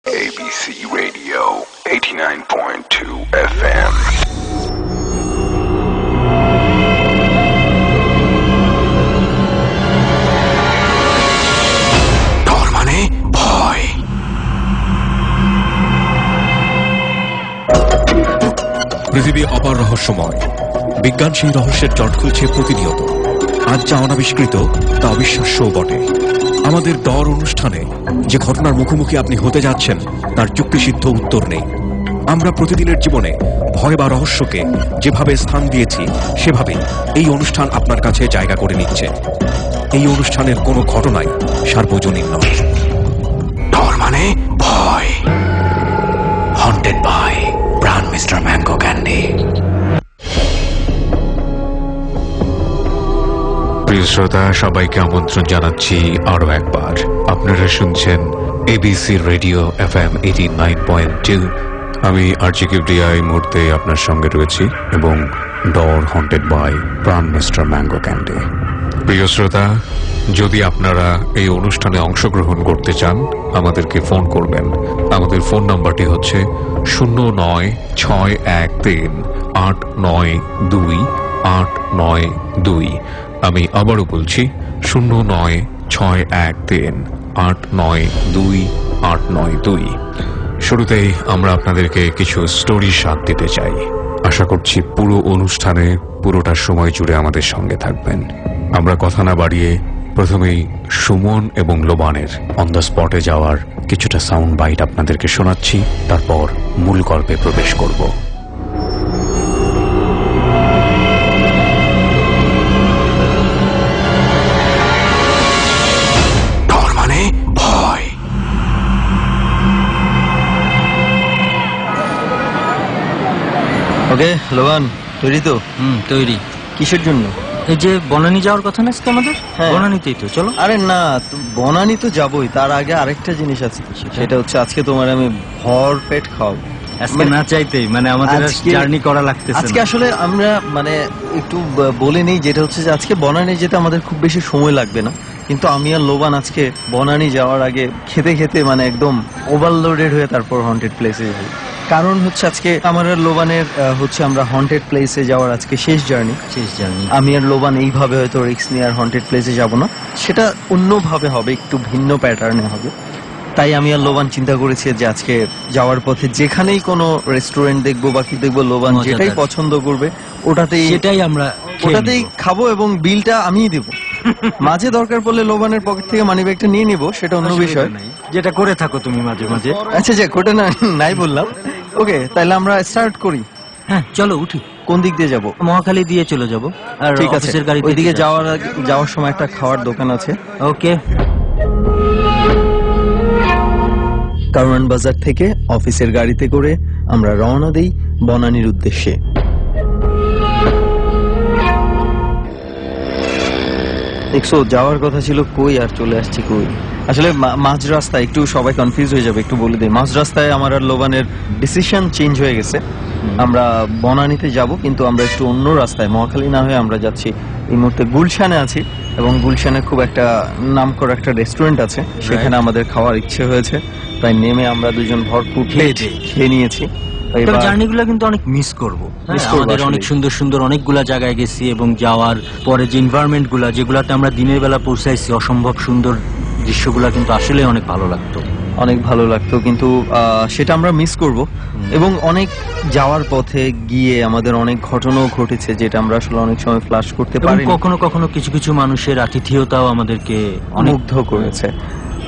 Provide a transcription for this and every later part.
ABC Radio 89.2 FM. তার মানে ভয়। পৃথিবী অপার রহস্যময়। বিজ্ঞান সেই রহস্যের জট খুলছে প্রতিনিয়ত। আজ যা অনাবিষ্কৃত তা অবিশ্বাস্যও বটে। আমাদের ডর অনুষ্ঠানে যে ঘটনার মুখোমুখি আপনি হতে যাচ্ছেন তার যুক্তিসিদ্ধ উত্তর নেই। আমরা প্রতিদিনের জীবনে ভয় বা রহস্যকে যেভাবে স্থান দিয়েছি সেভাবেই এই অনুষ্ঠান আপনার কাছে জায়গা করে নিচ্ছে। এই অনুষ্ঠানের কোনো ঘটনাই সার্বজনীন নয়। তার মানে ভয়। Haunted by Pran Mister Mango candy. প্রিয় শ্রোতা, সবাইকে আমন্ত্রণ জানাচ্ছি আরো একবার। আপনারা শুনছেন এবিসি রেডিও FM 89.2। আমি আরজিকিউডিয়া এই মুহূর্তে আপনার সঙ্গে রয়েছি এবং ডর haunted by Pran Mister Mango candy. প্রিয় শ্রোতা, যদি আপনারা এই অনুষ্ঠানে অংশগ্রহণ করতে চান আমাদেরকে ফোন করবেন। আমাদের ফোন নাম্বারটি হচ্ছে 09613892 আমি আবারও বলছি 09613892 শুরুতেই আমরা আপনাদেরকে কিছু স্টোরি সাথ দিতে চাই। আশা করছি পুরো অনুষ্ঠানে পুরোটা সময় জুড়ে আমাদের সঙ্গে থাকবেন। আমরা কথা না বাড়িয়ে প্রথমেই সুমন এবং লোবানের অন দ্য স্পটে যাওয়ার কিছুটা সাউন্ড বাইট আপনাদেরকে শোনাচ্ছি, তারপর মূল গল্পে প্রবেশ করব। তার মানে ভয়। ওকে লোবান, তৈরি তো? তৈরি। কিসের জন্য? এই যে বনানী যাওয়ার কথা না আজকে আমাদের? হ্যাঁ। বনানীতেই তো, চলো। আরে না, বনানী তো যাবোই, তার আগে আরেকটা জিনিস আছে। সেটা হচ্ছে আজকে তোমার আমি ভরপেট খাওয়াবো। আজকে না চাইতেই মানে আমাদের জার্নি করা লাগতেছে। আজকে আসলে আমরা মানে একটু বলে নেই, যেটা হচ্ছে যে আজকে বনানী যেতে আমাদের খুব বেশি সময় লাগবে না, কিন্তু আমি আর লোবান আজকে বনানী যাওয়ার আগে খেতে খেতে মানে একদম ওভারলোডেড হয়ে তারপর হন্টেড প্লেসে যাবো। কারণ হচ্ছে আজকে আমার আর লোবানের হচ্ছে আমরা হন্টেড প্লেসে যাওয়ার আজকে শেষ জার্নি। আমি আর লোবান এইভাবে হয়তো রিস্ক নিয়ে আর হন্টেড প্লেসে যাব না, সেটা অন্যভাবে হবে, একটু ভিন্ন প্যাটার্নে হবে। তাই আমি আর লোবান চিন্তা করেছি যে আজকে যাওয়ার পথে যেখানেই কোনো রেস্টুরেন্ট দেখবো বা কি দেখবো, লোবান যেটাই পছন্দ করবে ওটাতেই খাবো এবং বিলটা আমিই দেবো। মাঝে দরকার পড়লে লোবানের পকেট থেকে মানি ব্যাগটা নিয়ে নিবো, সেটা অন্য বিষয়। যেটা করে থাকো তুমি মাঝে মাঝে। আচ্ছা যে কোটা নাই বললাম। ওকে, তাহলে আমরা স্টার্ট করি। হ্যাঁ চলো, উঠি। কোন দিক দিয়ে যাবো? মহাখালী দিয়ে চলে যাবো। আর ঠিক আছে, ওইদিকে যাওয়ার সময় একটা খাওয়ার দোকান আছে। ওকে। কারওয়ান বাজার থেকে অফিসের গাড়িতে করে আমরা রওনা দেই বনানীর উদ্দেশ্যে। দেখছো, যাওয়ার কথা ছিল কই আর চলে আসছি কই। আসলে মাঝ রাস্তায় একটু সবাই কনফিউজ হয়ে যাবে, একটু বলে দিই। মাঝ রাস্তায় আমার আর লোবানের ডিসিশন চেঞ্জ হয়ে গেছে। আমরা বনানীতে যাব, কিন্তু আমরা একটু অন্য রাস্তায়, মহাখালী না হয়ে আমরা যাচ্ছি এই মুহূর্তে গুলশানে আছি। এবং গুলশানে খুব একটা নামকরা একটা রেস্টুরেন্ট আছে, সেখানে আমাদের খাওয়ার ইচ্ছে হয়েছে, তাই নেমে আমরা দুজন ভরপুর খেয়ে নিয়েছি। জার্নিগুলো কিন্তু অনেক মিস করবো। আমাদের অনেক সুন্দর সুন্দর অনেকগুলা জায়গায় গেছি এবং যাওয়ার পরে যে এনভায়রনমেন্ট গুলা, যেগুলাতে আমরা দিনের বেলা পৌঁছাইছি, অসম্ভব সুন্দর দৃশ্যগুলা কিন্তু আসলে অনেক ভালো লাগতো, কিন্তু সেটা আমরা মিস করব। এবং অনেক যাওয়ার পথে গিয়ে আমাদের অনেক ঘটনাও ঘটেছে, যেটা আমরা আসলে অনেক সময় ফ্ল্যাশ করতে পারি। কখনো কখনো কিছু কিছু মানুষের আতিথেয়তাও আমাদেরকে মুগ্ধ করেছে।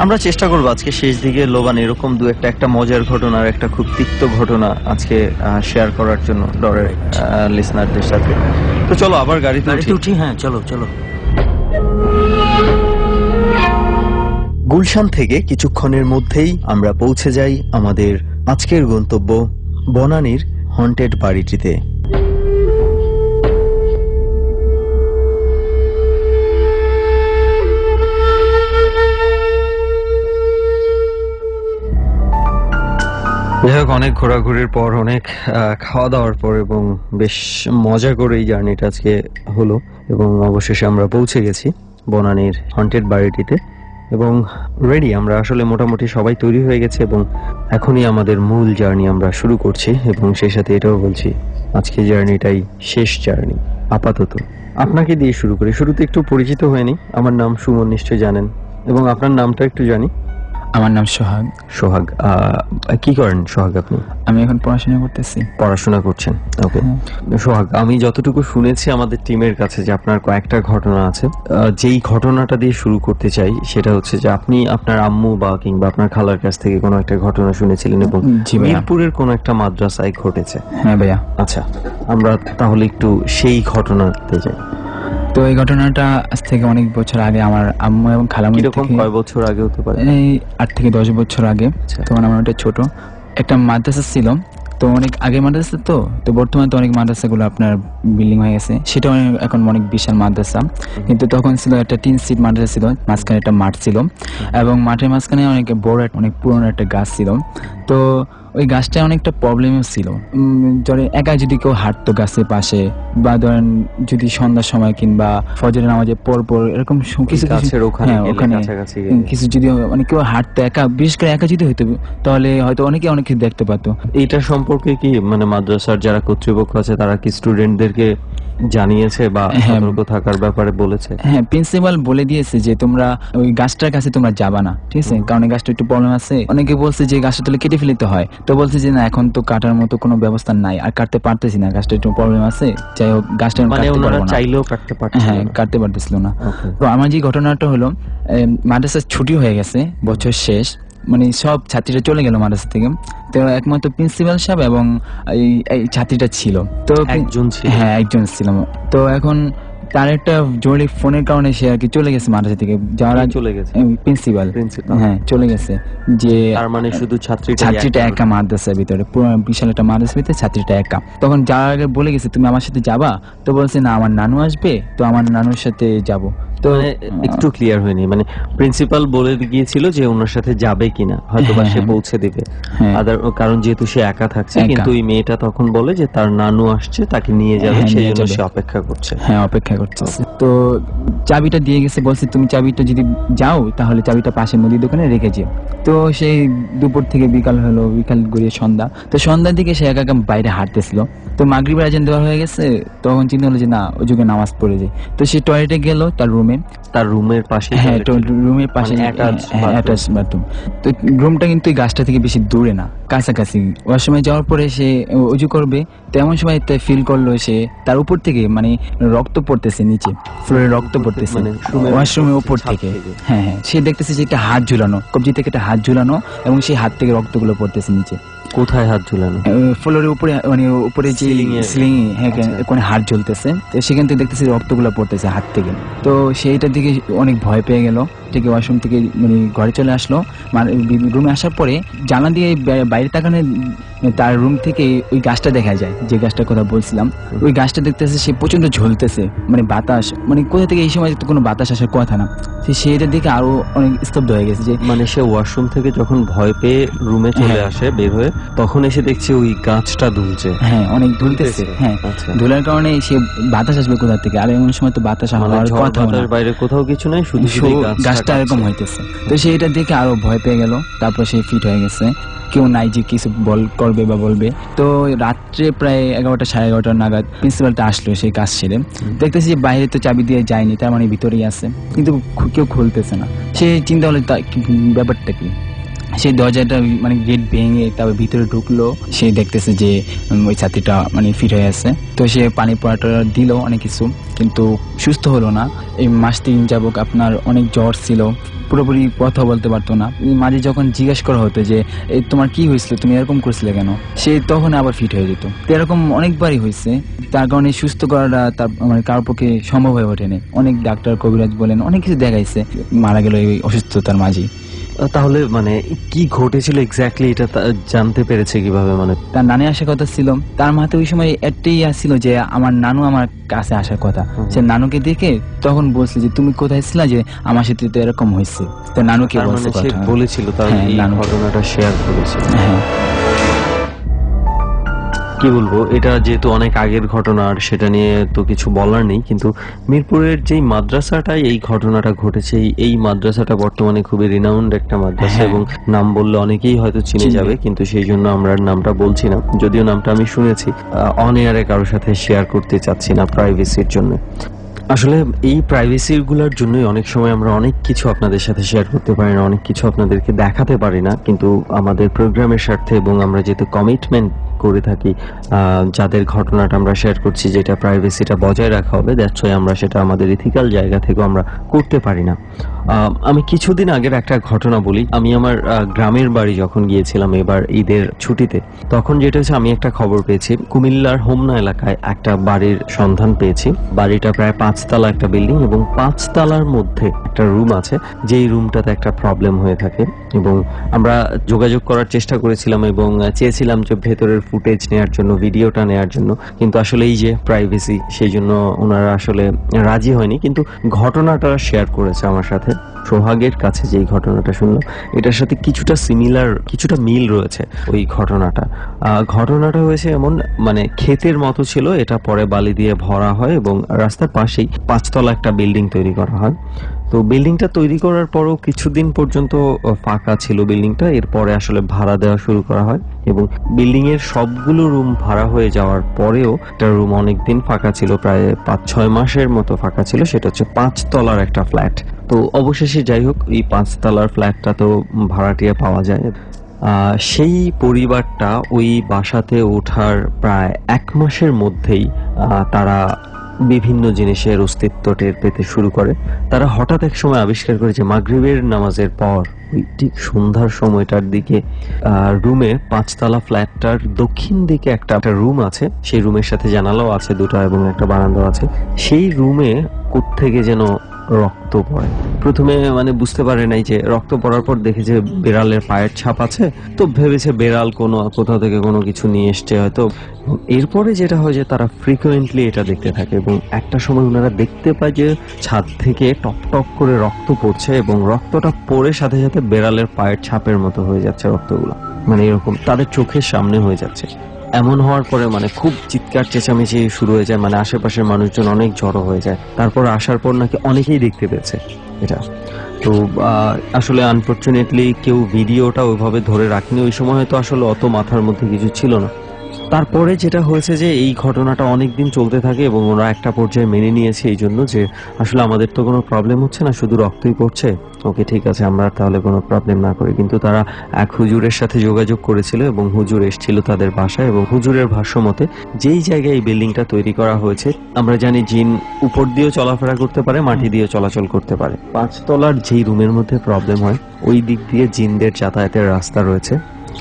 আমরা চেষ্টা করবো আজকে শেষ দিকে লোবান এরকম দু একটা মজার ঘটনা আর একটা খুব তিক্ত ঘটনা আজকে শেয়ার করার জন্য ডরের লিসনারদের সাথে। তো চলো আবার গাড়িতে উঠি। হ্যাঁ চলো। গুলশান থেকে কিছুক্ষণের মধ্যেই আমরা পৌঁছে যাই আমাদের আজকের গন্তব্য বনানীর হন্টেড বাড়িটিতে। যাই হোক, অনেক ঘোরাঘুরির পর, অনেক খাওয়া দাওয়ার পর এবং বেশ মজা করে এই জার্নিটা আজকে হলো এবং অবশেষে আমরা পৌঁছে গেছি বনানীর হন্টেড বাড়িটিতে। এবং রেডি, আমরা আসলে মোটামুটি সবাই তৈরি হয়ে গেছে এবং এখনই আমাদের মূল জার্নি আমরা শুরু করছি এবং সেই সাথে এটাও বলছি আজকে জার্নিটাই শেষ জার্নি আপাতত। আপনাকে দিয়ে শুরু করি, শুরুতে একটু পরিচিত হয়নি। আমার নাম সুমন, নিশ্চয়ই জানেন, এবং আপনার নামটা একটু জানি। আমার নাম সোহাগ। সোহাগ, কি করেন সোহাগ আপনি? আমি এখন পড়াশোনা করতেছি। পড়াশোনা করছেন, ওকে। সোহাগ, আমি যতটুকু শুনেছি আমাদের টিমের কাছে যে আপনার কয়েকটা ঘটনা আছে, যেই ঘটনাটা দিয়ে শুরু করতে চাই সেটা হচ্ছে যে আপনি আপনার আম্মু বা কিংবা আপনার খালার কাছ থেকে কোনো একটা ঘটনা শুনেছিলেন এবং মিরপুরের কোনো একটা মাদ্রাসায় ঘটেছে। হ্যাঁ ভাইয়া। আচ্ছা, আমরা তাহলে একটু সেই ঘটনাতে যাই। তো এই ঘটনাটা আজ থেকে অনেক বছর আগে আমার আম্মু এবং খালামুর কিরকম, কয় বছর আগে হতে পারে? এই 8 থেকে 10 বছর আগে। তখন আমার ওটা ছোট একটা মাদ্রাসা ছিল। তো অনেক আগে মাদ্রাসা, তো বর্তমানে তো অনেক মাদ্রাসাগুলো আপনার বিল্ডিং হয়ে গেছে, সেটা এখন অনেক বিশাল মাদ্রাসা। কিন্তু তখন ছিল একটা 3 সিট মাদ্রাসা ছিল, মাঝখানে একটা মাঠ ছিল এবং মাঠের মাঝখানে অনেক বড় অনেক পুরনো একটা গাছ ছিল। তো ওই গাছটা অনেকটা প্রবলেমও ছিল। ধরেন একা যদি কেউ হাঁটতো গাছের পাশে, বা ধরেন যদি সন্ধ্যার সময় কিংবা ফজরের নামাজের পর এরকম কিছু ওখানে কিছু যদি মানে কেউ হাঁটতো একা, বিশেষ করে একা যদি হইতো তাহলে হয়তো অনেকে অনেক কিছু দেখতে পাতো। এইটা সম্পর্কে কি মানে মাদ্রাসার যারা কর্তৃপক্ষ আছে তারা কি স্টুডেন্টদেরকে জানিয়েছে বা সতর্ক থাকার ব্যাপারে বলেছে? হ্যাঁ, প্রিন্সিপাল বলে দিয়েছে যে তোমরা ওই গাছটার কাছে তোমরা যাবা না, ঠিক আছে, কারণ এই গাছটা একটু প্রবলেম আছে। অনেকে বলছে যে গাছটা তাহলে কেটে ফেলতে হয়, তো বলছে যে না, এখন তো কাটার মতো কোনো ব্যবস্থা নাই, আর কাটতে পারতেছি না, গাছটা একটু প্রবলেম আছে। যাই হোক, গাছটা মানে ওনারা চাইলেও কাটতে পারতেছিল? হ্যাঁ, কাটতে পারতেছিল না। তো আমার যে ঘটনাটা হলো, মাদ্রাসার ছুটি হয়ে গেছে, বছর শেষ, মানে সব ছাত্রীরা চলে গেল মাদ্রাসা থেকে। তো একমাত্র প্রিন্সিপাল সাহেব এবং এই ছাত্রীটা ছিল। তো একজন ছিল? হ্যাঁ, একজন ছিল। তো এখন তার একটা জরুরি ফোনের কারণে সে আর কি চলে গেছে মাদ্রাসা থেকে। যাওয়ার আগে চলে গেছে প্রিন্সিপাল। হ্যাঁ, চলে গেছে। যে তার মানে শুধু ছাত্রীটা একা মাদ্রাসার ভিতরে, পুরো বিশাল একটা মাদ্রাসার ভিতরে ছাত্রীটা একা। তখন যাওয়ার আগে বলে গেছে তুমি আমার সাথে যাবা, তো বলছে না, আমার নানু আসবে, তো আমার নানুর সাথে যাব। তো একটু ক্লিয়ার হয়নি, মানে প্রিন্সিপাল বলে গিয়েছিল যে ওনার সাথে যাবে কিনা, হয়তো বা সে পৌঁছে দিবে, কারণ যেহেতু সে একা থাকছে। কিন্তু ওই মেয়েটা তখন বলে যে তার নানু আসছে, তাকে নিয়ে যাবে, সেই জন্য সে অপেক্ষা করছে। হ্যাঁ, অপেক্ষা করতেছে। তো চাবিটা দিয়ে গেছে, বলছে তুমি চাবিটা যদি যাও তাহলে চাবিটা পাশে মুদির দোকানে রেখে যেও। তো সেই দুপুর থেকে বিকাল হলো, বিকাল গড়িয়ে সন্ধ্যা। তো সন্ধ্যার দিকে সে একা বাইরে হাঁটতেছিল। তো মাগরিবের আজান দেওয়া হয়ে গেছে, তখন চিন্তা হলো যে না, ওই যুগে নামাজ পড়ে যায়। তো সে টয়লেটে গেল তার রুমের পাশে। হ্যাঁ, রুমের পাশে অ্যাটাচ বাথরুম। তো রুমটা কিন্তু এই গাছটা থেকে বেশি দূরে না, কাছাকাছি। ওয়াশরুমে যাওয়ার পরে সে উজু করবে, তেমন সময় ফিল করলো সে তার উপর থেকে মানে রক্ত পড়তেছে, নিচে ফ্লোরে রক্ত পড়তেছে ওয়াশরুমের উপর থেকে। হ্যাঁ, সে দেখতেছে যে একটা হাত ঝুলানো, কবজি থেকে একটা হাত ঝুলানো এবং সেই হাত থেকে রক্তগুলো পড়তেছে নিচে। কোথায় হাত ঝুলানো? ফ্লোরের উপরে, মানে উপরে যে সিলিং, হ্যাঁ, ওখানে হাত ঝুলতেছে। সেখান থেকে দেখতেছে রক্তগুলো পড়তেছে হাত থেকে। তো সেইটার দিকে অনেক ভয় পেয়ে গেল, ঠিক ওয়াশরুম থেকে মানে ঘরে চলে আসলো। রুমে আসার পরে জানলা দিয়ে বাইরে তাকানো, তার রুম থেকে ওই গাছটা দেখা যায়, যে গাছটার কথা বলছিলাম। ওই গাছটা দেখতেছে সে প্রচন্ড ঝুলতেছে, মানে বাতাস, মানে কোথা থেকে এই সময় তো কোনো বাতাস আসার কথা না। সেইটার দিকে আরো অনেক স্তব্ধ হয়ে গেছে। যে মানে সে ওয়াশরুম থেকে যখন ভয় পেয়ে রুমে চলে আসে বের হয়ে, তখন এসে দেখছে ওই গাছটা দুলছে। হ্যাঁ, অনেক দুলতেছে। হ্যাঁ, দুলার কারণে সে বাতাস আসবে কোথা থেকে, আর এমন সময় তো বাতাস হওয়ার কথা না, বাইরে কোথাও কিছু নাই, শুধু গাছটা এরকম হইতেছে। তো সে এটা দেখে আরো ভয় পেয়ে গেল। তারপর সে ফিট হয়ে গেছে, কেউ নাই যে কিছু করবে বা বলবে। তো রাত্রে প্রায় 11টা 11:30 নাগাদ প্রিন্সিপালটা আসলো সেই কাজ ছেড়ে। দেখতেছি যে বাইরে তো চাবি দিয়ে যায়নি, তার মানে ভিতরেই আছে, কিন্তু কেউ খুলতেছে না। সে চিন্তা হলো ব্যাপারটা কি। সেই দরজাটা মানে গেট ভেঙে তারপর ভিতরে ঢুকলো, সে দেখতেছে যে ওই ছাত্রীটা মানে ফিট হয়ে আছে। তো সে পানি পড়াটা দিল অনেক কিছু, কিন্তু সুস্থ হলো না। এই মাস 3 যাবক আপনার অনেক জ্বর ছিল, পুরোপুরি কথা বলতে পারতো না। মাঝে যখন জিজ্ঞাসা করা হতো যে তোমার কি হয়েছিল, তুমি এরকম করছিলে কেন, সে তখন আবার ফিট হয়ে যেত। তো এরকম অনেকবারই হয়েছে, তার কারণে সুস্থ করাটা তার মানে কারোর পক্ষে সম্ভব হয়ে ওঠেনি। অনেক ডাক্তার, কবিরাজ বলেন, অনেক কিছু দেখাইছে, মারা গেল এই অসুস্থতার মাঝে। তাহলে মানে কি ঘটেছিল এক্স্যাক্টলি এটা জানতে পেরেছে কিভাবে? মানে তার নানি আসার কথা ছিল, তার মাথায় ওই সময় একটাই আসছিল যে আমার নানু আমার কাছে আসার কথা। সে নানুকে দেখে তখন বলছে যে তুমি কোথায় ছিলা, যে আমার সাথে তো এরকম হয়েছে। তো নানুকে বলেছিল, তার এই ঘটনাটা শেয়ার করেছে। হ্যাঁ, কি বলবো, এটা যেহেতু অনেক আগের ঘটনা আর সেটা নিয়ে তো কিছু বলার নেই, কিন্তু মিরপুরের যেই মাদ্রাসাটায় এই ঘটনাটা ঘটেছে, এই মাদ্রাসাটা বর্তমানে খুবই রিনাউন্ড একটা মাদ্রাসা এবং নাম বললে অনেকেই হয়তো চিনে যাবে, কিন্তু সেই জন্য আমরা নামটা বলছি না, যদিও নামটা আমি শুনেছি। অন এয়ারে কারোর সাথে শেয়ার করতে চাচ্ছি না প্রাইভেসির জন্য। আসলে এই প্রাইভেসির গুলার জন্যই অনেক সময় আমরা অনেক কিছু আপনাদের সাথে শেয়ার করতে পারি না, অনেক কিছু আপনাদেরকে দেখাতে পারি না, কিন্তু আমাদের প্রোগ্রামের স্বার্থে এবং আমরা যেহেতু কমিটমেন্ট করে থাকি যাদের ঘটনাটা আমরা শেয়ার করছি যেটা প্রাইভেসিটা বজায় রাখা হবে, দ্যাটস ওয়াই আমরা সেটা আমাদের ইথিক্যাল জায়গা থেকে আমরা করতে পারি না। আমি কিছুদিন আগের একটা ঘটনা বলি। আমি আমার গ্রামের বাড়ি যখন গিয়েছিলাম এবার ঈদের ছুটিতে, তখন যেটা হচ্ছে আমি একটা খবর পেয়েছি, কুমিল্লার হোমনা এলাকায় একটা বাড়ির সন্ধান পেয়েছি। বাড়িটা প্রায় 5 তলা একটা বিল্ডিং এবং 5 তলার মধ্যে একটা রুম আছে, যেই রুমটাতে একটা প্রবলেম হয়ে থাকে এবং আমরা যোগাযোগ করার চেষ্টা করেছিলাম এবং চেয়েছিলাম যে ভেতরের ফুটেজ নেওয়ার জন্য, ভিডিওটা নেওয়ার জন্য, কিন্তু আসলে এই যে প্রাইভেসি, সেই জন্য ওনারা আসলে রাজি হয়নি। কিন্তু ঘটনাটা শেয়ার করেছে আমার সাথে। সোহাগের কাছে যেই ঘটনাটা শুনলাম এটার সাথে কিছুটা সিমিলার, কিছুটা মিল রয়েছে ওই ঘটনাটা। ঘটনাটা হয়েছে এমন, মানে ক্ষেতের মতো ছিল, এটা পরে বালি দিয়ে ভরা হয় এবং রাস্তার পাশেই 5 তলা একটা বিল্ডিং তৈরি করা হয়। তো বিল্ডিংটা তৈরি করার পরও কিছুদিন পর্যন্ত ফাঁকা ছিল বিল্ডিংটা, এরপরে আসলে ভাড়া দেওয়া শুরু করা হয় এবং বিল্ডিং এর সবগুলো রুম ভাড়া হয়ে যাওয়ার পরেও একটা রুম অনেকদিন ফাঁকা ছিল, প্রায় 5-6 মাসের মতো ফাঁকা ছিল। সেটা হচ্ছে 5 তলার একটা ফ্ল্যাট। তো অবশেষে যাই হোক, এই 5 তলার ফ্ল্যাটটা তো ভাড়াটিয়া পাওয়া যায়। সেই পরিবারটা ওই বাসাতে ওঠার প্রায় 1 মাসের মধ্যেই তারা বিভিন্ন জিনিসের অস্তিত্ব টের পেতে শুরু করে। তারা হঠাৎ এক সময় আবিষ্কার করে যে মাগরিবের নামাজের পর ওই ঠিক সন্ধ্যার সময়টার দিকে রুমে, 5 তলা ফ্ল্যাটটার দক্ষিণ দিকে একটা রুম আছে, সেই রুমের সাথে জানালাও আছে 2টা এবং একটা বারান্দা আছে। সেই রুমে কোত্থেকে যেন রক্ত পড়ে। প্রথমে মানে বুঝতে পারে নাই যে রক্ত পড়ার পর দেখে যে বেড়ালের পায়ের ছাপ আছে, তো ভেবেছে বেড়াল কোনো কোথাও থেকে কোনো কিছু নিয়ে এসছে হয়তো। এরপরে যেটা হয় যে তারা ফ্রিকোয়েন্টলি এটা দেখতে থাকে এবং একটা সময় ওনারা দেখতে পায় যে ছাদ থেকে টপ টপ করে রক্ত পড়ছে এবং রক্তটা পড়ে সাথে সাথে বেড়ালের পায়ের ছাপের মতো হয়ে যাচ্ছে রক্তগুলো, মানে এরকম তাদের চোখের সামনে হয়ে যাচ্ছে। এমন হওয়ার পরে মানে খুব চিৎকার চেঁচামেচি শুরু হয়ে যায়, মানে আশেপাশের মানুষজন অনেক জড়ো হয়ে যায়। তারপর আসার পর নাকি অনেকেই দেখতে পেয়েছে এটা। তো আসলে আনফরচুনেটলি কেউ ভিডিওটা ওইভাবে ধরে রাখেনি ওই সময়, হয়তো আসলে অত মাথার মধ্যে কিছু ছিল না। তারপরে যেটা হয়েছে যে এই ঘটনাটা অনেকদিন চলতে থাকে এবং ওরা একটা পর্যায়ে মেনে নিয়েছে এই জন্য যে আসলে আমাদের তো কোনো প্রবলেম হচ্ছে না, শুধু রক্তই পড়ছে, ওকে ঠিক আছে আমরা তাহলে কোনো প্রবলেম না করি। কিন্তু তারা এক হুজুরের সাথে যোগাযোগ করেছিল এবং হুজুর এসেছিল তাদের বাসায় এবং হুজুরের ভাষ্য মতে যেই জায়গায় এই বিল্ডিংটা তৈরি করা হয়েছে, আমরা জানি জিন উপর দিয়েও চলাফেরা করতে পারে, মাটি দিয়ে চলাচল করতে পারে। 5 তলার যেই রুমের মধ্যে প্রবলেম হয় ওই দিক দিয়ে জিনদের যাতায়াতের রাস্তা রয়েছে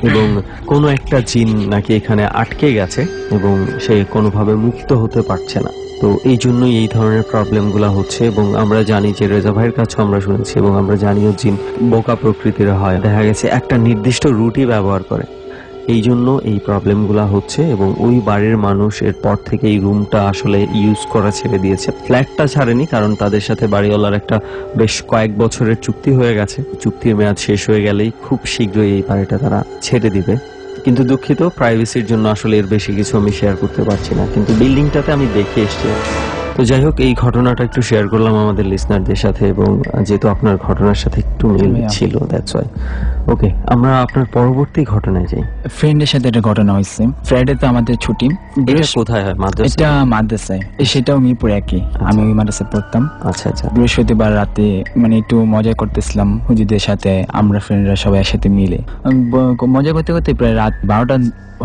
এবং কোনো একটা জিন নাকি এখানে আটকে গেছে এবং সে কোনোভাবে মুক্ত হতে পারছে না। তো এই জন্যই এই ধরনের প্রবলেমগুলো হচ্ছে এবং আমরা জানি যে রেজা ভাইয়ের কাছেও আমরা শুনেছি এবং আমরা জানিও জিন বোকা প্রকৃতির হয়, দেখা গেছে একটা নির্দিষ্ট রুটই ব্যবহার করে, এই জন্য এই প্রবলেমগুলো হচ্ছে। এবং ওই বাড়ির মানুষ এরপর থেকে এই রুমটা আসলে ইউজ করা ছেড়ে দিয়েছে, ফ্ল্যাটটা ছাড়েনি, কারণ তাদের সাথে বাড়িওয়ালার একটা বেশ কয়েক বছরের চুক্তি হয়ে গেছে। চুক্তির মেয়াদ শেষ হয়ে গেলেই খুব শীঘ্রই এই বাড়িটা তারা ছেড়ে দিবে। কিন্তু দুঃখিত, প্রাইভেসির জন্য আসলে এর বেশি কিছু আমি শেয়ার করতে পারছি না, কিন্তু বিল্ডিংটাতে আমি দেখে এসেছি। তো যাই হোক, এই ঘটনাটা একটু শেয়ার করলাম আমাদের লিসনারদের সাথে এবং যেহেতু আপনার ঘটনার সাথে একটু মিল ছিল, দ্যাটস ওয়াই। ওকে, আমরা আপনার পরবর্তী ঘটনায় যাই। ফ্রেন্ডের সাথে একটা ঘটনা হয়েছে। ফ্রাইডে তো আমাদের ছুটি। এটা কোথায় হয়? মাদ্রাসা? এটা মাদ্রাসায়, সেটাও মিরপুর একই। আমি ওই মাদ্রাসায় পড়তাম। আচ্ছা আচ্ছা। বৃহস্পতিবার রাতে মানে একটু মজা করতেছিলাম হুজুরদের সাথে, আমরা ফ্রেন্ডরা সবাই একসাথে মিলে মজা করতে করতে প্রায় রাত 12টা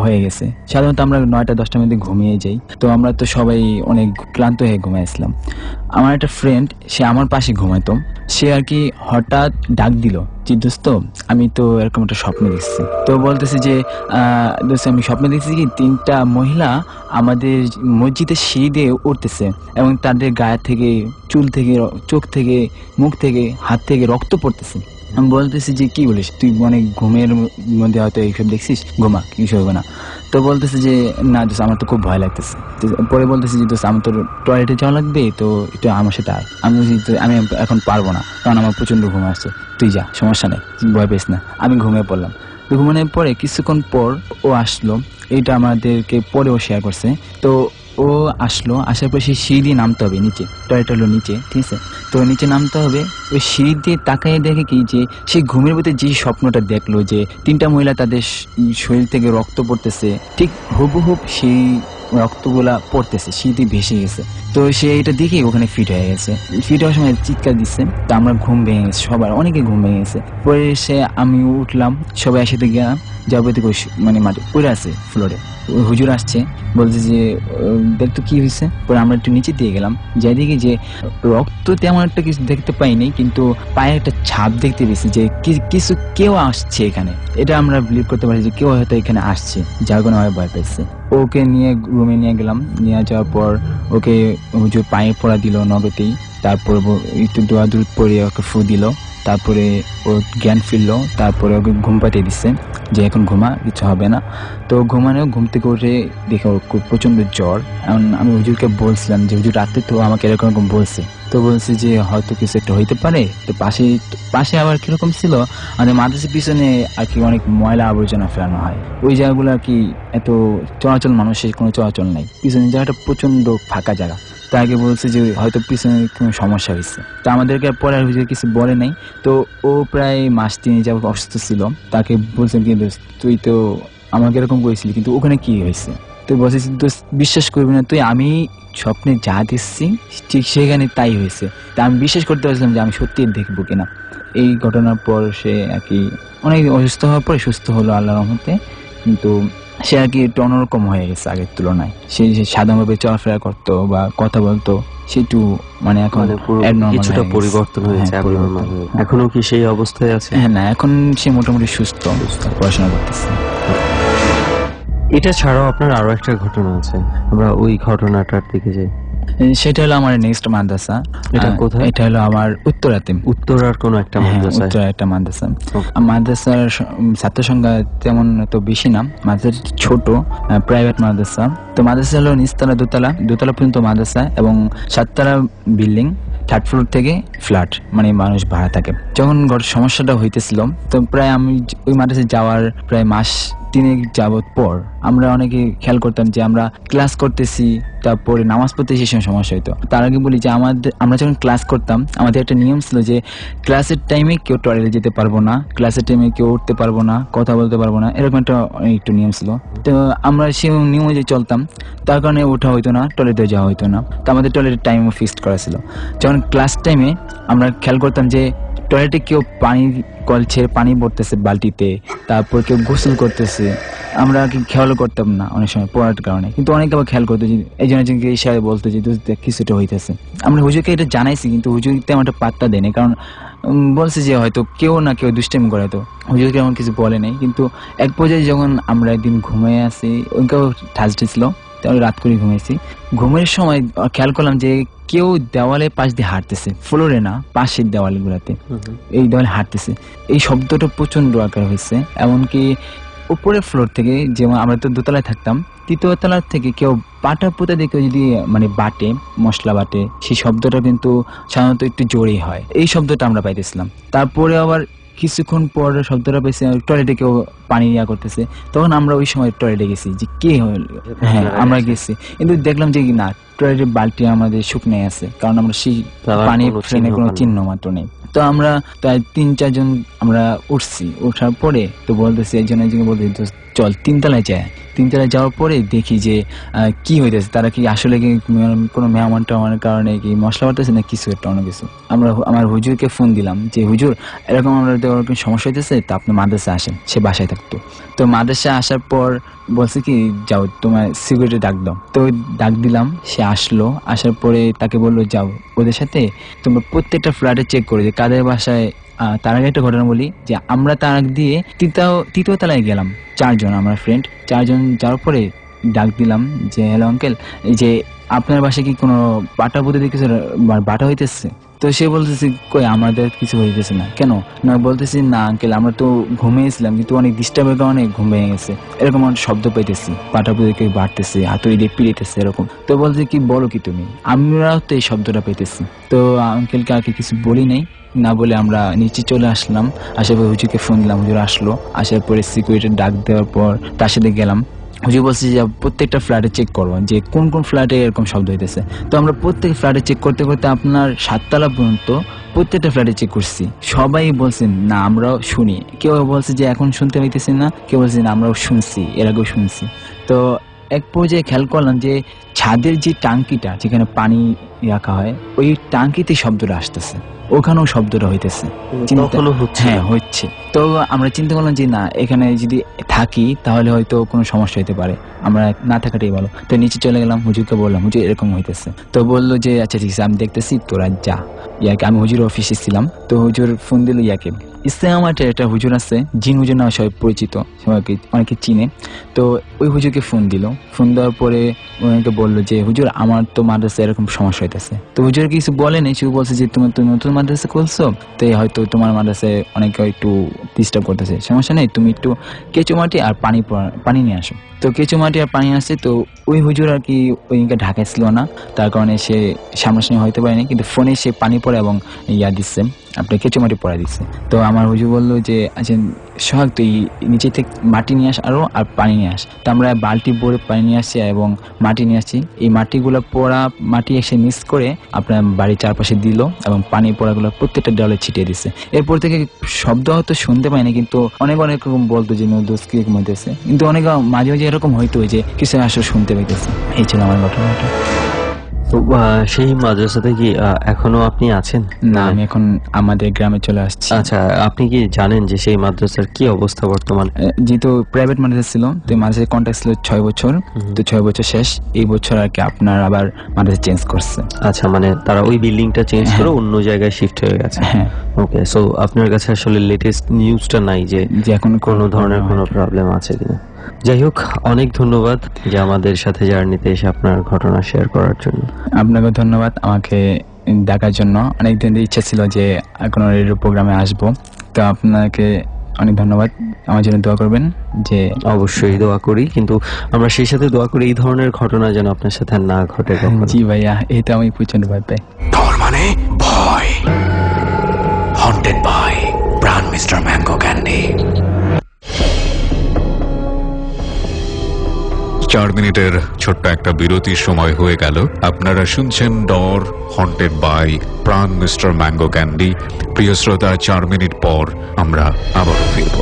হয়ে গেছে। সাধারণত আমরা 9টা-10টার মধ্যে ঘুমিয়ে যাই, তো আমরা তো সবাই অনেক ক্লান্ত হয়ে ঘুমাইছিলাম। আমার একটা ফ্রেন্ড, সে আমার পাশে ঘুমাইতো, সে আর কি হঠাৎ ডাক দিল যে দোস্ত আমি তো এরকম একটা স্বপ্ন দেখছি। তো বলতেছে যে দোস্ত আমি স্বপ্ন দেখছি কি 3টা মহিলা আমাদের মসজিদের সিঁড়ি দিয়ে উঠতেছে এবং তাদের গায়ে থেকে, চুল থেকে, চোখ থেকে, মুখ থেকে, হাত থেকে রক্ত পড়তেছে। আমি বলতেছি যে কি বলিস তুই, অনেক ঘুমের মধ্যে হয়তো এইসব দেখছিস, ঘুমা, কিছু হবে না। তো বলতেছে যে না দোস্ত আমার তো খুব ভয় লাগতেছে। পরে বলতেছি যে দোস্ত আমার তো টয়লেটে যাওয়া লাগবে, তো একটু আমার সাথে আয়। আমি এখন পারবো না, কারণ আমার প্রচন্ড ঘুম আসছে, তুই যা, সমস্যা নেই, ভয় পেস না। আমি ঘুমিয়ে পড়লাম। তো ঘুমানোর পরে কিছুক্ষণ পর ও আসলো, এইটা আমাদেরকে পরেও শেয়ার করছে। তো ও আসলো, আসার পর সেই সিঁড়ি দিয়ে নামতে হবে নিচে, টয়লেট হলো নিচে, ঠিক আছে। তো নিচে নামতে হবে, ওই সিঁড়ি দিয়ে তাকায় দেখে কি যে সেই ঘুমের ভিতরে যে স্বপ্নটা দেখলো যে 3টা মহিলা তাদের শরীর থেকে রক্ত পড়তেছে, ঠিক হুবহুব সেই রক্তগুলা পড়তেছে, সিঁড়ি ভেসে গেছে। তো সে এটা দেখে ওখানে ফিট হয়ে গেছে। ফিট হওয়ার সময় চিৎকার দিচ্ছে, তো আমরা ঘুম ভেঙে গেছে, সবার অনেকে ঘুম ভেঙে গেছে। পরে সে আমি উঠলাম, সবাই একসাথে গেলাম, যাবো থেকে মানে মাটি পড়ে আছে ফ্লোরে। হুজুর আসছে, বলছে যে দেখতো কি হয়েছে। পরে আমরা একটু নিচে দিয়ে গেলাম, যাই দেখি যে রক্ত তেমন একটা কিছু দেখতে পাইনি, কিন্তু পায়ে একটা ছাপ দেখতে পেয়েছি যে কিছু কেউ আসছে এখানে। এটা আমরা বিলিভ করতে পারি যে কেউ হয়তো এখানে আসছে, যার কোনো ভয় পেয়েছে। ওকে নিয়ে রুমে নিয়ে গেলাম, নিয়ে যাওয়ার পর ওকে হুজুর পায়ে পড়া দিল নগতেই। তারপর একটু দোয়া দুধ পরে ওকে ফু দিল, তারপরে ও জ্ঞান ফিরলো। তারপরে ওকে ঘুম পাঠিয়ে দিচ্ছে যে এখন ঘুমা, কিছু হবে না। তো ঘুমানো, ঘুম থেকে উঠে দেখে ওর প্রচন্ড জ্বর। আমি হুজুরকে বলছিলাম যে হুজুর রাতে তো আমাকে এরকম এরকম বলছে, তো বলছে যে হয়তো কিছু একটা হইতে পারে। তো পাশে আবার কিরকম ছিল, আমাদের মাদ্রাসার পিছনে আর কি অনেক ময়লা আবর্জনা ফেলানো হয়, ওই জায়গাগুলো আর কি এত চলাচল, মানুষের কোনো চলাচল নাই, পিছনে জায়গাটা প্রচন্ড ফাঁকা জায়গা। তাকে বলছে যে হয়তো পিছনে কোনো সমস্যা হয়েছে। তো আমাদেরকে পরে আর হুজুর কিছু বলে নাই। তো ও প্রায় মাস 3 যাবত অসুস্থ ছিল। তাকে বলছেন কিন্তু তুই তো আমাকে এরকম করেছিলি, কিন্তু ওখানে কি হয়েছে? তুই বলছিস তো বিশ্বাস করবি না তুই, আমি স্বপ্নে যা দেখছি ঠিক সেখানে তাই হয়েছে। তা আমি বিশ্বাস করতে পারছিলাম যে আমি সত্যি দেখবো কিনা। এই ঘটনার পর সে আর কি অনেক অসুস্থ হওয়ার পরে সুস্থ হলো আল্লাহর রহমতে, কিন্তু সে আর কি একটু অন্যরকম হয়ে গেছে আগের তুলনায়। সে সাধারণভাবে চলাফেরা করতো বা কথা বলতো, সেটু মানে এখন কিছুটা পরিবর্তন হয়েছে। এখনো কি সেই অবস্থায় আছে? হ্যাঁ, না, এখন সে মোটামুটি সুস্থ, পড়াশোনা করতেছে। এটা ছাড়াও আপনার আরো একটা ঘটনা আছে, আমরা ওই ঘটনাটার দিকে যাই। সেটা হলো আমার নেক্সট মাদ্রাসা। এটা কোথায়? এটা হলো আমার উত্তরাতে, উত্তরার কোন একটা মাদ্রাসা। উত্তরা একটা মাদ্রাসা। মাদ্রাসার ছাত্র সংখ্যা তেমন তো বেশি না, মাদ্রাসা ছোট, প্রাইভেট মাদ্রাসা। তো মাদ্রাসা হলো নিচতলা দোতলা পর্যন্ত মাদ্রাসা এবং 7তলা বিল্ডিং, 3rd ফ্লোর থেকে ফ্ল্যাট, মানে মানুষ ভাড়া থাকে। যখন সমস্যাটা হইতেছিল, তো প্রায় আমি ওই মাদ্রাসায় যাওয়ার প্রায় মাস 3 যাবত পর আমরা অনেকে খেয়াল করতাম যে আমরা ক্লাস করতেছি, তারপরে নামাজ পড়তে সেই সময় সমস্যা হইতো। তার আগে বলি যে আমরা যখন ক্লাস করতাম, আমাদের একটা নিয়ম ছিল যে ক্লাসের টাইমে কেউ টয়লেটে যেতে পারবো না, ক্লাসের টাইমে কেউ উঠতে পারবো না, কথা বলতে পারবো না, এরকম একটু নিয়ম ছিল। তো আমরা সেই নিয়ম অনুযায়ী চলতাম, তার কারণে ওঠা হইতো না, টয়লেটে যাওয়া হইতো না। তো আমাদের টয়লেটের টাইমও ফিক্সড করা ছিল। যখন ক্লাস টাইমে আমরা খেয়াল করতাম যে টয়লেটে কেউ পানি কল ছেড়ে পানি পড়তেছে বালতিতে, তারপর কেউ গোসল করতেছে, আমরা কি খেয়াল করতাম না অনেক সময় পড়ার কারণে। কিন্তু অনেকে আবার খেয়াল করতো যে এই জন্য ইশারায় বলতো যে কিছুটা হইতেছে। আমরা হুজুরকে এটা জানাইছি, কিন্তু হুজুর তেমন একটা পাত্তা দেয়নি, কারণ বলছে যে হয়তো কেউ না কেউ দুষ্টামি করে। তো হুজুরকে এমন কিছু বলে নাই। কিন্তু এক পর্যায়ে যখন আমরা একদিন ঘুমিয়ে আসি, ওইটাও থার্সডে ছিল, তাহলে রাত করে ঘুমাইছি। ঘুমের সময় খেয়াল করলাম যে কেউ দেওয়ালের পাশ দিয়ে হাঁটতেছে, ফ্লোরে না, পাশের দেওয়াল গুলাতে এই দেওয়ালে হাঁটতেছে। এই শব্দটা প্রচন্ড আকার হয়েছে, এমনকি উপরের ফ্লোর থেকে, যেমন আমরা তো দোতলায় থাকতাম, 3য় তলার থেকে কেউ পাটা পুঁতে দেখে যদি মানে বাটে, মশলা বাটে, সেই শব্দটা কিন্তু সাধারণত একটু জোরেই হয়। এই শব্দটা আমরা পাইতেছিলাম। তারপরে আবার কিছুক্ষণ পর শব্দটা পেয়েছি টয়লেটে কেউ পানি ইয়া করতেছে, তখন আমরা ওই সময় টয়লেটে গেছি যে কে হল। হ্যাঁ, আমরা গেছি, কিন্তু দেখলাম যে না, টয়লেটের বালতি আমাদের শুকনো আছে, কারণ আমরা সেই পানি ফ্রেনে কোনো চিহ্ন মাত্র নেই। তো আমরা প্রায় 3-4 জন আমরা উঠছি, ওঠার পরে তো বলতেছি একজনের বলতে চল 3 তলায় যায়। 3 তলায় যাওয়ার পরে দেখি যে কি হইতেছে, তারা কি আসলে কি কোনো মেহমান টেহমানের কারণে কি মশলা বাড়তেছে না কিছু একটা অন্য কিছু। আমার হুজুরকে ফোন দিলাম যে হুজুর এরকম আমাদের ওরকম সমস্যা হইতেছে, তো আপনি মাদ্রাসা আসেন। সে বাসায় থাকতো। তো মাদ্রাসা আসার পর বলছে কি যাও তোমার সিকিউরিটি ডাক দাও। তো ডাক দিলাম, সে আসলো। আসার পরে তাকে বললো যাও ওদের সাথে তোমরা প্রত্যেকটা ফ্ল্যাটে চেক করে যে কাদের বাসায়। তার আগে একটা ঘটনা বলি যে আমরা তার আগ দিয়ে 3য় তলায় গেলাম, 4 জন আমরা ফ্রেন্ড, 4 জন যাওয়ার পরে ডাক দিলাম যে হ্যালো আঙ্কেল, এই যে আপনার বাসায় কি কোনো বাটা বুদ্ধি কিছু বাটা হইতেছে? তো সে বলতেছে কই আমাদের কিছু হইতেছে না। কেন না বলতেছি না আঙ্কেল আমরা তো ঘুমিয়েছিলাম কিন্তু অনেক ডিস্টার্বের কারণে ঘুম ভেঙে গেছে, এরকম অনেক শব্দ পাইতেছি, পাটা বুদ্ধি বাড়তেছে, হাতুড়ি দিয়ে পিড়িতেছে এরকম। তো বলছে কি বলো কি তুমি, আমরাও তো এই শব্দটা পেতেছি। তো আঙ্কেলকে আর কিছু বলি নাই, না বলে আমরা নিচে চলে আসলাম। আসার পর হুজুরকে ফোন দিলাম, হুজুর আসলো। আসার পরে সিকিউরিটি ডাক দেওয়ার পর তার সাথে গেলাম। হুজুর বলছে যে প্রত্যেকটা ফ্ল্যাটে চেক করবো যে কোন কোন ফ্ল্যাটে এরকম শব্দ হইতেছে। তো আমরা প্রত্যেক ফ্ল্যাটে চেক করতে করতে আপনার 7 তলা পর্যন্ত প্রত্যেকটা ফ্ল্যাটে চেক করছি। সবাই বলছেন না আমরাও শুনি, কেউ বলছে যে এখন শুনতে পাইতেছি না, কেউ বলছে না আমরাও শুনছি, এর আগেও শুনছি। তো এক পর্যায়ে খেয়াল করলাম যে ছাদের যে টাঙ্কিটা যেখানে পানি রাখা হয় ওই টাঙ্কিতে শব্দটা আসতেছে, ওখানেও শব্দটা হইতেছে, হ্যাঁ হচ্ছে। তো আমরা চিন্তা করলাম যে না এখানে যদি থাকি তাহলে হয়তো কোনো সমস্যা হতে পারে, আমরা না থাকাটাই ভালো। তো নিচে চলে গেলাম, হুজুরকে বললাম হুজুর এরকম হইতেছে। তো বললো যে আচ্ছা ঠিক আছে আমি দেখতেছি, তোরা যা। ইয়াকে আমি হুজুর অফিসে ছিলাম, তো হুজুর ফোন দিল ইয়াকে। ইসলাম মাঠে একটা হুজুর আছে, জিন হুজুর নামে সবাই পরিচিত, সবাইকে অনেকে চিনে। তো ওই হুজুরকে ফোন দিল, ফোন দেওয়ার পরে ওনাকে বললো যে হুজুর আমার তো মাদ্রাসায় এরকম সমস্যা হইতেছে। তো হুজুর কিছু বলেনি, শুধু বলছে যে তুমি নতুন মাদ্রাসা খুলছো, তো হয়তো তোমার মাদ্রাসায় অনেকে একটু ডিস্টার্ব করতেছে, সমস্যা নেই, তুমি একটু কেঁচো মাটি আর পানি নিয়ে আসো। তো কেঁচো মাটি আর পানি আসছে। তো ওই হুজুর আর কি ওইদিকে ঢাকায় ছিল না, তার কারণে সে সামনাসামনি হইতে পারেনি, কিন্তু ফোনে সে পানি পড়ে এবং ইয়া দিচ্ছে, আপনার কেঁচো মাটি পড়া দিচ্ছে। তো আমার হুজুর বললো যে আচ্ছা সোহাগ তুই নিচে থেকে মাটি নিয়ে আস আর পানি নিয়ে আস। তো আমরা বালতি ভরে পানি নিয়ে আসছি এবং মাটি নিয়ে আসছি। এই মাটিগুলো পড়া মাটি এসে মিক্স করে আপনার বাড়ির চারপাশে দিল এবং পানি পড়াগুলো প্রত্যেকটা ডলে ছিটিয়ে দিচ্ছে। এরপর থেকে শব্দ হয়তো শুনতে পাইনি, কিন্তু অনেক রকম বলতো যে দোষ কিরকম হইতেছে, কিন্তু অনেক মাঝে মাঝে এরকম হইতো যে কিছু আসলে শুনতে পাইতেছে। এই ছিল আমার ঘটনাটা। তো সেই মাদ্রাসাতে কি এখনো আপনি আছেন? না আমি এখন আমাদের গ্রামে চলে আসছি। আচ্ছা আপনি কি জানেন যে সেই মাদ্রাসার কি অবস্থা বর্তমান? যেহেতু প্রাইভেট মাদ্রাসা ছিল, তো মাদ্রাসার কন্ট্রাক্ট ছিল 6 বছর, তো 6 বছর শেষ, এই বছর আর কি আপনার আবার মাদ্রাসা চেঞ্জ করছে। আচ্ছা মানে তারা ওই বিল্ডিংটা চেঞ্জ করে অন্য জায়গায় শিফট হয়ে গেছে। হ্যাঁ ওকে, সো আপনার কাছে আসলে লেটেস্ট নিউজটা নাই যে এখন কোনো ধরনের কোনো প্রবলেম আছে কিনা। যাই হোক, অনেক ধন্যবাদ যে আমাদের সাথে জার্নিতে এসে আপনার ঘটনা শেয়ার করার জন্য। আপনাকে ধন্যবাদ আমাকে দেখার জন্য। অনেকদিন ইচ্ছা ছিল যে কোনো রেডিও প্রোগ্রামে আসবো, তো আপনাকে অনেক ধন্যবাদ। আমার জন্য দোয়া করবেন। যে অবশ্যই দোয়া করি, কিন্তু আমরা সেই সাথে দোয়া করি এই ধরনের ঘটনা যেন আপনার সাথে না ঘটে। জি ভাইয়া, এটা আমি প্রচন্ড ভয় পাই। ডর মানে ভয়। Haunted by Pran Mister Mango candy. 4 মিনিটের ছোট্ট একটা বিরতির সময় হয়ে গেল। আপনারা শুনছেন Dor haunted by Pran Mister Mango candy. প্রিয় শ্রোতা, 4 মিনিট পর আমরা আবারও ফিরব।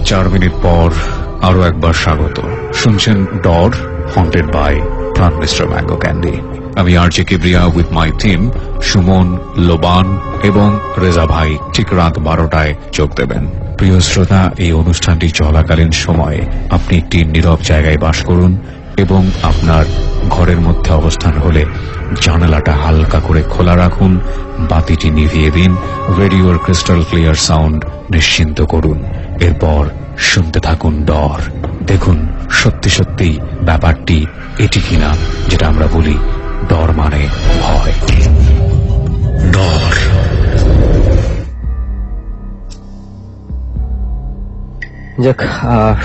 4 মিনিট পর আরো একবার স্বাগত। শুনছেন Dor haunted by Pran Mister Mango Candy. আমি RJ Kibria with my team Suman, Loban এবং রেজা ভাই ঠিক রাত 12টায় যোগ দেবেন। প্রিয় শ্রোতা, এই অনুষ্ঠানটি চলাকালীন সময়ে আপনি একটি নীরব জায়গায় বাস করুন এবং আপনার ঘরের মধ্যে অবস্থান হলে জানালাটা হালকা করে খোলা রাখুন, বাতিটি নিভিয়ে দিন, রেডিওর ক্রিস্টাল ক্লিয়ার সাউন্ড নিশ্চিন্ত করুন। এরপর শুনতে থাকুন ডর। দেখুন সত্যি সত্যি ব্যাপারটি এটি কিনা যেটা আমরা বলি ডর মানে ভয়। ডর। যাক,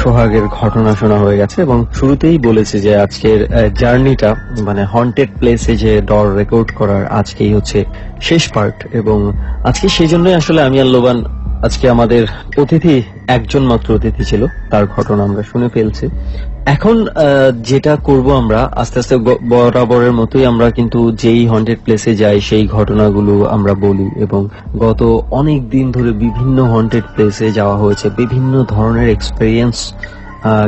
সোহাগের ঘটনা শোনা হয়ে গেছে এবং শুরুতেই বলেছে যে আজকের জার্নিটা মানে হন্টেড প্লেসে যে ডর রেকর্ড করার আজকেই হচ্ছে শেষ পার্ট। এবং আজকে সেই জন্যই আসলে আমি আর লোবান আজকে আমাদের অতিথি একজন মাত্র অতিথি ছিল, তার ঘটনা আমরা শুনে ফেলছি। এখন যেটা করব আমরা আস্তে আস্তে বরাবরের মতোই আমরা কিন্তু যেই হন্টেড প্লেসে যাই সেই ঘটনাগুলো আমরা বলি। এবং গত অনেক দিন ধরে বিভিন্ন হন্টেড প্লেসে যাওয়া হয়েছে, বিভিন্ন ধরনের এক্সপেরিয়েন্স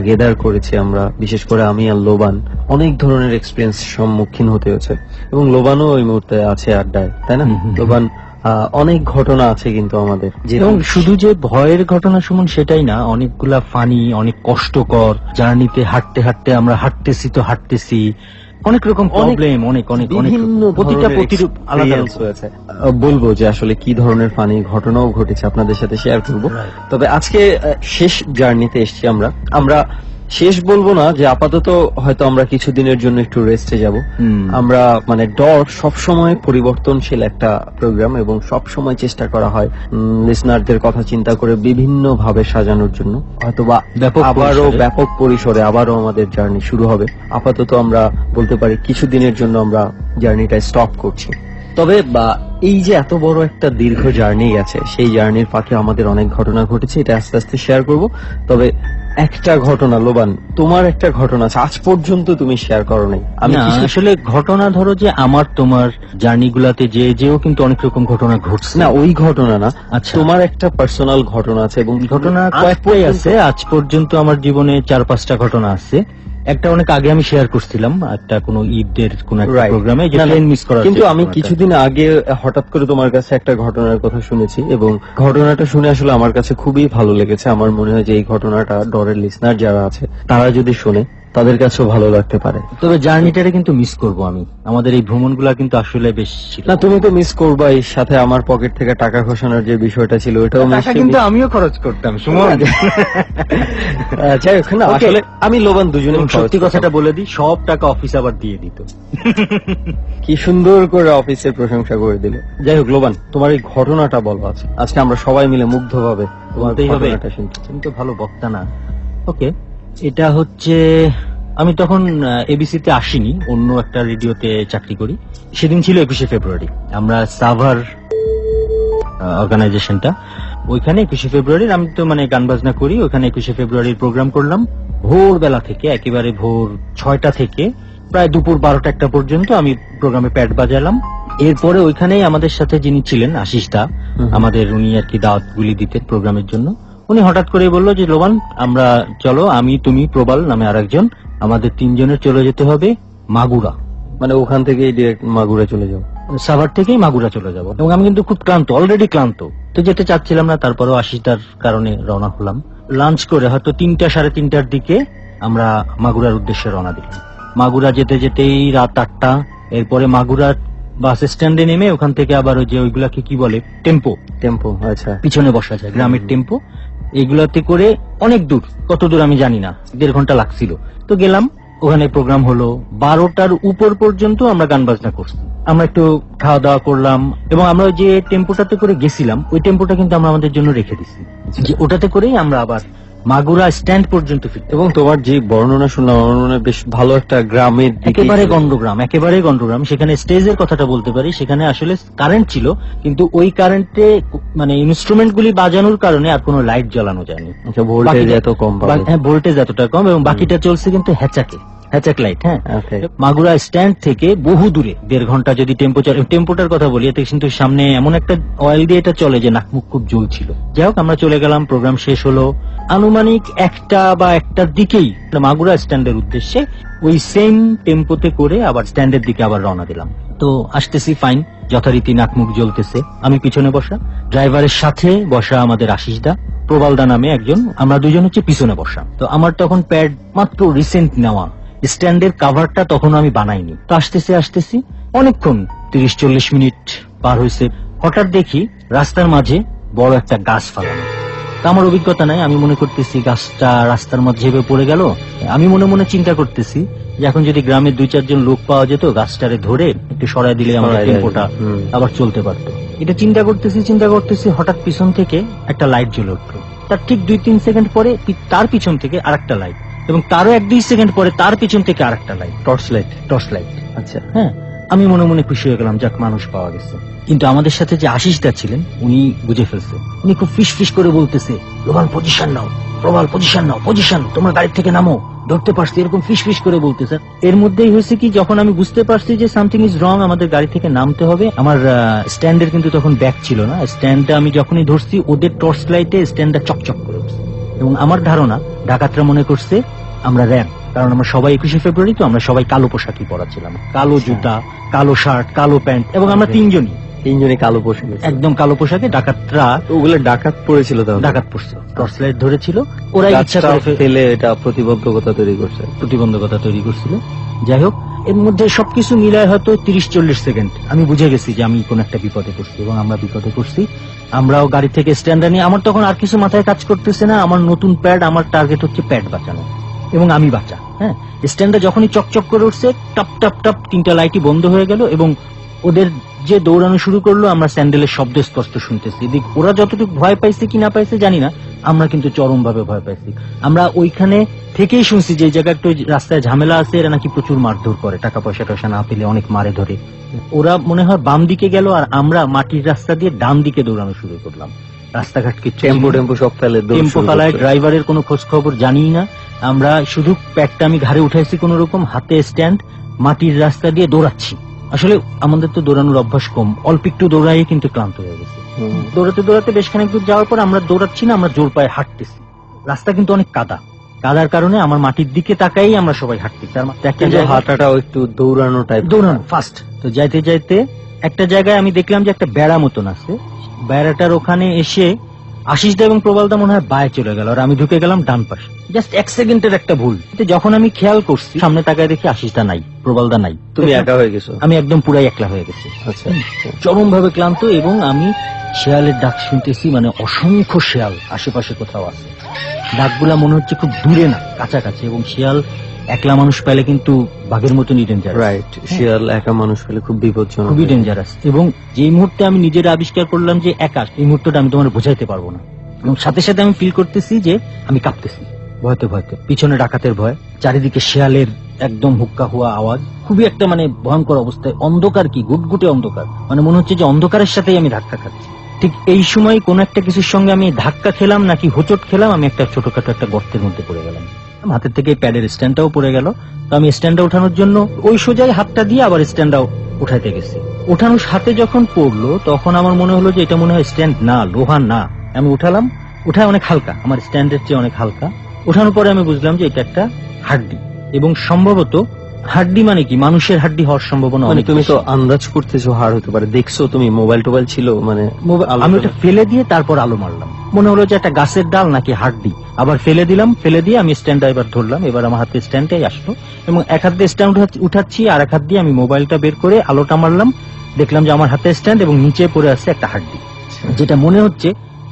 গেদার করেছি আমরা, বিশেষ করে আমি আর লোবান অনেক ধরনের এক্সপেরিয়েন্স সম্মুখীন হতে হয়েছে। এবং লোবানও ওই মুহূর্তে আছে আড্ডায়, তাই না লোবান? অনেক ঘটনা আছে কিন্তু আমাদের, এবং শুধু যে ভয়ের ঘটনা শুনুন সেটাই না, অনেকগুলা ফানি, অনেক কষ্টকর জার্নিতে হাঁটতে হাঁটতে আমরা হাঁটতেছি অনেক রকম প্রবলেম, অনেক প্রতিটা প্রতিরূপ আলাদা হয়েছে। বলবো যে আসলে কি ধরনের ফানি ঘটনাও ঘটেছে আপনাদের সাথে শেয়ার করব। তবে আজকে শেষ জার্নিতে এসেছি আমরা শেষ বলবো না, যে আপাতত হয়তো আমরা কিছুদিনের জন্য একটু রেস্টে যাব। আমরা মানে ডর সবসময় পরিবর্তনশীল একটা প্রোগ্রাম, এবং সব সময় চেষ্টা করা হয় লিসনারদের কথা চিন্তা করে বিভিন্ন ভাবে সাজানোর জন্য। হয়তোবা আবারও ব্যাপক পরিসরে আবারও আমাদের জার্নি শুরু হবে। আপাতত আমরা বলতে পারি কিছুদিনের জন্য আমরা জার্নিটা স্টপ করছি। তবে এই যে এত বড় একটা দীর্ঘ জার্নি গেছে, সেই জার্নির ফাঁকে আমাদের অনেক ঘটনা ঘটেছে, এটা আস্তে আস্তে শেয়ার করব। তবে একটা ঘটনা, লোবান, তোমার একটা ঘটনা আছে আজ পর্যন্ত তুমি শেয়ার করো নাই। আমি আসলে ঘটনা ধরো যে আমার তোমার জার্নি গুলাতে যেও কিন্তু অনেক রকম ঘটনা ঘটছে। না, ওই ঘটনা না, আচ্ছা, তোমার একটা পার্সোনাল ঘটনা আছে, এবং ঘটনা কয়েকটাই আছে। আজ পর্যন্ত আমার জীবনে 4-5টা ঘটনা আছে। একটা অনেক আগে আমি শেয়ার করছিলাম, একটা কোন ঈদের কোন একটা প্রোগ্রামে, যে ট্রেন মিস করা। কিন্তু আমি কিছুদিন আগে হঠাৎ করে তোমার কাছে একটা ঘটনার কথা শুনেছি, এবং ঘটনাটা শুনে আসলে আমার কাছে খুবই ভালো লেগেছে। আমার মনে হয় যে এই ঘটনাটা ডরের লিসনার যারা আছে তারা যদি শোনে তাদের কাছেও ভালো লাগতে পারে। তবে জার্নিটারে কিন্তু মিস করব আমি। আমাদের এই ভ্রমণগুলা কিন্তু আসলে বেশ ছিল। না, তুমি তো মিস করবাই, সাথে আমার পকেট থেকে টাকা খসানোর যে বিষয়টা ছিল ওটাও মিস। কিন্তু আমিও খরচ করতাম সুমন। যাই হোক না, আসলে আমি লোবান দুজনে সত্যি কথাটা বলে দিই, সব টাকা অফিস আবার দিয়ে দিত। কি সুন্দর করে অফিসের প্রশংসা করে দিল। যাই হোক লোবান, তোমার এই ঘটনাটা বলো। আজকে আমরা সবাই মিলে মুগ্ধভাবে তোমার ঘটনাটা শুনতে। তুমি তো ভালো বক্তা না। ওকে, এটা হচ্ছে আমি তখন এবিসিতে আসিনি, অন্য একটা রেডিওতে চাকরি করি। সেদিন ছিল 21শে ফেব্রুয়ারি। আমরা সাভার অর্গানাইজেশনটা, ওইখানে 21শে ফেব্রুয়ারির, আমি তো মানে গান বাজনা করি, ওইখানে 21শে ফেব্রুয়ারির প্রোগ্রাম করলাম। ভোরবেলা থেকে, একেবারে ভোর 6টা থেকে প্রায় দুপুর 12টা-1টা পর্যন্ত আমি প্রোগ্রামে প্যাড বাজালাম। এরপরে ওইখানেই আমাদের সাথে যিনি ছিলেন আশিস দা, আমাদের উনি আর কি দাওয়াতগুলি দিতেন প্রোগ্রামের জন্য। উনি হঠাৎ করে বললো যে লোবান, আমরা চলো, আমি, তুমি, প্রবাল নামে আরেকজন, আমাদের 3 জনের চলে যেতে হবে মাগুরা। মানে ওখান থেকেই ডিরেক্ট মাগুরা চলে যাও? সাভার থেকেই মাগুরা চলে যাব। এবং আমি কিন্তু খুব ক্লান্ত, অলরেডি ক্লান্ত, তো যেতে চাচ্ছিলাম না। তারপরেও আশিসদার কারণে রওনা হলাম। লাঞ্চ করে হয়তো 3টা-3:30টার দিকে আমরা মাগুরার উদ্দেশ্যে রওনা দিলাম। মাগুরা যেতে যেতেই রাত 8টা। এরপরে মাগুরা বাস স্ট্যান্ডে নেমে ওখান থেকে আবার ওই যে ওইগুলাকে কি বলে, টেম্পো, আচ্ছা, পিছনে বসা যায়, গ্রামের টেম্পো, এগুলাতে করে অনেক দূর, কত দূর আমি জানি না, 1.5 ঘন্টা লাগছিল। তো গেলাম, ওখানে প্রোগ্রাম হলো 12টার উপর পর্যন্ত আমরা গান বাজনা করছি। আমরা একটু খাওয়া দাওয়া করলাম, এবং আমরা ওই যে টেম্পোটাতে করে গেছিলাম, ওই টেম্পোটা কিন্তু আমরা আমাদের জন্য রেখে দিচ্ছি, যে ওটাতে করেই আমরা আবার মাগুরা স্ট্যান্ড পর্যন্ত ফিরতে। এবং তোমার যে বর্ণনা শুনলাম, আমার মনে হয় বেশ ভালো একটা গ্রামের, একেবারে গন্ডগ্রাম। সেখানে স্টেজের কথাটা বলতে পারি, সেখানে আসলে কারেন্ট ছিল, কিন্তু ওই কারেন্টে মানে ইনস্ট্রুমেন্ট গুলি বাজানোর কারণে আর কোনো লাইট জ্বালানো যায়নি। ভোল্টেজ এত কম, ভোল্টেজ এতটা কম, এবং বাকিটা চলছে কিন্তু হ্যাচাক লাইট। হ্যাঁ, মাগুরা স্ট্যান্ড থেকে বহু দূরে 1.5 ঘন্টা যদি টেম্পোটার কথা বলি, এতে কিন্তু সামনে এমন একটা অয়েল দিয়ে এটা চলে যে নাকমুখ খুব জ্বলছিল। যাই হোক, আমরা চলে গেলাম, প্রোগ্রাম শেষ হলো আনুমানিক 1টার দিকেই মাগুরা স্ট্যান্ডের উদ্দেশ্যে ওই সেম টেম্পোতে করে আবার স্ট্যান্ডের দিকে আবার রওনা দিলাম। তো আসতেছি, ফাইন, যথারীতি নাকমুখ জ্বলতেছে। আমি পিছনে বসা, ড্রাইভারের সাথে বসা আমাদের আশিসদা, প্রবালদা নামে একজন, আমরা দুজন হচ্ছে পিছনে বসা। তো আমার তখন প্যাড মাত্র রিসেন্ট নেওয়া, স্ট্যান্ডের কাভারটা তখন আমি বানাইনি। তো আসতেছি অনেকক্ষণ, 30-40 মিনিট পার হয়েছে। হঠাৎ দেখি রাস্তার মাঝে বড় একটা গাছ ফালানো। তা আমার অভিজ্ঞতা নাই, আমি মনে করতেছি গাছটা রাস্তার মাঝে পড়ে গেল। আমি মনে মনে চিন্তা করতেছি যে এখন যদি গ্রামে 2-4 জন লোক পাওয়া যেত, গাছটারে ধরে একটু সরাই দিলে আমাদের টেম্পোটা আবার চলতে পারতো। এটা চিন্তা করতেছি, হঠাৎ পিছন থেকে একটা লাইট জ্বলে উঠলো। তার ঠিক 2-3 সেকেন্ড পরে তার পিছন থেকে আরেকটা লাইট, এবং তারও 1-2 সেকেন্ড পরে তার পিছন থেকে আরেকটা লাইট, টর্চ লাইট। আচ্ছা, হ্যাঁ, আমি মনে মনে খুশি হয়ে গেলাম, যাক, মানুষ পাওয়া গেছে। কিন্তু আমাদের সাথে যে আশিসদা ছিলেন, উনি বুঝে ফেলছে। উনি খুব ফিস করে বলতেছে, লোবান পজিশন নাও, প্রবাল পজিশন, তোমরা গাড়ি থেকে নামো, ধরতে পারছি, এরকম ফিস করে বলতেছে। এর মধ্যেই হয়েছে কি, যখন আমি বুঝতে পারছি যে সামথিং ইজ রং, আমাদের গাড়ি থেকে নামতে হবে, আমার স্ট্যান্ডের কিন্তু তখন ব্যাক ছিল না, স্ট্যান্ডটা আমি যখনই ধরছি, ওদের টর্চ লাইটে স্ট্যান্ডটা চকচক করে উঠছে। এবং আমার ধারণা ডাকাতরা মনে করছে আমরা র্যাব, কারণ আমরা সবাই 21শে ফেব্রুয়ারি, তো আমরা সবাই কালো পোশাকই পরা ছিলাম, কালো জুতা, কালো শার্ট, কালো প্যান্ট, এবং আমরা তিনজনই কালো পোশাকে, একদম কালো পোশাকে। ডাকাতরা, ওগুলো ডাকাত পড়েছিল, ডাকাত পড়ছে, টর্চ লাইট ধরেছিল, ওরা ইচ্ছা করে ফেলে এটা প্রতিবন্ধকতা তৈরি করছিল। যাই হোক, এর মধ্যে সবকিছু মিলায় হয়তো 30-40 সেকেন্ড আমি বুঝে গেছি যে আমি কোন একটা বিপদে পড়ছি, এবং আমরা বিপদে পড়ছি। আমরাও গাড়ি থেকে স্ট্যান্ডে নিয়ে, আমার তখন আর কিছু মাথায় কাজ করতেছে না, আমার নতুন প্যাড, আমার টার্গেট হচ্ছে প্যাড বাঁচানো। এবং আমি বাঁচা। হ্যাঁ, স্ট্যান্ডটা যখনই চকচক করে উঠছে, টপ টপ টপ 3টা লাইটই বন্ধ হয়ে গেল এবং ওদের যে দৌড়ানো শুরু করলো, আমরা স্যান্ডেলের শব্দ স্পষ্ট শুনতেছি। এদিক ওরা যতটুকু ভয় পাইছে কি না পাইছে জানি না, আমরা কিন্তু চরম ভাবে ভয় পাইছি। আমরা ওইখানে থেকেই শুনছি যে এই জায়গায় একটু রাস্তায় ঝামেলা আছে, এরা নাকি প্রচুর মারধর করে, টাকা পয়সা টয়সা না পেলে অনেক মারে ধরে। ওরা মনে হয় বাম দিকে গেল আর আমরা মাটির রাস্তা দিয়ে ডান দিকে দৌড়ানো শুরু করলাম। রাস্তাঘাট কিছু টেম্পো সব ফেলে টেম্পো ফেলায়, ড্রাইভারের কোনো খোঁজ খবর জানি না। আমরা শুধু প্যাকটা আমি ঘাড়ে উঠাইছি কোন রকম, হাতে স্ট্যান্ড, মাটির রাস্তা দিয়ে দৌড়াচ্ছি। আসলে আমাদের তো দৌড়ানোর অভ্যাস কম, অল্প একটু দৌড়াই কিন্তু ক্লান্ত হয়ে গেছে। দৌড়াতে দৌড়াতে বেশ খানিক দূর যাওয়ার পর আমরা দৌড়াচ্ছি না, আমরা জোর পায়ে হাঁটতেছি। রাস্তা কিন্তু অনেক কাদার কারণে আমার মাটির দিকে তাকাই আমরা সবাই হাঁটতেছি। আর একটা হাঁটাটাও একটু দৌড়ানো টাইপ, দৌড়ানো ফাস্ট। তো যাইতে যাইতে একটা জায়গায় আমি দেখলাম যে একটা বেড়া মতন আছে। বেড়াটার ওখানে এসে আশিসদা এবং প্রবালদা মনে হয় বায়ে চলে গেল আর আমি ঢুকে গেলাম ডান পাশে। জাস্ট 1 সেকেন্ডের একটা ভুল। যখন আমি খেয়াল করছি, সামনে তাকায় দেখি আশিসদা নাই, প্রবালদা নাই। তুমি একা হয়ে গেছো? আমি একদম পুরাই একলা হয়ে গেছি। আচ্ছা, চরম ভাবে ক্লান্ত। এবং আমি শেয়ালের ডাক শুনতেছি, মানে অসংখ্য শেয়াল আশেপাশে কোথাও আছে। ডাকগুলা মনে হচ্ছে খুব দূরে না, কাছাকাছি। এবং শিয়াল একলা মানুষ পেলে কিন্তু বাঘের মতনই ডেঞ্জারাস। রাইট, শিয়াল একা মানুষ পেলে খুব বিপজ্জনক, খুবই ডেঞ্জারাস। এবং যে মুহূর্তে আমি নিজের আবিষ্কার করলাম যে একা, এই মুহূর্তটা আমি তোমার বোঝাইতে পারবো না। এবং সাথে সাথে আমি ফিল করতেছি যে আমি কাঁপতেছি ভয়তে ভয়তে। পিছনে ডাকাতের ভয়, চারিদিকে শেয়ালের একদম হুক্কা হুয়া আওয়াজ, খুবই একটা মানে ভয়ঙ্কর অবস্থায়। অন্ধকার, কি গুটগুটে অন্ধকার, মানে মনে হচ্ছে যে অন্ধকারের সাথেই আমি ধাক্কা খাচ্ছি। ঠিক এই সময় কোন একটা কিছুর সঙ্গে আমি ধাক্কা খেলাম নাকি হোঁচট খেলাম, আমি একটা ছোটখাটো একটা গর্তের মধ্যে পড়ে গেলাম। হাতের থেকে প্যাডের স্ট্যান্ডটাও পড়ে গেল। তো আমি স্ট্যান্ডটা ওঠানোর জন্য ওই সোজাই হাতটা দিয়ে আবার স্ট্যান্ডটাও উঠাইতে গেছি। ওঠানোর সাথে যখন পড়লো তখন আমার মনে হলো যে এটা মনে হয় স্ট্যান্ড না, লোহা না। আমি উঠালাম, উঠায় অনেক হালকা, আমার স্ট্যান্ডের চেয়ে অনেক হালকা। ওঠানোর পরে আমি বুঝলাম যে এটা একটা হাড্ডি, এবং সম্ভবত হাড্ডি মানে কি মানুষের হাড্ডি হওয়ার সম্ভাবনা অনেক। তুমি তো আন্দাজ করতেছো হাড় হতে পারে, দেখছো তুমি? মোবাইল টোবাইল ছিল? মানে আমি ওটা ফেলে দিয়ে তারপর আলো মারলাম, মনে হলো যে একটা গাছের ডাল নাকি হাড্ডি। আবার ফেলে দিলাম, ফেলে দিয়ে আমি স্ট্যান্ডটা এবার ধরলাম। এবার আমার হাতে স্ট্যান্ডটাই আসলো এবং এক হাত দিয়ে স্ট্যান্ড উঠাচ্ছি, আর এক হাত দিয়ে আমি মোবাইলটা বের করে আলোটা মারলাম। দেখলাম যে আমার হাতে স্ট্যান্ড এবং নিচে পড়ে আছে একটা হাড্ডি, যেটা মনে হচ্ছে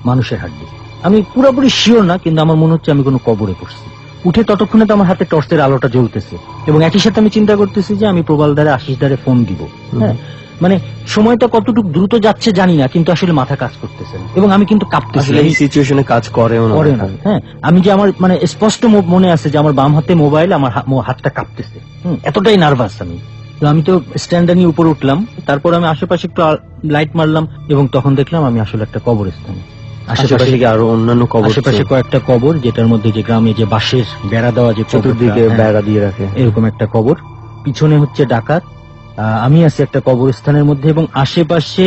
মানুষের হাড্ডি। আমি পুরোপুরি শিওর না, কিন্তু আমার মনে হচ্ছে আমি কোনো কবরে পড়ছি। উঠে ততক্ষণে তো আমার হাতে টর্চের আলোটা জ্বলতেছে এবং একই সাথে আমি চিন্তা করতেছি যে আমি প্রবালদারে আশিসদারে ফোন দিব। হ্যাঁ, মানে সময়টা কতটুকু দ্রুত যাচ্ছে জানি না, কিন্তু আসলে মাথা কাজ করতেছে না এবং আমি কিন্তু কাঁপতেছি। এই সিচুয়েশনে কাজ করেও না। হ্যাঁ, আমি যে আমার মানে স্পষ্ট মনে আছে যে আমার বাম হাতে মোবাইল, আমার হাতটা কাঁপতেছে, এতটাই নার্ভাস আমি। তো আমি তো স্ট্যান্ডে নিয়ে উপরে উঠলাম, তারপর আমি আশেপাশে একটু লাইট মারলাম এবং তখন দেখলাম আমি আসলে একটা কবরস্থানে। আশেপাশে আরো অন্যান্য কবর, আশেপাশে কয়েকটা কবর, যেটার মধ্যে যে গ্রামে যে বাঁশের বেড়া দেওয়া, যে চতুর্দিকে বেড়া দিয়ে রাখে, এরকম একটা কবর। পিছনে হচ্ছে ডাকাত, আমি আছি একটা কবরস্থানের মধ্যে এবং আশেপাশে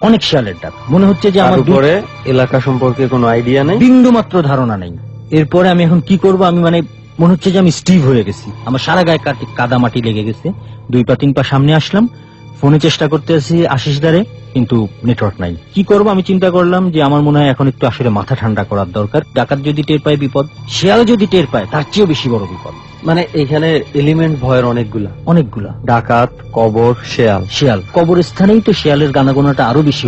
অনেক শিয়ালের ডাক। মনে হচ্ছে যে আমার উপরে এলাকা সম্পর্কে কোনো আইডিয়া নেই, বিন্দু মাত্র ধারণা নেই। এরপরে আমি এখন কি করব, আমি মানে মনে হচ্ছে যে আমি স্টিভ হয়ে গেছি, আমার সারা গায়ে কাদা মাটি লেগে গেছে। 2 পা 3 পা সামনে আসলাম, ফোনে চেষ্টা করতে আছি আশিসদারে, কিন্তু নেটওয়ার্ক নাই। কি করব আমি চিন্তা করলাম যে আমার মনে হয় এখন একটু আসলে মাথা ঠান্ডা করার দরকার। ডাকাত যদি টের পায় বিপদ, শিয়াল যদি টের পায় তার চেয়েও বেশি বড় বিপদ। মানে এখানে এলিমেন্ট ভয়ের অনেকগুলা, ডাকাত, কবর, শিয়াল। কবরস্থানেই তো শিয়ালের গানাগোনাটা আরো বেশি।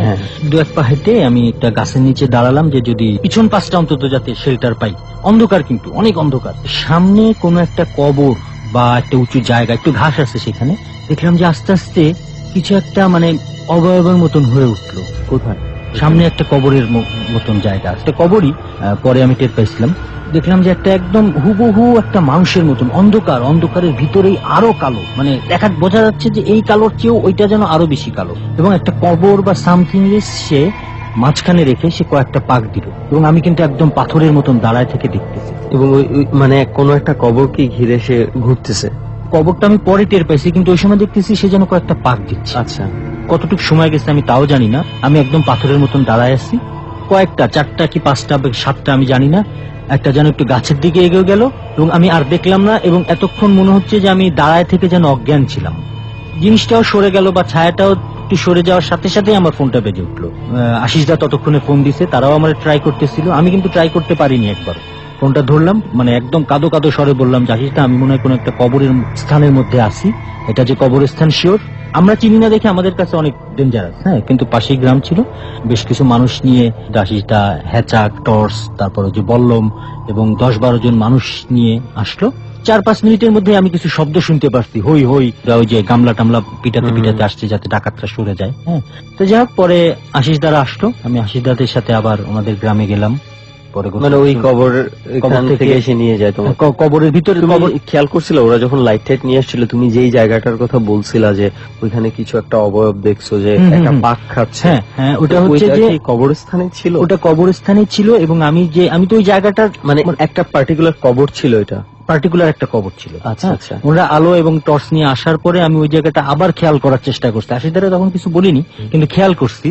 হ্যাঁ, 2-1 পা হেঁটে আমি একটা গাছের নিচে দাঁড়ালাম যে যদি পিছন পাশটা অন্তত যাতে শেল্টার পাই। অন্ধকার, কিন্তু অনেক অন্ধকার। সামনে কোনো একটা কবর বা একটা উঁচু জায়গা, একটু ঘাস আছে সেখানে। দেখলাম যে আস্তে আস্তে কিছু একটা মানে অবয়বের মতন হয়ে উঠলো। কোথায়? সামনে একটা কবরের মতন জায়গা, একটা কবরই। পরে আমি টের পাইছিলাম, দেখলাম যে একটা একদম হুবহু একটা মানুষের মতন অন্ধকার, অন্ধকারের ভিতরেই আরো কালো, মানে দেখা বোঝা যাচ্ছে যে এই কালোর চেয়েও ওইটা যেন আরো বেশি কালো। এবং একটা কবর বা সামথিং সে মাঝখানে রেখে সে কয়েকটা পাক দিল এবং আমি কিন্তু একদম পাথরের মতন দাঁড়ায় থেকে দেখতেছি। এবং মানে কোনো একটা কবরকে ঘিরে সে ঘুরতেছে। কবরটা আমি পরে টের পাইছি, কিন্তু ওই সময় দেখতেছি সে যেন কয়েকটা পাক দিচ্ছে। আচ্ছা, কতটুকু সময় গেছে আমি তাও জানি না। আমি একদম পাথরের মতন দাঁড়ায় আছি। কয়েকটা, 4টা কি 5টা 7টা আমি জানি না, একটা যেন একটু গাছের দিকে এগিয়ে গেল এবং আমি আর দেখলাম না। এবং এতক্ষণ মনে হচ্ছে যে আমি দাঁড়ায় থেকে যেন অজ্ঞান ছিলাম। জিনিসটাও সরে গেল বা ছায়াটাও একটু সরে যাওয়ার সাথে সাথে আমার ফোনটা বেজে উঠলো। আশিসদা ততক্ষণে ফোন দিছে, তারাও আমার ট্রাই করতেছিল, আমি কিন্তু ট্রাই করতে পারিনি। একবার ফোনটা ধরলাম, মানে একদম কাদো কাদো স্বরে বললাম, আশিসদা আমি মনে হয় কোনো একটা কবরের স্থানের মধ্যে আছি, এটা যে কবরস্থান শিওর? আমরা চিনি না দেখে আমাদের কাছে অনেক ডেঞ্জারাস, হ্যাঁ, কিন্তু পাশেই গ্রাম ছিল, বেশ কিছু মানুষ নিয়ে আশিসদা হ্যাচাক, টর্চ, তারপরে যে বল্লম এবং 10-12 জন মানুষ নিয়ে আসলো। 4-5 মিনিটের মধ্যে আমি কিছু শব্দ শুনতে পারছি, হই হই, ওই যে গামলা টামলা পিটাতে পিটাতে আসছে যাতে ডাকাতরা সরে যায়। হ্যাঁ, তো যাই হোক, পরে আশিসদারা আসলো, আমি আশিসদাদের সাথে আবার ওনাদের গ্রামে গেলাম। পরে মানে ওই কবর থেকে এসে নিয়ে যায় তোমার কবরের ভিতরে। কবর খেয়াল করছিল ওরা যখন লাইট টাইট নিয়ে আসছিল, তুমি যেই জায়গাটার কথা বলছিলা যে ওইখানে কিছু একটা অবয়ব দেখছো যে একটা পাক খাচ্ছে, হ্যাঁ হ্যাঁ, ওটা হচ্ছে যে কবরস্থানে ছিল, ওটা কবরস্থানে ছিল। এবং আমি তো ওই জায়গাটা মানে একটা পার্টিকুলার কবর ছিল, এটা পার্টিকুলার একটা কবর ছিল। আচ্ছা আচ্ছা। ওরা আলো এবং টর্চ নিয়ে আসার পরে আমি ওই জায়গাটা আবার খেয়াল করার চেষ্টা করছি। আশিসদারা তখন কিছু বলিনি, কিন্তু খেয়াল করছি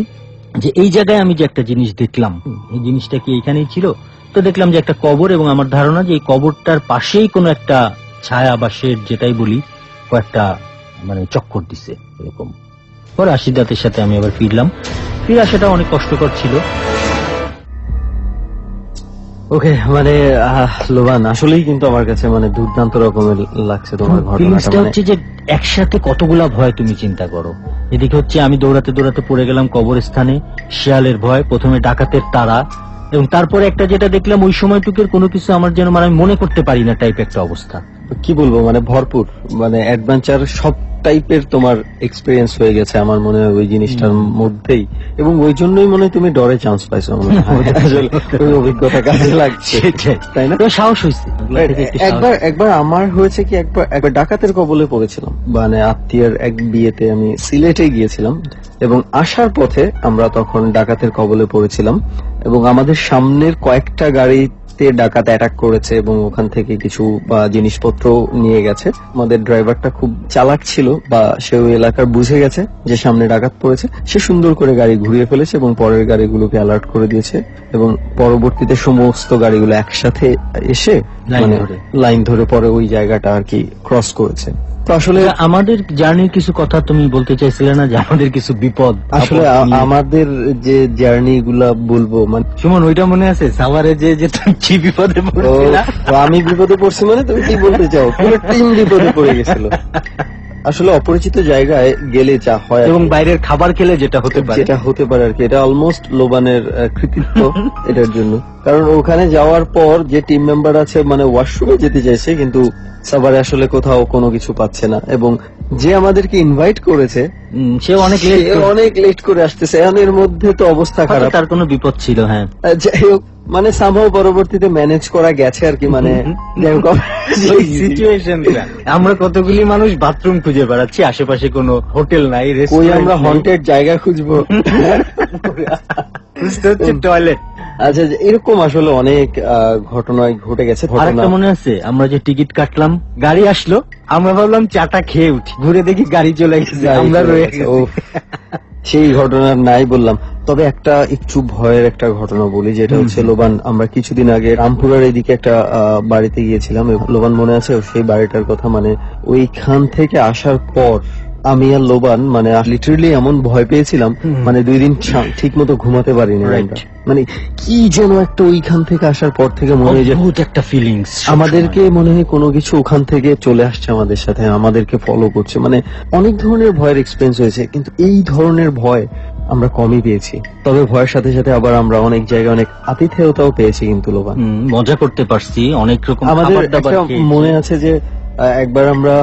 যে এই জায়গায় আমি যে একটা জিনিস দেখলাম, এই জিনিসটা কি এইখানেই ছিল? তো দেখলাম যে একটা কবর, এবং আমার ধারণা যে এই কবরটার পাশেই কোনো একটা ছায়া বা শেড, যেটাই বলি, কয়েকটা মানে চক্কর দিছে এরকম। পরে আশিসদাদের সাথে আমি আবার ফিরলাম। ফিরে আসাটা অনেক কষ্টকর ছিল। ওকে, মানে লোবান আসলেই কিন্তু আমার কাছে মানে দুর্দান্ত রকমের লাগছে তোমার ঘটনাটা। হচ্ছে যে একসাথে কতগুলা ভয় তুমি চিন্তা করো। এদিকে হচ্ছে আমি দৌড়াতে দৌড়াতে পড়ে গেলাম কবরস্থানে, শিয়ালের ভয়, প্রথমে ডাকাতের তাড়া, এবং তারপরে একটা যেটা দেখলাম ওই সময়টুকুর কোনো কিছু আমার যেন মানে আমি মনে করতে পারি না টাইপ একটা অবস্থা। কি বলবো, মানে ভরপুর, মানে অ্যাডভেঞ্চার সব টাইপের তোমার এক্সপেরিয়েন্স হয়ে গেছে আমার মনে হয় ওই জিনিসটার মধ্যেই, এবং ওই জন্যই মনে হয় তুমি ডরে চান্স পাইছো। ওই অভিজ্ঞতা কাজে লাগছে, তাই না? সাহস হয়েছে। একবার আমার হয়েছে কি, একবার ডাকাতের কবলে পড়েছিলাম, মানে আত্মীয়ের এক বিয়েতে আমি সিলেটে গিয়েছিলাম, এবং আসার পথে আমরা তখন ডাকাতের কবলে পড়েছিলাম, এবং আমাদের সামনের কয়েকটা গাড়িতে ডাকাত অ্যাটাক করেছে এবং ওখান থেকে কিছু জিনিসপত্র নিয়ে গেছে। আমাদের ড্রাইভারটা খুব চালাক ছিল, বা সে ওই এলাকার বুঝে গেছে যে সামনে ডাকাত পড়েছে, সে সুন্দর করে গাড়ি ঘুরিয়ে ফেলেছে এবং পরের গাড়িগুলোকে অ্যালার্ট করে দিয়েছে, এবং পরবর্তীতে সমস্ত গাড়িগুলো একসাথে এসে মানে লাইন ধরে পরে ওই জায়গাটা আর কি ক্রস করেছে। তো আসলে আমাদের জার্নির কিছু কথা তুমি বলতে চাইছিলে না, যে আমাদের কিছু বিপদ? আসলে আমাদের যে জার্নি গুলা বলবো, মানে সুমন ওইটা মনে আছে সাভারে যে তুমি কি বিপদে পড়েছিলা? আমি বিপদে পড়ছি মানে তুমি কি বলতে চাও? পুরো টিম বিপদে পড়ে গেছিল। আসলে অপরিচিত জায়গায় গেলে যা হয়, এবং বাইরের খাবার খেলে যেটা হতে পারে আর কি, এটা অলমোস্ট লোবানের কৃতিত্ব এটার জন্য। কারণ ওখানে যাওয়ার পর যে টিম মেম্বার আছে মানে ওয়াশরুমে যেতে চাইছে, কিন্তু সাভারে আসলে কোথাও কোনো কিছু পাচ্ছে না, এবং যে আমাদেরকে ইনভাইট করেছে সে অনেক লেট করে আসতেছে। এর মধ্যে তো অবস্থা খারাপ, তার কোনো বিপদ ছিল। হ্যাঁ, যাই হোক, মানে সামহাও পরবর্তীতে ম্যানেজ করা গেছে আর কি। মানে আমরা কতগুলি মানুষ বাথরুম খুঁজে বেড়াচ্ছি, আশেপাশে কোনো হোটেল নাই, কই আমরা হন্টেড জায়গা খুঁজবো, টয়লেট। আচ্ছা, এরকম আসলে অনেক ঘটনা ঘটে গেছে। আরেকটা মনে আছে, আমরা যে টিকিট কাটলাম, গাড়ি আসলো, আমরা ভাবলাম চাটা খেয়ে উঠি, ঘুরে দেখি গাড়ি চলে গেছে, আমরা রয়ে গেছি। সেই ঘটনা নাই বললাম। তবে একটা একটু ভয়ের একটা ঘটনা বলি, যেটা হচ্ছে লোবান, আমরা কিছুদিন আগে রামপুরার এদিকে একটা বাড়িতে গিয়েছিলাম, লোবান মনে আছে সেই বাড়িটার কথা? মানে ওইখান থেকে আসার পর আমি আর লোবান মানে লিটারালি এমন ভয় পেয়েছিলাম, মানে 2 দিন ঠিক মতো ঘুমাতে পারিনি। মানে কি যেন একটা ওইখান থেকে আসার পর থেকে মনে হয় যে একটা ফিলিংস, আমাদেরকে মনে হয় কোনো কিছু ওখান থেকে চলে আসছে আমাদের সাথে, আমাদেরকে ফলো করছে। মানে অনেক ধরনের ভয়ের এক্সপেরিয়েন্স হয়েছে, কিন্তু এই ধরনের ভয় আমরা কমই পেয়েছি। তবে ভয়ের সাথে সাথে আবার আমরা অনেক জায়গায় অনেক আতিথেয়তাও পেয়েছি কিন্তু লোবান, মজা করতে পারছি অনেক রকম। আমাদের মনে আছে যে একবার আমরা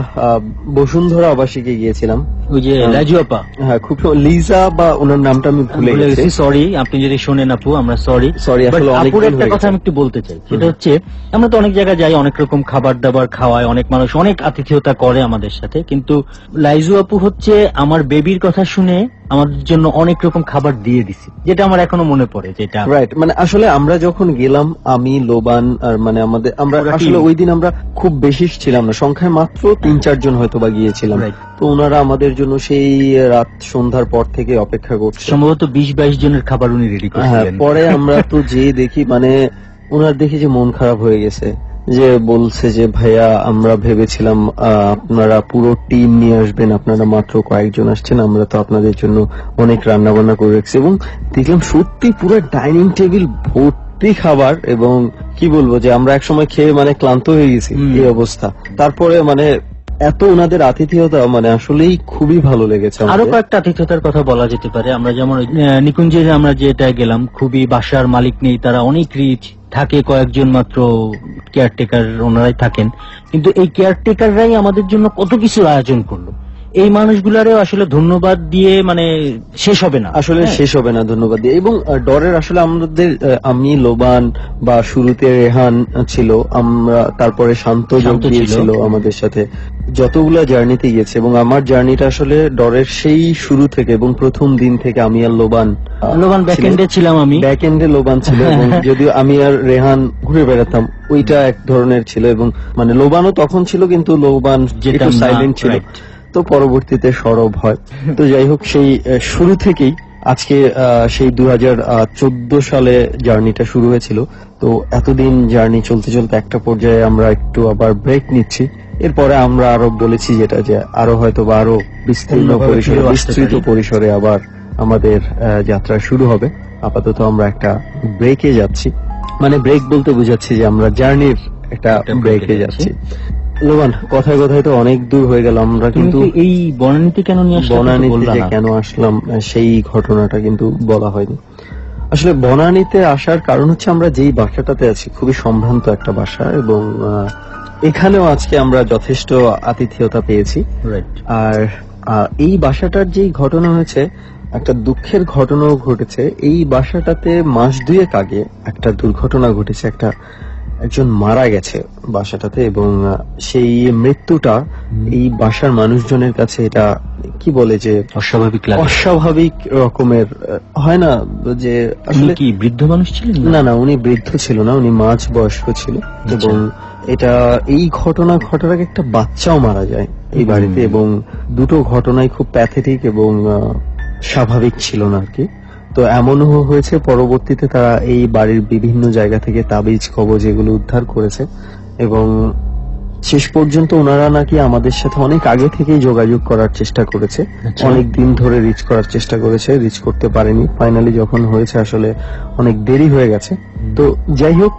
বসুন্ধরা আবাসিকে গিয়েছিলাম, ওই যে লাজু আপা, হ্যাঁ খুব লিজা বা ওনার নামটা আমি ভুলে গেছি, সরি আপনি যদি শোনেন আপু, আমরা সরি। আসলে আপুর একটা কথা আমি একটু বলতে চাই, সেটা হচ্ছে আমরা তো অনেক জায়গায় যাই, অনেক রকম খাবার দাবার খাওয়ায়, অনেক মানুষ অনেক আতিথেয়তা করে আমাদের সাথে, কিন্তু লাইজু আপু হচ্ছে আমার বেবির কথা শুনে আমাদের জন্য অনেক রকম খাবার দিয়ে দিছি, যেটা আমার এখনো মনে পড়ে। যেটা রাইট, মানে আসলে আমরা যখন গেলাম, আমি লোবান আর মানে আমরা আসলে ওই দিন আমরা খুব বেশি ছিলাম না, সংখ্যায় মাত্র 3-4 জন হয়তো বা গিয়েছিলাম। তো ওনারা আমাদের জন্য সেই রাত সন্ধ্যার পর থেকে অপেক্ষা করছে, সম্ভবত 20-22 জনের খাবার উনি রেডি করেছিলেন। পরে আমরা তো যে দেখি মানে ওনার দেখি যে মন খারাপ হয়ে গেছে, যে বলছে যে ভাইয়া আমরা ভেবেছিলাম আপনারা পুরো টিম নিয়ে আসবেন, আপনারা মাত্র কয়েকজন আসছেন, আমরা তো আপনাদের জন্য অনেক রান্না বান্না করে রেখেছি। এবং দেখলাম সত্যি পুরো ডাইনিং টেবিল ভর্তি খাবার, এবং কি বলবো যে আমরা একসময় খেয়ে মানে ক্লান্ত হয়ে গেছি এই অবস্থা। তারপরে মানে এত ওনাদের আতিথেয়তা মানে আসলেই খুবই ভালো লেগেছে আরো আমাদের। কয়েকটা আতিথ্যতার কথা বলা যেতে পারে। আমরা যেমন নিকুঞ্জে আমরা যেটা গেলাম, খুবই বাসার মালিক নেই, তারা অনেক রিচ, থাকে কয়েকজন মাত্র কেয়ারটেকার, ওনারাই থাকেন, কিন্তু এই কেয়ারটেকাররাই আমাদের জন্য কত কিছু আয়োজন করলো। এই মানুষগুলারেও আসলে ধন্যবাদ দিয়ে মানে শেষ হবে না, আসলে শেষ হবে না ধন্যবাদ দিয়ে। এবং ডরের আসলে আমাদের আমি, লোবান বা শুরুতে রেহান ছিল, আমরা তারপরে শান্ত যোগ দিয়েছিল আমাদের সাথে যতগুলা জার্নিতে গিয়েছে। এবং আমার জার্নিটা আসলে ডরের সেই শুরু থেকে এবং প্রথম দিন থেকে আমি আর লোবান ব্যাকএন্ডে ছিলাম, আমি ব্যাকএন্ডে লোবান ছিল এবং যদিও আমি আর রেহান ঘুরে বেড়াতাম, ওইটা এক ধরনের ছিল। এবং মানে লোবানও তখন ছিল, কিন্তু লোবান একটু সাইলেন্ট ছিল, তো পরবর্তীতে সরব হয়। তো যাই হোক, সেই শুরু থেকেই আজকে সেই 2014 সালে জার্নিটা শুরু হয়েছিল। তো এতদিন জার্নি চলতে চলতে একটা পর্যায়ে আমরা একটু আবার ব্রেক নিচ্ছি। এরপরে আমরা আরো বলেছি যেটা, যে আরো হয়তো বা আরো বিস্তৃত পরিসরে আবার আমাদের যাত্রা শুরু হবে। আপাতত আমরা একটা ব্রেকে যাচ্ছি, মানে ব্রেক বলতে বোঝাচ্ছি যে আমরা জার্নির একটা ব্রেকে যাচ্ছি। লোবান, কথায় কথায় তো অনেক দূর হয়ে গেল। আমরা কিন্তু এই বনানীতে কেন নিয়ে আসলাম, বনানীতে যে কেন আসলাম সেই ঘটনাটা কিন্তু বলা হয়নি। আসলে বনানীতে আসার কারণ হচ্ছে আমরা যেই বাসাটাতে আছি খুবই সম্ভ্রান্ত একটা বাসা, এবং এখানেও আজকে আমরা যথেষ্ট আতিথেয়তা পেয়েছি। আর এই বাসাটার যেই ঘটনা হয়েছে, একটা দুঃখের ঘটনাও ঘটেছে। এই বাসাটাতে মাস 2 আগে একটা দুর্ঘটনা ঘটেছে, একজন মারা গেছে বাসাটাতে, এবং সেই মৃত্যুটা এই বাসার মানুষজনের কাছে এটা কি বলে যে অস্বাভাবিক রকমের হয় না, যে আসলে কি বৃদ্ধ মানুষ ছিলেন? না, উনি বৃদ্ধ ছিল না, উনি মাঝ বয়স্ক ছিল। এবং এটা এই ঘটনা ঘটার আগে একটা বাচ্চাও মারা যায় এই বাড়িতে, এবং দুটো ঘটনাই খুব প্যাথেটিক এবং স্বাভাবিক ছিল না আর কি। তো এমনও হয়েছে পরবর্তীতে তারা এই বাড়ির বিভিন্ন জায়গা থেকে তাবিজ কবজ এগুলো উদ্ধার করেছে, এবং শেষ পর্যন্ত ওনারা নাকি আমাদের সাথে অনেক আগে থেকেই যোগাযোগ করার চেষ্টা করেছে, অনেক দিন ধরে রিচ করার চেষ্টা করেছে, রিচ করতে পারেনি। ফাইনালি যখন হয়েছে আসলে অনেক দেরি হয়ে গেছে। তো যাই হোক,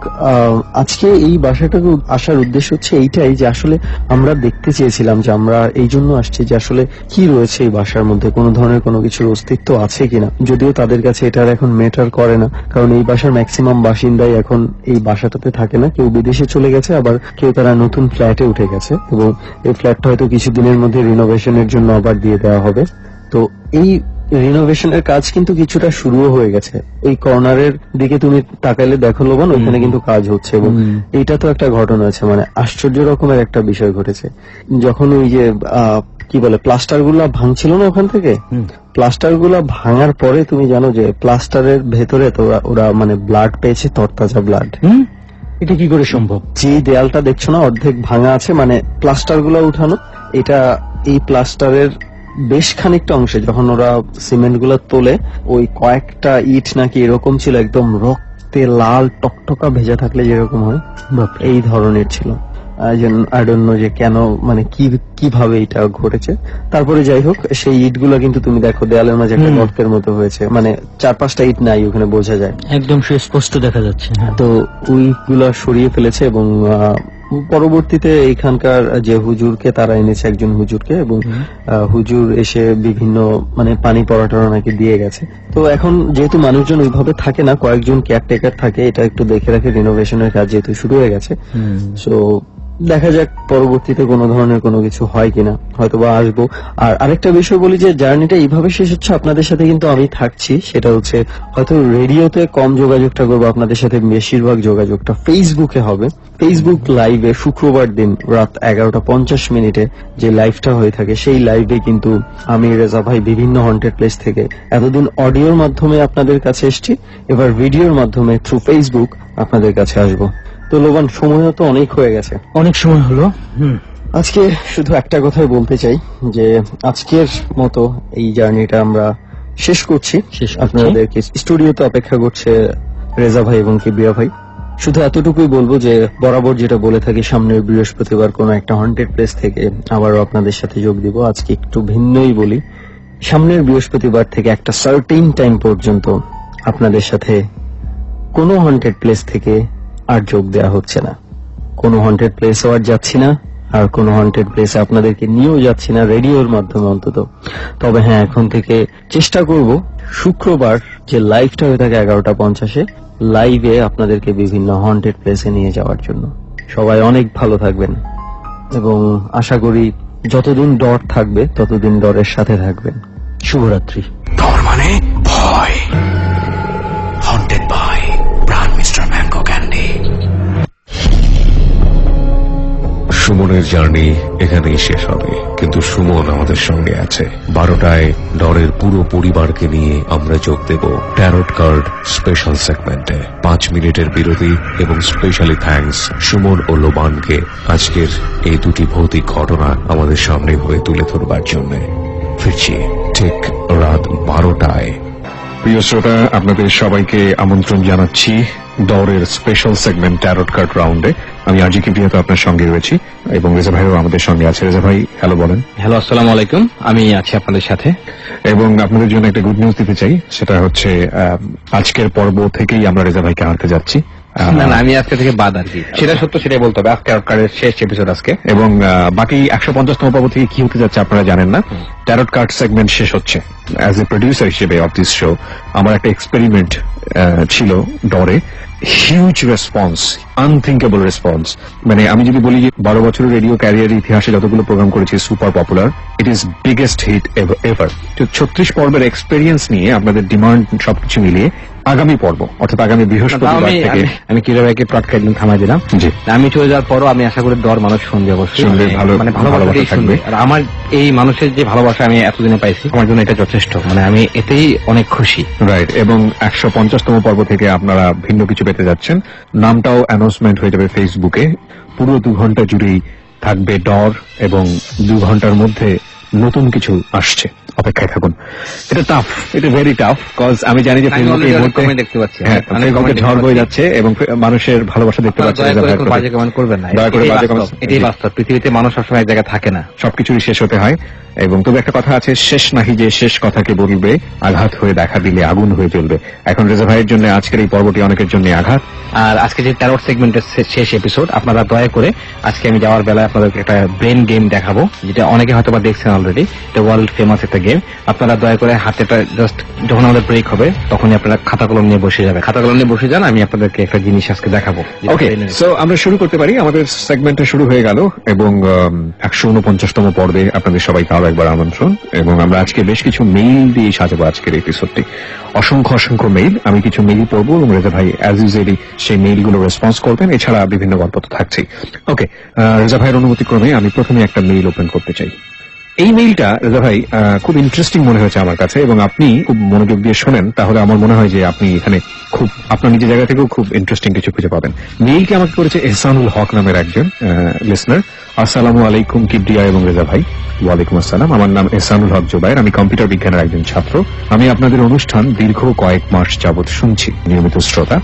আজকে এই বাসাটাকে আসার উদ্দেশ্য হচ্ছে এইটাই, যে আসলে আমরা দেখতে চেয়েছিলাম, যে আমরা এই জন্য আসছি যে আসলে কি রয়েছে এই বাসার মধ্যে, কোনো ধরনের কোনো কিছুর অস্তিত্ব আছে কিনা। যদিও তাদের কাছে এটার এখন ম্যাটার করে না, কারণ এই বাসার ম্যাক্সিমাম বাসিন্দাই এখন এই বাসাটাতে থাকে না, কেউ বিদেশে চলে গেছে, আবার কেউ তারা নতুন ফ্ল্যাটে উঠে গেছে, এবং এই ফ্ল্যাটটা হয়তো কিছুদিনের মধ্যে রিনোভেশনের জন্য আবার দিয়ে দেওয়া হবে। তো এই রিনোভেশনের কাজ কিন্তু কিছুটা শুরুও হয়ে গেছে। এই কর্নারের দিকে তুমি তাকাইলে দেখো লোবান, ওখানে কিন্তু কাজ হচ্ছে, এবং এইটা তো একটা ঘটনা আছে, মানে আশ্চর্য রকমের একটা বিষয় ঘটেছে। যখন ওই যে কি বলে প্লাস্টার গুলা ভাঙছিল না ওখান থেকে, প্লাস্টার গুলা ভাঙার পরে তুমি জানো যে প্লাস্টারের ভেতরে তো ওরা মানে ব্লাড পেয়েছে, তরতাজা ব্লাড। এটা কি করে সম্ভব? যে দেয়ালটা দেখছো না অর্ধেক ভাঙা আছে, মানে প্লাস্টার গুলা উঠানো, এটা এই প্লাস্টারের বেশ খানিকটা অংশে যখন ওরা সিমেন্ট গুলা তোলে, ওই কয়েকটা ইট নাকি এরকম ছিল, একদম রক্তে লাল টকটকা ভেজা থাকলে যেরকম হয় এই ধরনের ছিল। আই ডোন্ট নো যে কেন, মানে কিভাবে এটা ঘটেছে। তারপরে যাই হোক, সেই ইট গুলা কিন্তু তুমি দেখো দেয়ালের মাঝে একটা গর্তের মতো হয়েছে, মানে 4-5টা ইট নাই ওখানে, বোঝা যায় একদম সুস্পষ্ট দেখা যাচ্ছে। তো ওইগুলা সরিয়ে ফেলেছে, এবং পরবর্তীতে এখানকার যে হুজুরকে তারা এনেছে, একজন হুজুরকে, এবং হুজুর এসে বিভিন্ন মানে পানি পড়াটা নাকি দিয়ে গেছে। তো এখন যেহেতু মানুষজন ওইভাবে থাকে না, কয়েকজন কেয়ারটেকার থাকে, এটা একটু দেখে রাখে রিনোভেশনের কাজ যেহেতু শুরু হয়ে গেছে। সো দেখা যাক পরবর্তীতে কোনো ধরনের কোনো কিছু হয় কিনা, হয়তো বা আসবো। আর আরেকটা বিষয় বলি, যে জার্নিটা এইভাবে শেষ হচ্ছে, আপনাদের সাথে কিন্তু আমি থাকছি, সেটা হচ্ছে হয়তো রেডিওতে কম যোগাযোগটা করবো, আপনাদের সাথে বেশিরভাগ যোগাযোগটা ফেসবুকে হবে। ফেসবুক লাইভে শুক্রবার দিন রাত 11:50 যে লাইভটা হয়ে থাকে, সেই লাইভে কিন্তু আমি রেজা ভাই বিভিন্ন হন্টেড প্লেস থেকে এতদিন অডিওর মাধ্যমে আপনাদের কাছে এসছি, এবার ভিডিওর মাধ্যমে থ্রু ফেসবুক আপনাদের কাছে আসবো। তো লোবান, সময় তো অনেক হয়ে গেছে, অনেক সময় হলো। আজকে শুধু একটা কথাই বলতে চাই, যে আজকের মতো এই জার্নিটা আমরা শেষ করছি। আপনাদেরকে স্টুডিওতে অপেক্ষা করছে রেজা ভাই এবং কিবরিয়া ভাই। শুধু এতটুকুই বলবো যে বরাবর যেটা বলে থাকি, সামনের বৃহস্পতিবার কোনো একটা হন্টেড প্লেস থেকে আবারও আপনাদের সাথে যোগ দিব। আজকে একটু ভিন্নই বলি, সামনের বৃহস্পতিবার থেকে একটা সার্টেন টাইম পর্যন্ত আপনাদের সাথে কোনো হন্টেড প্লেস থেকে আর যোগ দেওয়া হচ্ছে না, কোনো হন্টেড প্লেসও আর যাচ্ছি না, আর কোনো হন্টেড প্লেসে আপনাদেরকে নিয়েও যাচ্ছি না, রেডিওর মাধ্যমে অন্তত। তবে হ্যাঁ, এখন থেকে চেষ্টা করব শুক্রবার যে লাইভটা হয়ে থাকে 11:50-এ, লাইভে আপনাদেরকে বিভিন্ন হন্টেড প্লেসে নিয়ে যাওয়ার জন্য। সবাই অনেক ভালো থাকবেন এবং আশা করি যতদিন ডর থাকবে ততদিন ডরের সাথে থাকবেন। শুভরাত্রি। ডর মানে ভয়। Haunted by Pran Mister Mango candy. সুমনের জার্নি এখানেই শেষ হবে, কিন্তু সুমন আমাদের সঙ্গে আছে। 12টায় ডরের পুরো পরিবারকে নিয়ে আমরা যোগ দেব ট্যারট কার্ড স্পেশাল সেগমেন্টে। 5 মিনিটের বিরতি এবং স্পেশালি থ্যাঙ্কস সুমন ও লোবানকে আজকের এই দুটি ভৌতিক ঘটনা আমাদের সামনে হয়ে তুলে ধরবার জন্য। ফিরছি ঠিক রাত 12টায়। প্রিয় শ্রোতা, আপনাদের সবাইকে আমন্ত্রণ জানাচ্ছি ডরের স্পেশাল সেগমেন্ট ট্যারট কার্ড রাউন্ডে। আমি আরজি কিবরিয়া তো আপনার সঙ্গে রয়েছি এবং রেজা ভাইও আমাদের সঙ্গে আছে। রেজা ভাই, হ্যালো বলেন। হ্যালো, আসসালামু আলাইকুম। আমি আছি আপনাদের সাথে এবং আপনাদের জন্য একটা গুড নিউজ দিতে চাই। সেটা হচ্ছে আজকের পর্ব থেকেই আমরা রেজা ভাইকে হারতে যাচ্ছি। না, আমি আজকে থেকে বাদ আর কি, সেটা সত্য সেটাই বলতে হবে। আজকে ট্যারট শেষ এপিসোড আজকে, এবং বাকি 150তম পর্ব থেকে কি হতে যাচ্ছে আপনারা জানেন না। ট্যারট কার্ড সেগমেন্ট শেষ হচ্ছে। অ্যাজ এ প্রডিউসার হিসেবে অফ দিস শো আমার একটা এক্সপেরিমেন্ট ছিল ডরে। Huge response, unthinkable response. মানে আমি যদি বলি যে 12 বছরের রেডিও ক্যারিয়ারের ইতিহাসে যতগুলো প্রোগ্রাম করেছি super popular, it is biggest hit ever. 36 পর্বের এক্সপেরিয়েন্স নিয়ে আপনাদের ডিমান্ড সবকিছু মিলিয়ে আগামী পর্ব অর্থাৎ আগামী বৃহস্পতিবার থেকে আমি কিরা ভাইকে প্লটকে একদিন থামাই দিলাম। জি, আমি চলে যাওয়ার পরও আমি আশা করি ডর মানুষ শুনবে, অবশ্যই মানে ভালোবাসা থাকবে। আর আমার এই মানুষের যে ভালোবাসা আমি এতদিনে পাইছি, আমার জন্য এটা যথেষ্ট। মানে আমি এতেই অনেক খুশি। রাইট। এবং 150তম পর্ব থেকে আপনারা ভিন্ন কিছু পেতে যাচ্ছেন। নামটাও অ্যানাউন্সমেন্ট হয়ে যাবে ফেসবুকে। পুরো 2 ঘন্টা জুড়েই থাকবে ডর এবং 2 ঘন্টার মধ্যে নতুন কিছু আসছে। অপেক্ষায় থাকুন। এটা টাফ, এটা ভেরি টাফ, কজ আমি জানি যে ফেসবুকে দেখতে পাচ্ছি ঝড় বয়ে যাচ্ছে এবং মানুষের ভালোবাসা দেখতে পাচ্ছি। বাজে কমেন্ট করবেন না, এটাই বাস্তব। পৃথিবীতে মানুষ সবসময় এক জায়গায় থাকে না, সবকিছুই শেষ হতে হয়। এবং তবে একটা কথা আছে, শেষ নাহি যে শেষ কথাকে বলবে, আঘাত হয়ে দেখা দিলে আগুন হয়ে জ্বলবে। এখন রেজা ভাইয়ের জন্য আজকের এই পর্বটি অনেকের জন্য আঘাত। আর আজকে যে ট্যারট সেগমেন্টের শেষ এপিসোড, আপনারা দয়া করে আজকে আমি যাওয়ার বেলায় আপনাদেরকে একটা ব্রেন গেম দেখাবো, যেটা অনেকে হয়তো বা দেখছেন অলরেডি। এটা ওয়ার্ল্ড ফেমাস একটা গেম। আপনারা দয়া করে হাতেটা জাস্ট যখন আমাদের ব্রেক হবে তখনই আপনারা খাতা কলম নিয়ে বসে যাবেন। খাতা কলম নিয়ে বসে যান, আমি আপনাদেরকে একটা জিনিস আজকে দেখাবো। ওকে, সো আমরা শুরু করতে পারি। আমাদের সেগমেন্টটা শুরু হয়ে গেল এবং 149তম পর্বে আপনাদের সবাইকে আরো একবার আমন্ত্রণ। এবং আমরা আজকে বেশ কিছু মেইল দিয়ে সাজাবো আজকের এপিসোডটি। অসংখ্য মেইল। আমি কিছু মেইল পড়বো এবং রেজা ভাই অ্যাজ ইউজুয়ালি সেই মেইলগুলো রেসপন্স করবেন। এছাড়া বিভিন্ন গল্প তো থাকছেই। ওকে, রেজা ভাইয়ের অনুমতি ক্রমে আমি প্রথমে একটা মেইল ওপেন করতে চাই। এই মেইলটা রেজা ভাই খুব ইন্টারেস্টিং মনে হয়েছে আমার কাছে, এবং আপনি খুব মনোযোগ দিয়ে শোনেন তাহলে আমার মনে হয় যে আপনি এখানে খুব আপনার নিজের জায়গা থেকেও খুব ইন্টারেস্টিং কিছু খুঁজে পাবেন। মেইলটি আমাকে করেছে এহসানুল হক নামের একজন লিসনার। আসসালামু আলাইকুম কিবরিয়া এবং রেজা ভাই। ওয়ালাইকুম আসসালাম। আমার নাম এহসানুল হক জুবায়ের। আমি কম্পিউটার বিজ্ঞানের একজন ছাত্র। আমি আপনাদের অনুষ্ঠান দীর্ঘ কয়েক মাস যাবৎ শুনছি, নিয়মিত শ্রোতা।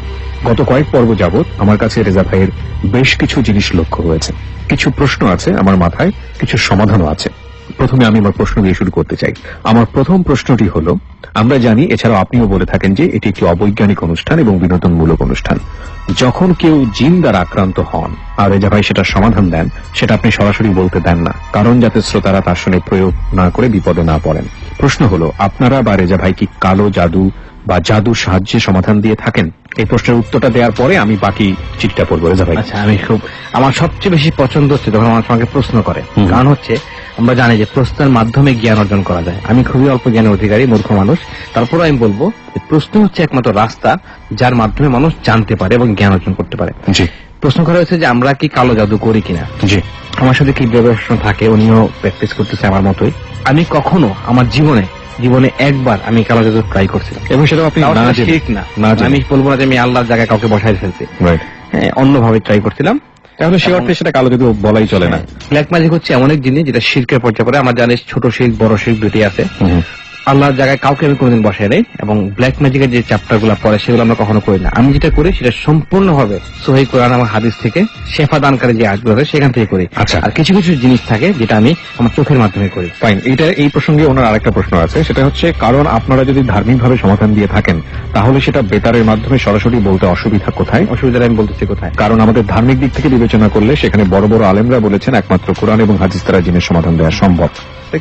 গত কয়েক পর্ব যাবৎ আমার কাছে রেজা ভাইয়ের বেশ কিছু জিনিস লক্ষ্য হয়েছে। কিছু প্রশ্ন আছে আমার মাথায়, কিছু সমাধানও আছে। প্রথমে আমি আমার প্রশ্ন দিয়ে শুরু করতে চাই। আমার প্রথম প্রশ্নটি হলো, আমরা জানি, এছাড়াও আপনিও বলে থাকেন যে এটি একটি অবৈজ্ঞানিক অনুষ্ঠান এবং বিনোদনমূলক অনুষ্ঠান। যখন কেউ জিন দ্বারা আক্রান্ত হন আর রেজা ভাই সেটা সমাধান দেন, সেটা আপনি সরাসরি বলতে দেন না, কারণ যাতে শ্রোতারা তার সঙ্গে প্রয়োগ না করে বিপদে না পড়েন। প্রশ্ন হলো, আপনারা বা রেজা ভাই কি কালো জাদু বা জাদুর সাহায্যে সমাধান দিয়ে থাকেন? এই প্রশ্নের উত্তরটা দেওয়ার পরে আমি বাকি চিঠিটা পড়বো। রেজা ভাই। আচ্ছা, আমার সবচেয়ে বেশি পছন্দ হচ্ছে যখন আমার সঙ্গে প্রশ্ন করে, কারণ হচ্ছে আমরা জানি যে প্রশ্নের মাধ্যমে জ্ঞান অর্জন করা যায়। আমি খুবই অল্প জ্ঞানের অধিকারী, মূর্খ মানুষ। তারপরে আমি বলবো যে প্রশ্ন হচ্ছে একমাত্র রাস্তা যার মাধ্যমে মানুষ জানতে পারে এবং জ্ঞান অর্জন করতে পারে। জি। প্রশ্ন করা হয়েছে যে আমরা কি কালো জাদু করি কিনা। জি। আমার সাথে কি ব্যবস্থা থাকে, উনিও প্র্যাকটিস করতেছে আমার মতোই। আমি কখনো আমার জীবনে একবার আমি কালো জাদু ট্রাই করছিলাম, এবং সেটা আপনি ঠিক না। আমি বলবো না যে আমি আল্লাহর জায়গায় কাউকে বসাই ফেলছি, অন্যভাবে ট্রাই করছিলাম। তাহলে সে অর্থে সেটা কালো জাদু বলাই চলে না। ব্ল্যাক ম্যাজিক হচ্ছে এমন এক জিনিস যেটা শিরকের পর্যায়ে পড়ে। আমরা জানি ছোট শিরক বড় শিরক দুটি আছে। আল্লাহর জায়গায় কাউকে আমি কোনোদিন বসাই নাই, এবং ব্ল্যাক ম্যাজিকের যে চ্যাপ্টার গুলো পড়ে সেগুলো আমরা কখনো করি না। আমি যেটা করি সেটা সম্পূর্ণভাবে সহিহ কোরআন এবং হাদিস থেকে, শেফা দানকারী যে আয়াতগুলো আছে সেখান থেকে করি। আচ্ছা। আর কিছু কিছু জিনিস থাকে যেটা আমি আমার চোখের মাধ্যমে করি। ফাইন, এই প্রসঙ্গে ওনার আরেকটা প্রশ্ন আছে, সেটা হচ্ছে কারণ আপনারা যদি ধার্মিকভাবে সমাধান দিয়ে থাকেন তাহলে সেটা বেতারের মাধ্যমে সরাসরি বলতে অসুবিধা কোথায়? অসুবিধাটা আমি বলতেছি কোথায়? কারণ আমাদের ধার্মিক দিক থেকে বিবেচনা করলে সেখানে বড় বড় আলেমরা বলেছেন একমাত্র কোরআন এবং হাদিস দ্বারা জিনের সমাধান দেওয়া সম্ভব।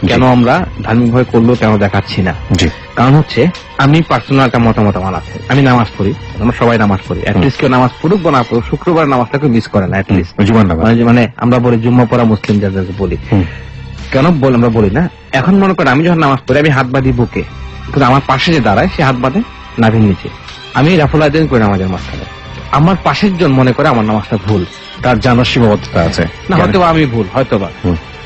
কেন আমরা ধার্মিকভাবে করলেও কেন দেখাচ্ছি না? জি, কারণ হচ্ছে আমি পার্সোনাল একটা মতামত আমার আছে। আমি নামাজ পড়ি, আমরা সবাই নামাজ পড়ি, অ্যাটলিস্ট কেউ নামাজ পড়ুক বা না পড়ুক শুক্রবার নামাজটাকে মিস করে না অ্যাটলিস্ট। জুমার নামাজ মানে আমরা বলি জুম্মা পড়া মুসলিম যাদেরকে বলি, কেন আমরা বলি না? এখন মনে করেন আমি যখন নামাজ পড়ি আমি হাত বাঁধি বুকে, কিন্তু আমার পাশে যে দাঁড়ায় সে হাত বাঁধে নাভির নিচে। আমি রাফুল আদান করি নামাজের মাঝখানে, আমার পাশের জন মনে করে আমার নামাজটা ভুল, তার জানার সীমাবদ্ধতা আছে না হয়তো আমি ভুল, হয়তো বা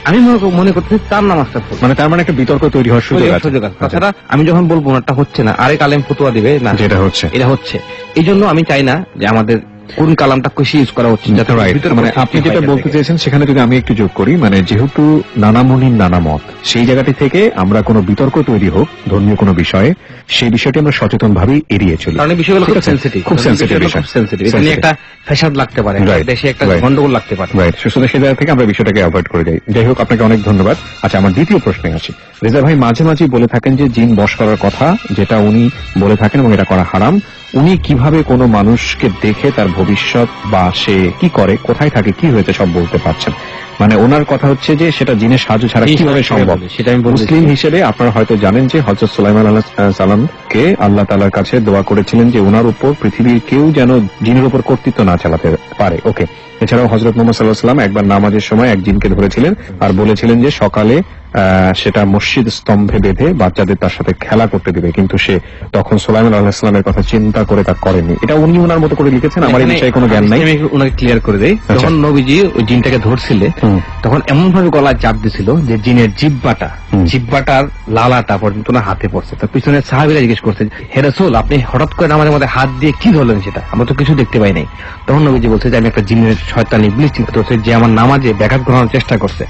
আমি মনে করতেছি তার নামাজটা ভুল, মানে তার মানে একটা বিতর্ক তৈরি হওয়ার সুযোগ আছে। তাছাড়া আমি যখন বলবো ওনারটা হচ্ছে না, আরেক আলেম ফতোয়া দিবে না যেটা হচ্ছে এটা হচ্ছে। এই জন্য আমি চাই না যে আমাদের কোন কালামটা বেশি ইউজ করা হচ্ছে, যাতে মানে আপনি যেটা বলতে চেয়েছেন সেখানে যদি আমি একটু যোগ করি, মানে যেহেতু নানা মুনির নানা মত, সেই জায়গাটি থেকে আমরা কোনো বিতর্ক তৈরি হোক ধর্মীয় কোনো বিষয়ে, সেই বিষয়টি আমরা সচেতন ভাবেই এড়িয়ে চলি। কারণ এই বিষয়গুলো খুব সেনসিটিভ, খুব সেনসিটিভ বিষয়, এটা নিয়ে একটা ফ্যাসাদ লাগতে পারে, দেশে একটা গন্ডগোল লাগতে পারে। রাইট, সুতরাং সেই জায়গা থেকে আমরা বিষয়টাকে অ্যাভয়েড করে যাই। যাই হোক, আপনাকে অনেক ধন্যবাদ। আচ্ছা, আমার দ্বিতীয় প্রশ্নে আসি। রেজা ভাই মাঝে মাঝে বলে থাকেন যে জিন বশ করার কথা, যেটা উনি বলে থাকেন এবং এটা করা হারাম। উনি কিভাবে কোনো মানুষকে দেখে তার ভবিষ্যৎ বা সে কি করে, কোথায় থাকে, কি হয়েছে সব বলতে পারছেন? মানে ওনার কথা হচ্ছে যে সেটা জিনের সাহায্য ছাড়া কিভাবে সম্ভব? সেটা আমি মুসলিম হিসেবে আপনারা হয়তো জানেন যে হযরত সুলাইমান আলাইহিস সালামকে আল্লাহ তাআলার কাছে দোয়া করেছিলেন যে ওনার উপর পৃথিবীর কেউ যেন জিনের উপর কর্তৃত্ব না চালাতে পারে। ওকে, এছাড়াও হযরত মুহাম্মদ সাল্লাল্লাহু আলাইহি ওয়াসাল্লাম একবার নামাজের সময় এক জিনকে ধরেছিলেন আর বলেছিলেন যে সকালে সেটা মসজিদ স্তম্ভে বেঁধে বাচ্চাদের তার সাথে খেলা করতে দিবে, কিন্তু সে তখন সুলাইমান আলাইহিস সালামের কথা চিন্তা করে তা করেনি। এটা উনি ওনার মতো করে লিখেছেন, আমার এই বিষয়ে কোনো জ্ঞান নাই। আমি ওনাকে ক্লিয়ার করে দেই। যখন নবীজি ওই জিনটাকে ধরছিলেন তখন এমন ভাবে গলায় চাপ দিছিল যে জিনের জিহ্বাটার লালাটা পর্যন্ত না হাতে পড়ছে। তার পিছনে সাহাবীরা জিজ্ঞেস করছে, হে রাসূল আপনি হঠাৎ করে আমাদের মধ্যে হাত দিয়ে কি ধরলেন, সেটা আমরা তো কিছু দেখতে পাই নাই। তখন নবীজি বলছে যে আমি একটা জিনের শয়তান ইবলিস চিন্তা করছে যে আমার নামাজে ব্যাঘাত ঘটানোর চেষ্টা করছে।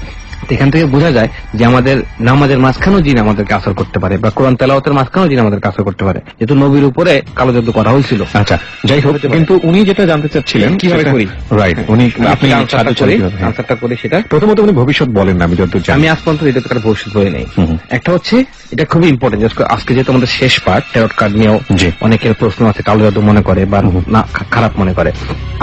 এখান থেকে বোঝা যায় যে আমাদের নামাজের মাঝখানেও জিন আমাদেরকে আসর করতে পারে, বা কোরআন তেলাওয়াতের মাঝখানেও জিন আমাদেরকে আসর করতে পারে, যেহেতু নবীর উপরে কালো জাদু করা হয়েছিল। আচ্ছা, যাই হোক, কিন্তু উনি যেটা জানতে চাচ্ছিলেন কিভাবে করি, রাইট, উনি আপনি আনসারটা করি সেটা প্রথমত উনি ভবিষ্যৎ বলেন না, আমি যতদূর জানি। আমি আজ পর্যন্ত এটা তো ভবিষ্যৎ বলে নেই। একটা হচ্ছে এটা খুবই ইম্পর্টেন্ট, আজকে যেহেতু আমাদের শেষ পার্ট, ট্যারট কার্ড নিয়েও অনেকের প্রশ্ন আছে, কালো জাদু মনে করে বা না খারাপ মনে করে।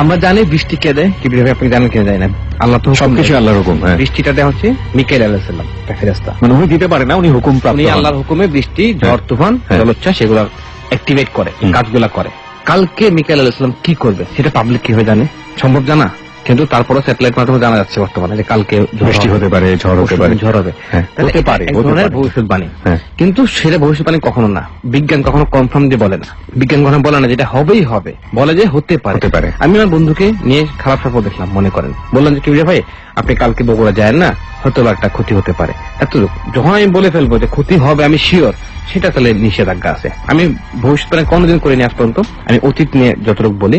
আমরা জানি বৃষ্টি কে দেয়, কি আপনি জানেন কে দেয় না? আল্লাহ তো সবকিছু আল্লাহর হুকুম। বৃষ্টিটা দেওয়া হচ্ছে মিকাইল আলাইহিস সালাম, ফেরেশতা, মানে উনি দিতে পারে না, উনি হুকুম প্রাপ্ত, উনি আল্লাহর হুকুমে বৃষ্টি, ঝড় তুফান, জলোচ্ছ্বাস সেগুলো অ্যাক্টিভেট করে, কাজগুলা করে। কালকে মিকাইল আলাইহিস সালাম কি করবে সেটা পাবলিক কিভাবে জানে? সম্ভব জানা, কিন্তু তারপরও স্যাটেলাইট মাধ্যমে জানা যাচ্ছে বর্তমানে যে কালকে বৃষ্টি হতে পারে, ঝড় হতে পারে, ঝড় হবে, হতে পারে, এক ধরনের ভবিষ্যৎবাণী। কিন্তু সেটা ভবিষ্যৎবাণী কখনো না, বিজ্ঞান কখনো কনফার্ম দিয়ে বলে না, বিজ্ঞান কখনো বলে না যেটা হবেই হবে, বলে যে হতে পারে। আমি আমার বন্ধুকে নিয়ে খারাপ স্বপ্ন দেখলাম, মনে করেন, বললাম যে কি ভাই আপনি কালকে বগুড়া যায় না, হয়তো একটা ক্ষতি হতে পারে, এতটুকু। যখন আমি বলে ফেলবো যে ক্ষতি হবে আমি শিওর, সেটা তাহলে নিষেধাজ্ঞা আছে। আমি ভবিষ্যৎবাণী কোনোদিন করিনি আজ পর্যন্ত। আমি অতীত নিয়ে যতটুকু বলি,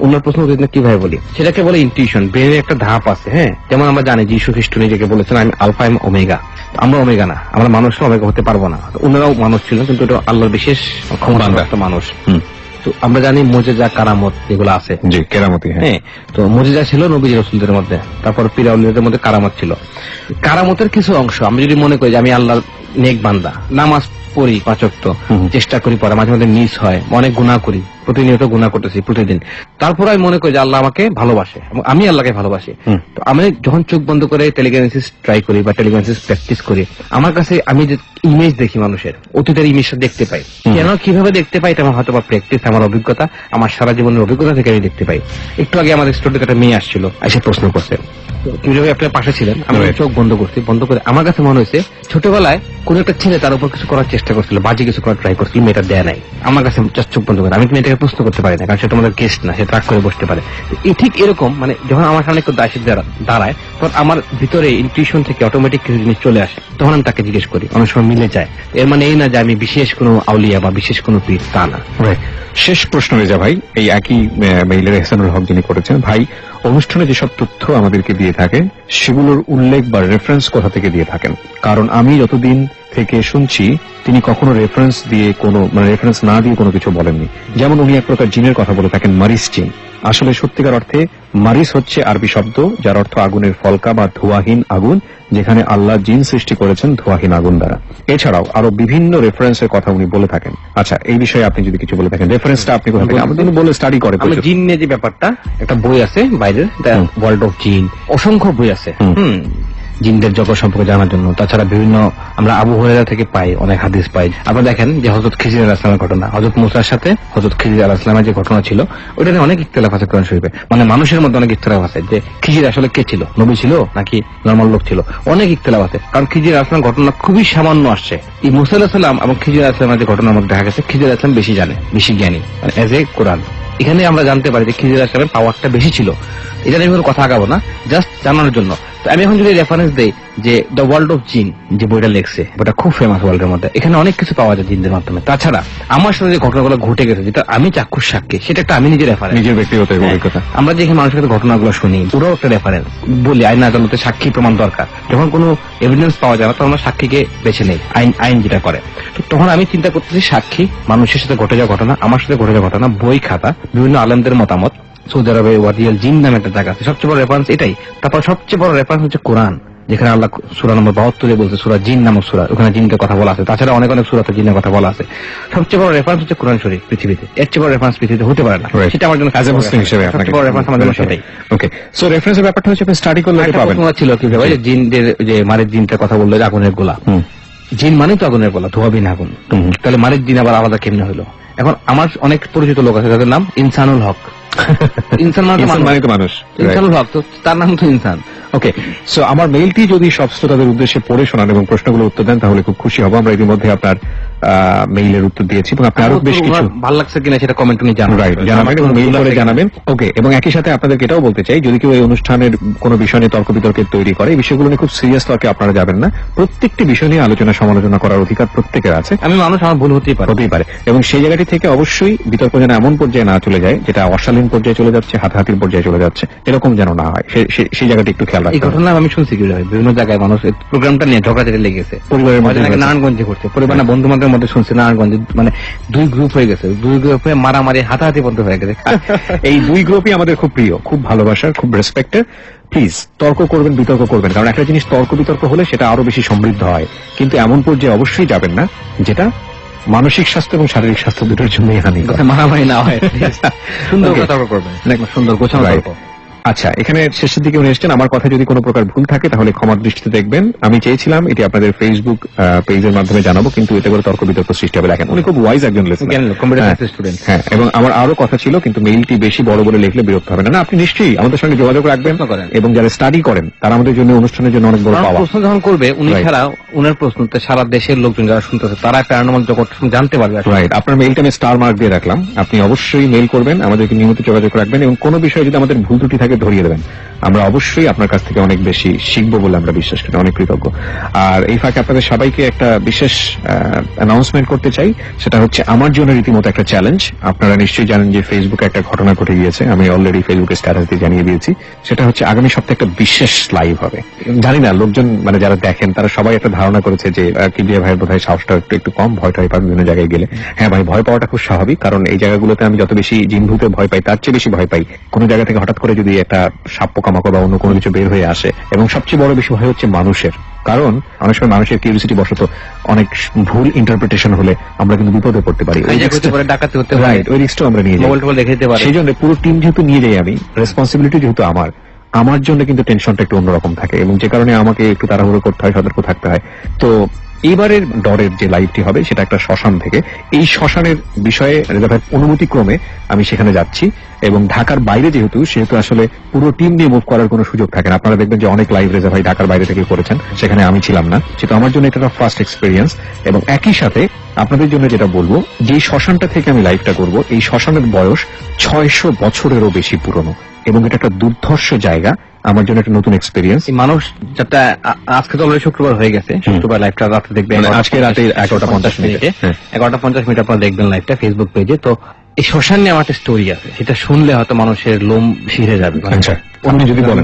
অন্য প্রশ্ন অতীত নিয়ে কিভাবে বলি, সেটাকে বলে ইনটিউশন, ব্রেনের একটা ধাপ আছে। হ্যাঁ, যেমন আমরা জানি যীশু খ্রিস্ট নিজেকে বলেছেন আমি আলফা এবং ওমেগা। আমরা ওমেগা না, আমরা মানুষরা ওমেগা হতে পারবো না। ওনারাও মানুষ ছিলেন, কিন্তু এটা আল্লাহর বিশেষ ক্ষমতা মানুষ। তো আমরা জানি মুজিজা কারামত যেগুলো আছে, জি কেরামতি, হ্যাঁ, তো মুজিজা ছিল নবী রাসূলদের মধ্যে, তারপর পিরাউলিদের মধ্যে কারামত ছিল। কারামতের কিছু অংশ আমি যদি মনে করি যে আমি আল্লাহর নেক বান্দা, নামাজ পড়ি 5 ওয়াক্ত, চেষ্টা করি পড়া, মাঝে মাঝে মিস হয়, অনেক গুনাহ করি, প্রতিনিয়ত গুনাহ করতেছি প্রতিদিন, তারপর আমি মনে করি যে আল্লাহ আমাকে ভালোবাসে এবং আমি আল্লাহকে ভালোবাসি। তো আমি যখন চোখ বন্ধ করে টেলিগ্রাফিস ট্রাই করি বা টেলিগ্রাফিস প্র্যাকটিস করি, আমার কাছে আমি যে ইমেজ দেখি মানুষের অতীতের ইমেজটা দেখতে পাই। কেন কিভাবে দেখতে পাই এটা আমার হয়তো বা প্র্যাকটিস, আমার অভিজ্ঞতা, আমার সারা জীবনের অভিজ্ঞতা থেকে আমি দেখতে পাই। একটু আগে আমাদের স্টুডিওতে একটা মেয়ে আসছিল, এসে প্রশ্ন করছে কিভাবে আপনার পাশে ছিলেন, আমি চোখ বন্ধ করছি, বন্ধ করে আমার কাছে মনে হয়েছে ছোটবেলায় কোন একটা ছেলে তার উপর কিছু করার চেষ্টা করছিল, বাজে কিছু করার ট্রাই করছিল, মেয়েটা দেয় নাই। আমার কাছে চোখ বন্ধ করে আমি মেয়েটাকে প্রশ্ন করতে পারি না, কারণ সে তোমাদের গেস্ট না, সে ট্রাক করে বসতে পারে। ঠিক এরকম, মানে যখন আমার সামনে একটু দায়িত্ব দাঁড়ায়, তখন আমার ভিতরে ইনটিউশন থেকে অটোমেটিক কিছু জিনিস চলে আসে, তখন আমি তাকে জিজ্ঞেস করি, অনেক সময় মিলে যায়। এর মানে এই না যে আমি বিশেষ কোনো আউলিয়া বা বিশেষ কোনো পীর, তা না। শেষ প্রশ্ন রেজা ভাই, এই একই মেইলের এহসানুল হক যিনি করেছেন, ভাই অনুষ্ঠানে যেসব তথ্য আমাদেরকে দিয়ে দিয়ে থাকেন সেগুলোর উল্লেখ বা রেফারেন্স কোথা থেকে দিয়ে থাকেন? কারণ আমি যতদিন থেকে শুনছি তিনি কখনো রেফারেন্স দিয়ে কোনো রেফারেন্স না দিয়ে কোনো কিছু বলেননি। যেমন উনি এক প্রকার জিনের কথা বলে থাকেন, মারিস জিন। আসলে সত্যিকার অর্থে মারিস হচ্ছে আরবি শব্দ যার অর্থ আগুনের ফলকা বা ধোঁয়াহীন আগুন, যেখানে আল্লাহ জিন সৃষ্টি করেছেন ধোঁয়াহীন আগুন দ্বারা। এছাড়াও আরো বিভিন্ন রেফারেন্সের কথা উনি বলে থাকেন। আচ্ছা, এই বিষয়ে আপনি যদি কিছু বলে থাকেন, রেফারেন্সটা আপনি কোথা থেকে? আপনি বলে স্টাডি করে জিন নিয়ে যে ব্যাপারটা, একটা বই আছে বাইরের, ওয়ার্ল্ড অফ জিন, অসংখ্য বই আছে জিনদের জগৎ সম্পর্কে জানার জন্য। তাছাড়া বিভিন্ন আমরা আবু হুরায়রা থেকে পাই, অনেক হাদিস পাই। আপনারা দেখেন যে হযরত খিজির আলাইহিস সালামের ঘটনা, হযরত মুসার সাথে হযরত খিজির আলাইহিস সালামের যে ঘটনা ছিল, ওটা নিয়ে অনেক ইখতিলাফ আছে কোরআন শরীফে। মানুষের মধ্যে অনেক ইখতিলাফ আছে যে খিজির আসলে কে ছিল, নবী ছিল নাকি নরমাল লোক ছিল, অনেক ইখতিলাফ আছে। কারণ খিজির আলাইহিস সালামের ঘটনা খুবই সামান্য আসছে। এই মুসা আলাইহিস সালাম এবং খিজির আলাইহিস সালামের যে ঘটনার মধ্যে দেখা গেছে খিজির আলাইহিস সালাম বেশি জানে, বেশি জ্ঞানী, এজ এ কোরআন। এখানে আমরা জানতে পারি যে খিজির আলাইহিস সালামের পাওয়ারটা বেশি ছিল। এটা নিয়ে কোনো কথা আগাবো না, জাস্ট জানানোর জন্য। আমি এখন যদি রেফারেন্স দেই যে দ্য ওয়ার্ল্ড অফ জিন যে বইটা লেখছে, বইটা খুব ফেমাস ওয়ার্ল্ডের মধ্যে, এখানে অনেক কিছু পাওয়া যায় জিনদের মাধ্যমে। তাছাড়া আমার সাথে যে ঘটনাগুলো ঘটে গেছে, যেটা আমি চাক্ষুষ সাক্ষী, সেটা একটা আমি নিজের রেফারেন্স, নিজের ব্যক্তিগত অভিজ্ঞতা। আমরা যে মানুষের কাছে ঘটনাগুলো শুনি, পুরো একটা রেফারেন্স বলি। আইন আদালতে সাক্ষী প্রমাণ দরকার, যখন কোনো এভিডেন্স পাওয়া যায় না তখন আমরা সাক্ষীকে বেছে নেই, আইন যেটা করে। তো তখন আমি চিন্তা করতেছি সাক্ষী, মানুষের সাথে ঘটে যাওয়া ঘটনা, আমার সাথে ঘটে যাওয়া ঘটনা, বই খাতা, বিভিন্ন আলেমদের মতামত, সৌদি আরবে ওয়াদিয়াল জিন নামে একটা জায়গা আছে, সবচেয়ে বড় রেফারেন্স এটাই। তারপর সবচেয়ে বড় রেফারেন্স হচ্ছে কোরআন, যেখানে আল্লাহ সূরা নম্বর 72 বলছে, সূরা জিন নামক সূরা, ওখানে জিনের কথা বলা আছে। তাছাড়া অনেক অনেক সূরাতে জিনের কথা বলা আছে। সবচেয়ে বড় রেফারেন্স হচ্ছে কোরআন শরীফ পৃথিবীতে, এর চেয়ে বড় রেফারেন্স পৃথিবীতে হতে পারে না। সেটা আমার জন্য অ্যাজ এ মুসলিম হিসেবে সবচেয়ে বড় রেফারেন্স আমাদের সেটাই। ওকে, সো রেফারেন্সের ব্যাপারটা হচ্ছে আপনি স্টাডি করলে পাবেন। তোমার ছিল কি ভাবে জিনদের যে মারের জিনটার কথা বললো, আগুনের গোলা, জিন মানে তো আগুনের গোলা, ধোঁয়াবিন আগুন। তাহলে মারের জিন আবার আলাদা কেমনে হলো? এখন আমার অনেক পরিচিত লোক আছে যাদের নাম ইনসানুল হক। ইনসান মানে তো মানুষ, ইনসানুল হক, তো তার নাম তো ইনসান। ওকে, সো আমার মেইলটি যদি সব শ্রোতাদের উদ্দেশ্যে পড়ে শোনান এবং প্রশ্নগুলো উত্তর দেন তাহলে খুব খুশি হব। আমরা ইতিমধ্যে আপনার মেইলের উত্তর দিয়েছি এবং আপনি আরো বেশ কিছু ভালো লাগছে কিনা সেটা কমেন্টে জানাবেন এবং মেইল করে জানাবেন। ওকে, এবং একই সাথে আপনাদেরকে এটাও বলতে চাই, যদি কেউ এই অনুষ্ঠানের কোনো বিষয় নিয়ে তর্ক বিতর্কের তৈরি করে, এই বিষয়গুলো নিয়ে খুব সিরিয়াস তর্কে আপনারা যাবেন না। প্রত্যেকটি বিষয় নিয়ে আলোচনা সমালোচনা করার অধিকার প্রত্যেকের আছে। আমি মানুষ, আমার ভুল হতেই পারে, এবং সেই জায়গাটি থেকে অবশ্যই বিতর্ক যেন এমন পর্যায়ে না চলে যায় যেটা অশালীন পর্যায়ে চলে যাচ্ছে, হাতাহাতির পর্যায়ে চলে যাচ্ছে, এরকম যেন না হয়। সেই জায়গাটি একটু খেয়াল রাখতে হবে। এই ঘটনা আমি শুনছি কি বিভিন্ন জায়গায় মানুষ প্রোগ্রামটা নিয়ে ঝগড়াঝাটি লেগেছে, পরিবারের মধ্যে নারায়ণগঞ্জে করছে, পরিবার না বন্ধু বান্ধবের মধ্যে শুনছি নারায়ণগঞ্জে, দুই গ্রুপ হয়ে গেছে, দুই গ্রুপে মারামারি হাতাহাতি বন্ধ হয়ে গেছে। এই দুই গ্রুপই আমাদের খুব প্রিয়, খুব ভালোবাসার, খুব রেসপেক্টের। প্লিজ তর্ক করবেন, বিতর্ক করবেন, কারণ একটা জিনিস তর্ক বিতর্ক হলে সেটা আরো বেশি সমৃদ্ধ হয়, কিন্তু এমন পর্যায়ে অবশ্যই যাবেন না যেটা মানসিক স্বাস্থ্য এবং শারীরিক স্বাস্থ্য দুটোর জন্যই হানি, মারামারি না হয়। সুন্দর তর্ক করবেন, সুন্দর গোছানো তর্ক। আচ্ছা, এখানে শেষের দিকে উনি এসেছেন, আমার কথা যদি কোনো প্রকার ভুল থাকে তাহলে ক্ষমার দৃষ্টিতে দেখবেন। আমি চেয়েছিলাম এটি আপনাদের ফেসবুক পেজের মাধ্যমে জানাবো, কিন্তু এতে করে তর্ক বিতর্ক সৃষ্টি হবে। দেখেন উনি খুব ওয়াইজ একজন স্টুডেন্ট। হ্যাঁ, এবং আমার আরো কথা ছিল, কিন্তু মেইলটি বেশি বড় বলে লিখলে বিরক্ত হবে না। আপনি নিশ্চয়ই আমাদের সঙ্গে যোগাযোগ রাখবেন, এবং যারা স্টাডি করেন তারা আমাদের জন্য অনুষ্ঠানের জন্য অনেক বড় পাওয়া। প্রশ্ন যখন করবে উনি ছাড়া, উনার প্রশ্নতে সারা দেশের লোকজন যারা শুনতেছে তারা প্যারানর্মাল জগৎ জানতে পারবে। রাইট, আপনার মেইলটা আমি স্টার মার্ক দিয়ে রাখলাম। আপনি অবশ্যই মেইল করবেন, আমাদেরকে নিয়মিত যোগাযোগ রাখবেন, এবং কোনো বিষয়ে যদি আমাদের ভুল ত্রুটি থাকে ধরিয়ে দেবেন। আমরা অবশ্যই আপনার কাছ থেকে অনেক বেশি শিখবো বলে আমরা বিশ্বাস করি, অনেক কৃতজ্ঞ। আর এই ফাঁকে আপনাদের সবাইকে একটা বিশেষ অ্যানাউন্সমেন্ট করতে চাই, সেটা হচ্ছে আমার জন্য রীতিমতো একটা চ্যালেঞ্জ। আপনারা নিশ্চয়ই জানেন যে ফেসবুকে একটা ঘটনা ঘটে গিয়েছে, আমি অলরেডি ফেসবুকে স্ট্যাটাস দিয়ে জানিয়ে দিয়েছি। সেটা হচ্ছে আগামী সপ্তাহে একটা বিশেষ লাইভ হবে। জানি না লোকজন যারা দেখেন তারা সবাই একটা ধারণা করেছে যে কিবরিয়া ভাইয়ের বোধহয় সাহসটা একটু কম, ভয়টা পাবেন বিভিন্ন জায়গায় গেলে। হ্যাঁ ভাই, ভয় পাওয়াটা খুব স্বাভাবিক, কারণ এই জায়গাগুলোতে আমি যত বেশি জিনভূতে ভয় পাই তার চেয়ে বেশি ভয় পাই কোনো জায়গা থেকে হঠাৎ করে যদি একটা সাপ পোকামাকড় বা অন্য কোনো কিছু বের হয়ে আসে। এবং সবচেয়ে বড় বেশি ভয় হচ্ছে মানুষের, কারণ অনেক সময় মানুষের কিউরিওসিটি বশত অনেক ভুল ইন্টারপ্রিটেশন হলে আমরা কিন্তু বিপদে পড়তে পারি, ওই রিস্কটাও আমরা নিয়ে যাই। সেই জন্য পুরো টিম যেহেতু নিয়ে যাই আমি, রেসপন্সিবিলিটি যেহেতু আমার জন্য কিন্তু টেনশনটা একটু অন্যরকম থাকে, এবং যে কারণে আমাকে একটু তাড়াহুড়ো করতে হয়, সতর্ক থাকতে হয়। তো এবারের ডরের যে লাইভটি হবে সেটা একটা শ্মশান থেকে। এই শ্মশানের বিষয়ে রেজা ভাইয়ের অনুমতি ক্রমে আমি সেখানে যাচ্ছি, এবং ঢাকার বাইরে সেহেতু আসলে পুরো টিম নিয়ে মুভ করার কোনো সুযোগ থাকে না। আপনারা দেখবেন যে অনেক লাইভ রেজা ভাই ঢাকার বাইরে থেকে করেছেন, সেখানে আমি ছিলাম না, সেটা আমার জন্য এটা একটা ফার্স্ট এক্সপিরিয়েন্স। এবং একই সাথে আপনাদের জন্য যেটা বলবো, যে শ্মশানটা থেকে আমি লাইভটা করব, এই শ্মশানের বয়স 600 বছরেরও বেশি পুরনো, এবং এটা একটা দুর্ধর্ষ জায়গা, আমার জন্য একটা নতুন এক্সপিরিয়েন্স। মানুষ যাতে আজকে তো অলরেডি শুক্রবার হয়ে গেছে, শুক্রবার লাইভটা রাতে দেখবেন, আজকে রাতে 11:50 মিনিটে 11:50 মিনিট আপনারা দেখবেন লাইভটা ফেসবুক পেজে। তো এই শ্মশান নিয়ে আমার একটা স্টোরি আছে, সেটা শুনলে হয়তো মানুষের লোম শিরে যাবে। আচ্ছা, আপনি যদি বলেন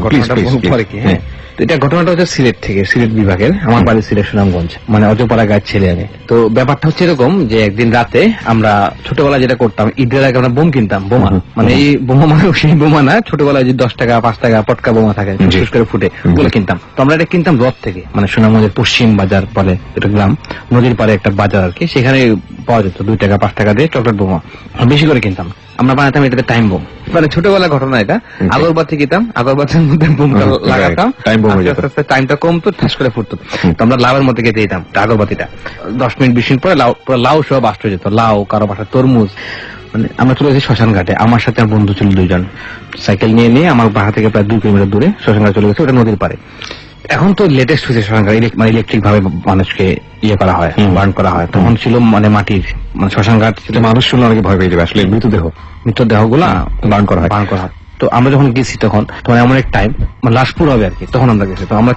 পরে কি, হ্যাঁ। তো এটা ঘটনাটা হচ্ছে সিলেট থেকে, সিলেট বিভাগের। আমার বাড়ি সিলেট সুনামগঞ্জ, মানে অজপাড়া গায়ের ছেলে আমি। তো ব্যাপারটা হচ্ছে এরকম যে একদিন রাতে আমরা ছোটবেলায় যেটা করতাম, ঈদের আগে আমরা বোম কিনতাম, বোমা, মানে এই বোমা মানে সেই বোমা না, ছোটবেলায় যে 10 টাকা 5 টাকা পটকা বোমা থাকে বিশেষ করে ফুটে, ওগুলো কিনতাম। তো আমরা এটা কিনতাম রথ থেকে, মানে সুনামগঞ্জের পশ্চিম বাজার বলে এটা গ্রাম, নদীর পাড়ে একটা বাজার আর কি, সেখানে পাওয়া যেত 2 টাকা 5 টাকা দিয়ে চকলেট বোমা বেশি করে কিনতাম। আমরা বানাতাম এটাতে টাইম বোম, মানে ছোটবেলার ঘটনা এটা। আগরবাতি কিনতাম, আগরবাতির মধ্যে বোমটা লাগাতাম, টাইমটা কমতো, ঠাস করে ফুটতো। তো আমরা লাউয়ের মধ্যে গেঁথে দিতাম আগরবাতিটা। 10 মিনিট 20 মিনিট পরে পুরো লাউ সহ বাস্ট হয়ে যেত, লাউ, কারো বাসায় তরমুজ। মানে আমরা চলে গেছি শ্মশান ঘাটে, আমার সাথে আমার বন্ধু ছিল 2 জন, সাইকেল নিয়ে আমার বাসা থেকে প্রায় 2 কিলোমিটার দূরে শ্মশান ঘাটে চলে গেছে, ওটা নদীর পাড়ে। এখন তো লেটেস্ট হয়েছে শ্মশান ঘাট, মানে ইলেকট্রিক ভাবে মানুষকে করা হয়, বার্ন করা হয়। তখন ছিল মানে মাটির, মানে শ্মশান ঘাট ছিল, মানুষ শুনলে অনেকে ভয় পেয়ে যাবে, আসলে মৃতদেহ গুলা বার্ন করা হয়। তো আমরা যখন গেছি তখন এমন এক টাইম লাশ পুরাবে আর কি, তখন আমরা গেছি। তো আমরা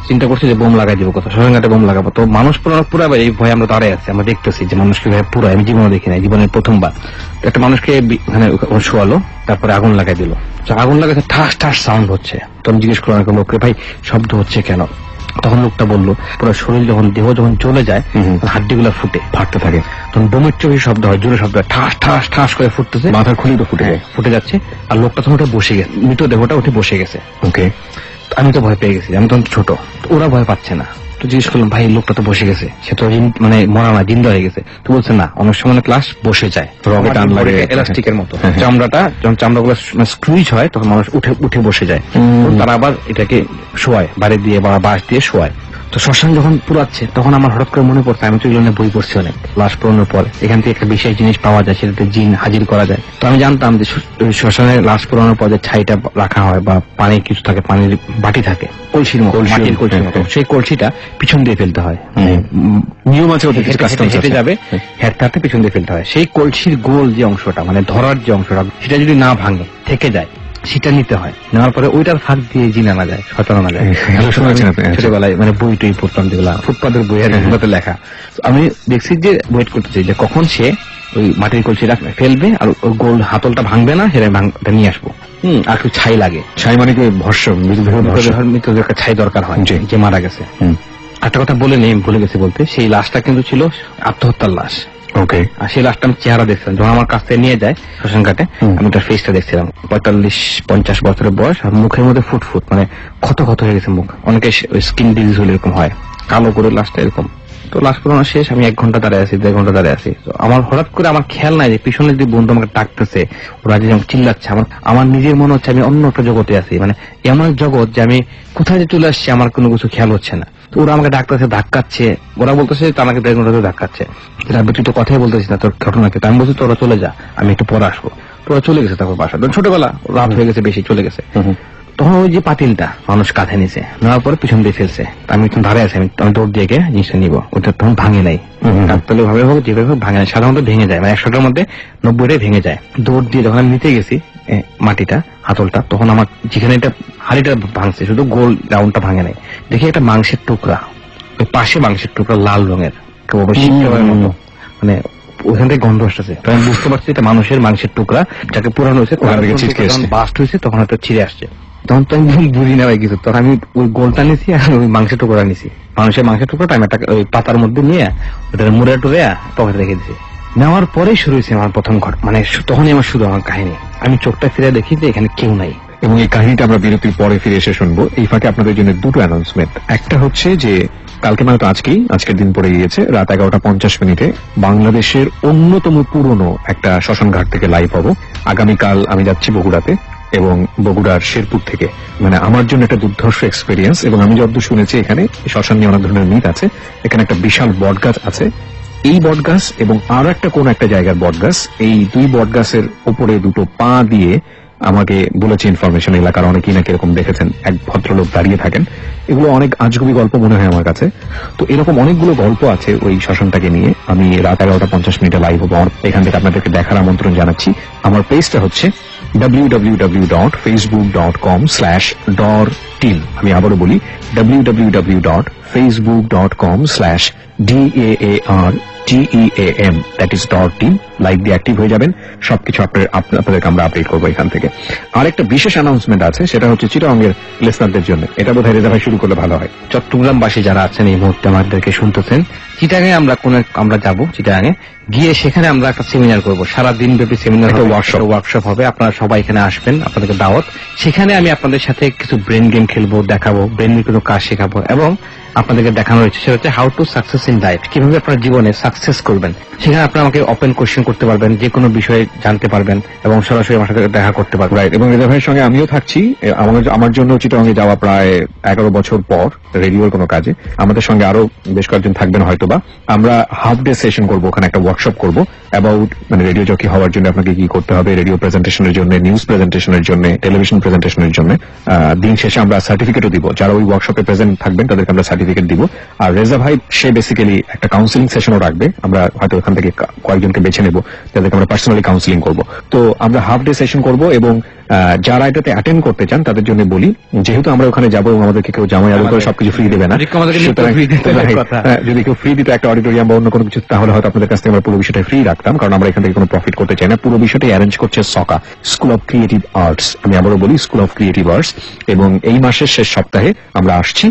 চিন্তা করছি যে বোম লাগাই দিব কোথাও, শ্মশান ঘাটে বোম লাগাবো। তো মানুষ পুরাবে এই ভয় আমরা দাঁড়ায় আছি, আমরা দেখতেছি যে মানুষকে ভাই পুরাই, আমি জীবনে দেখি নাই, জীবনের প্রথমবার। একটা মানুষকে মানে শোয়ালো, তারপরে আগুন লাগাই দিল। আগুন লাগাতে ঠাস ঠাস সাউন্ড হচ্ছে। তো আমি জিজ্ঞেস করলাম লোককে, ভাই শব্দ হচ্ছে কেন? তখন লোকটা বললো, পুরো শরীর দেহ যখন চলে যায়, হাড্ডিগুলো ফাটতে থাকে, তখন বোমের চোখে শব্দ হয়, জোরে শব্দ হয়, ঠাস ঠাস ঠাস করে ফুটতেছে, মাথার খুলি তো ফুটে যাচ্ছে। আর লোকটা তখন বসে গেছে, মৃতদেহটা উঠে বসে গেছে। ওকে, আমি তো ভয় পেয়ে গেছি, আমি তখন ছোট, ওরা ভয় পাচ্ছে না। তো জিজ্ঞেস করলাম, ভাই লোকটা তো বসে গেছে, সে তো মানে মরা না, জিন্দা হয়ে গেছে। তো বলছে না, অনেক সময় ক্লাস বসে যায়, রগে টান লাগে এলাস্টিকের মতো, চামড়াটা যখন চামড়াগুলো স্কুইজ হয় তখন মানুষ উঠে বসে যায়। তারা আবার এটাকে শোয়ায়, বাড়ি দিয়ে বা বাঁশ দিয়ে শোয়ায়। তো শ্মশান যখন পুরাচ্ছে তখন আমার হঠাৎ করে মনে পড়ছে, আমি তো এগুলো বই পড়ছি অনেক, লাশ পুরানোর পর এখান থেকে একটা বিশেষ জিনিস পাওয়া যায়, সেটাতে জিন হাজির করা যায়। তো আমি জানতাম যে শ্মশানে লাশ পুরানোর পর যে ছাইটা রাখা হয় বা পানি কিছু থাকে, পানির বাটি থাকে, কলসির মতো, মাটির কলসির মতো, সেই কলসিটা পিছন দিয়ে ফেলতে হয়, নিয়ম আছে, হেঁটে যাবে, হেঁটতে পিছন দিয়ে ফেলতে হয়। সেই কলসির গোল যে অংশটা, মানে ধরার যে অংশটা, সেটা যদি না ভাঙে, থেকে যায়, সেটা নিতে হয়। নেওয়ার পরে ওইটার ফাঁক দিয়ে জিন আনা যায়, শয়তান আনা যায়। ছোটবেলায় মানে বই টই পড়তাম, যেগুলা ফুটপাতের বই আর এগুলোতে লেখা। আমি দেখছি যে ওয়েট করতেছি যে কখন সে ওই মাটির কলসিটা ফেলবে আর ওই গোল হাতলটা ভাঙবে না, সেটা নিয়ে আসবো। আর একটু ছাই লাগে, ছাই মানে কি ভস্য, মৃতদেহ ছাই দরকার হয় যে মারা গেছে। একটা কথা বলে নেই, ভুলে গেছি বলতে, সেই লাশটা কিন্তু ছিল আত্মহত্যার লাশ। ওকে, আর সেই লাশটা আমি চেহারা দেখছিলাম যখন আমার কাছ থেকে নিয়ে যায় শ্মশান ঘাটে, আমি তার ফেসটা দেখছিলাম। 45-50 বছরের বয়স, আর মুখের মধ্যে ফুটফুট, মানে ক্ষত হয়ে গেছে মুখ। অনেকে স্কিন ডিজিজ হলে এরকম হয়, কালো করে লাশটা এরকম। তো লাশ পুরানো শেষ, আমি 1 ঘন্টা দাঁড়িয়ে আছি, 1.5 ঘন্টা দাঁড়িয়ে আছি। তো আমার হঠাৎ করে আমার খেয়াল নাই যে পিছনে যে বন্ধু আমাকে ডাকতেছে, ওরা যে চিল্লাচ্ছে, আমার নিজের মনে হচ্ছে আমি অন্য একটা জগতে আছি, মানে এমন জগৎ যে আমি কোথায় যে চলে আসছি আমার কোনো কিছু খেয়াল হচ্ছে না। তো ওরা আমাকে ডাকতেছে, ধাক্কাচ্ছে, ওরা বলতেছে আমাকে 1.5 ঘন্টা ধরে ধাক্কাচ্ছে। তুই তো কথাই বলতেছিস না তোর ঘটনাকে। আমি বলছি তোরা চলে যা, আমি একটু পরে আসবো। তোরা চলে গেছে, তারপর বাসা, ছোটবেলা রাত হয়ে গেছে, বেশি চলে গেছে। তখন ওই যে পাতিলটা মানুষ কাঁধে নিছে, নেওয়ার পরে পিছন দিয়ে ফেলছে। আমি একটু ধারে আছি, আমি দৌড় দিয়ে গিয়ে জিনিসটা নিবো, ওইটা তখন ভাঙে নাই, ডাক্তারলে ভাবে হোক যেভাবে ভাঙে নাই, সাধারণত ভেঙে যায়, মানে 100টার মধ্যে 90টাই ভেঙে যায়। দৌড় দিয়ে যখন আমি নিতে গেছি মাটিটা, হাতলটা, তখন আমার যেখানে এটা হাড়িটা ভাঙছে, শুধু গোল রাউন্ডটা ভাঙে নাই। দেখি একটা মাংসের টুকরা, ওই পাশে মাংসের টুকরা লাল রঙের, মতো, মানে ওখান থেকে গন্ধ আসতেছে। তো আমি বুঝতে পারছি এটা মানুষের মাংসের টুকরা, যাকে পুরানো হয়েছে, বাস্ট হয়েছে, তখন হয়তো ছিঁড়ে আসছে। তখন তো আমি বুঝি না কিছু, তখন আমি ওই গোলটা নিছি আর ওই মাংসের টুকরা নিছি, মানুষের মাংসের টুকরাটা আমি একটা ওই পাতার মধ্যে নিয়ে ওটা মুড়ে টুরে পকেটে রেখে দিছি। নেওয়ার পরেই শুরু হয়েছে আমার প্রথম মানে তখনই আমার শুধু আমার কাহিনী। আমি চোখটা ফিরে দেখি যে এখানে কেউ নাই। এবং এই কাহিনীটা আমরা বিরতির পরে ফিরে এসে শুনবো। এই ফাঁকে আপনাদের জন্য 2টো অ্যানাউন্সমেন্ট। একটা হচ্ছে যে কালকে মানে তো আজকের দিন পড়ে গিয়েছে, রাত 11:50 বাংলাদেশের অন্যতম পুরনো একটা শ্মশান ঘাট থেকে লাইভ হবো। আগামীকাল আমি যাচ্ছি বগুড়াতে, এবং বগুড়ার শেরপুর থেকে। মানে আমার জন্য একটা দুর্ধর্ষ এক্সপেরিয়েন্স। এবং আমি যতদূর শুনেছি এখানে শ্মশান নিয়ে অনেক ধরনের মিথ আছে। এখানে একটা বিশাল বটগাছ আছে, এই বটগাছ এবং আরো একটা কোন একটা জায়গার বটগাছ, এই 2 বটগাছের উপরে 2টো পা দিয়ে আমাকে বলেছে ইনফরমেশন, এলাকার অনেকেই নাকি এরকম দেখেছেন, এক ভদ্রলোক দাঁড়িয়ে থাকেন। এগুলো অনেক আজগুবি গল্প মনে হয় আমার কাছে। তো এরকম অনেকগুলো গল্প আছে ওই শ্মশানটাকে নিয়ে। আমি রাত 11:50 লাইভ হবো, এখান থেকে আপনাদেরকে দেখার আমন্ত্রণ জানাচ্ছি। আমার পেজটা হচ্ছে www.facebook.com/dorteam। আমি আবারও বলি www.facebook.com/DAARTEAM। TEAM, দ্যাট ইজ ডর টিম। লাইক দিয়ে অ্যাক্টিভ হয়ে যাবেন, সবকিছু আপনাদেরকে আমরা আপডেট করবো এখান থেকে। আর একটা বিশেষ অ্যানাউন্সমেন্ট আছে, সেটা হচ্ছে চিটাগংয়ের লিসনারদের জন্য। এটা বোধহয় রেজা ভাই শুরু করলে ভালো হয়। চট্টগ্রামবাসী যারা আছেন এই মুহূর্তে আমাদেরকে শুনতেছেন, চিটাগাঙে আমরা যাব, চিটাগাঙে গিয়ে সেখানে আমরা একটা সেমিনার করব, সারা দিন ব্যাপী সেমিনার, ওয়ার্কশপ হবে। আপনারা সবাই এখানে আসবেন, আপনাদেরকে দাওয়াত। সেখানে আমি আপনাদের সাথে কিছু ব্রেন গেম খেলবো, দেখাবো, ব্রেন নিয়ে কোনো কাজ শেখাবো, এবং আপনাদেরকে দেখানো হয়েছে সেটা হচ্ছে how to success in life, কিভাবে আপনার জীবনে সাকসেস করবেন। সেখানে আপনারা আমাকে ওপেন কোশ্চেন করতে পারবেন, যে কোনো বিষয়ে জানতে পারবেন এবং সরাসরি আমার সাথে দেখা করতে পারবেন। রাইট, এবং রেজা ভাইয়ের সঙ্গে আমিও থাকছি। আমার জন্য চিটাগংয়ে যাওয়া প্রায় 11 বছর পর রেডিওর কোনো কাজে। আমাদের সঙ্গে আরো বেশ কয়েকজন থাকবেন হয়তোবা। আমরা হাফ ডে সেশন করবো, ওখানে একটা ওয়ার্কশপ করবো অ্যাবাউট মানে রেডিও জকি হওয়ার জন্য আপনাকে কি করতে হবে, রেডিও প্রেজেন্টেশনের জন্য, নিউজ প্রেজেন্টেশনের জন্য, টেলিভিশন প্রেজেন্টেশনের জন্য। দিন শেষে আমরা সার্টিফিকেটও দিব, যারা ওই ওয়ার্কশপে প্রেজেন্ট থাকবেন তাদেরকে আমরা সার্টিফিকেট দিব। আর রেজা ভাই সে বেসিক্যালি একটা কাউন্সিলিং সেশনও রাখবে। আমরা হয়তো ওখান থেকে কয়েকজনকে বেছে নেব যাদেরকে আমরা পার্সোনালি কাউন্সিলিং করবো। তো আমরা হাফ ডে সেশন করবো, এবং যারা এটাতে অ্যাটেন্ড করতে চান তাদের জন্য বলি, যেহেতু আমরা ওখানে যাবো এবং আমাদেরকে কেউ জামাই আদর করে সবকিছু ফ্রি দেবে না, যদি কেউ ফ্রি দিত একটা অডিটোরিয়াম বা অন্য কোনো কিছু, তাহলে হয়তো আপনাদের কাছ থেকে আমরা পুরো বিষয়টা ফ্রি রাখতাম, কারণ আমরা এখান থেকে কোনো প্রফিট করতে চাই না। পুরো বিষয়টাই অ্যারেঞ্জ করছে সকা, স্কুল অফ ক্রিয়েটিভ আর্টস। আমি আবারও বলি, স্কুল অফ ক্রিয়েটিভ আর্টস। এবং এই মাসের শেষ সপ্তাহে আমরা আসছি।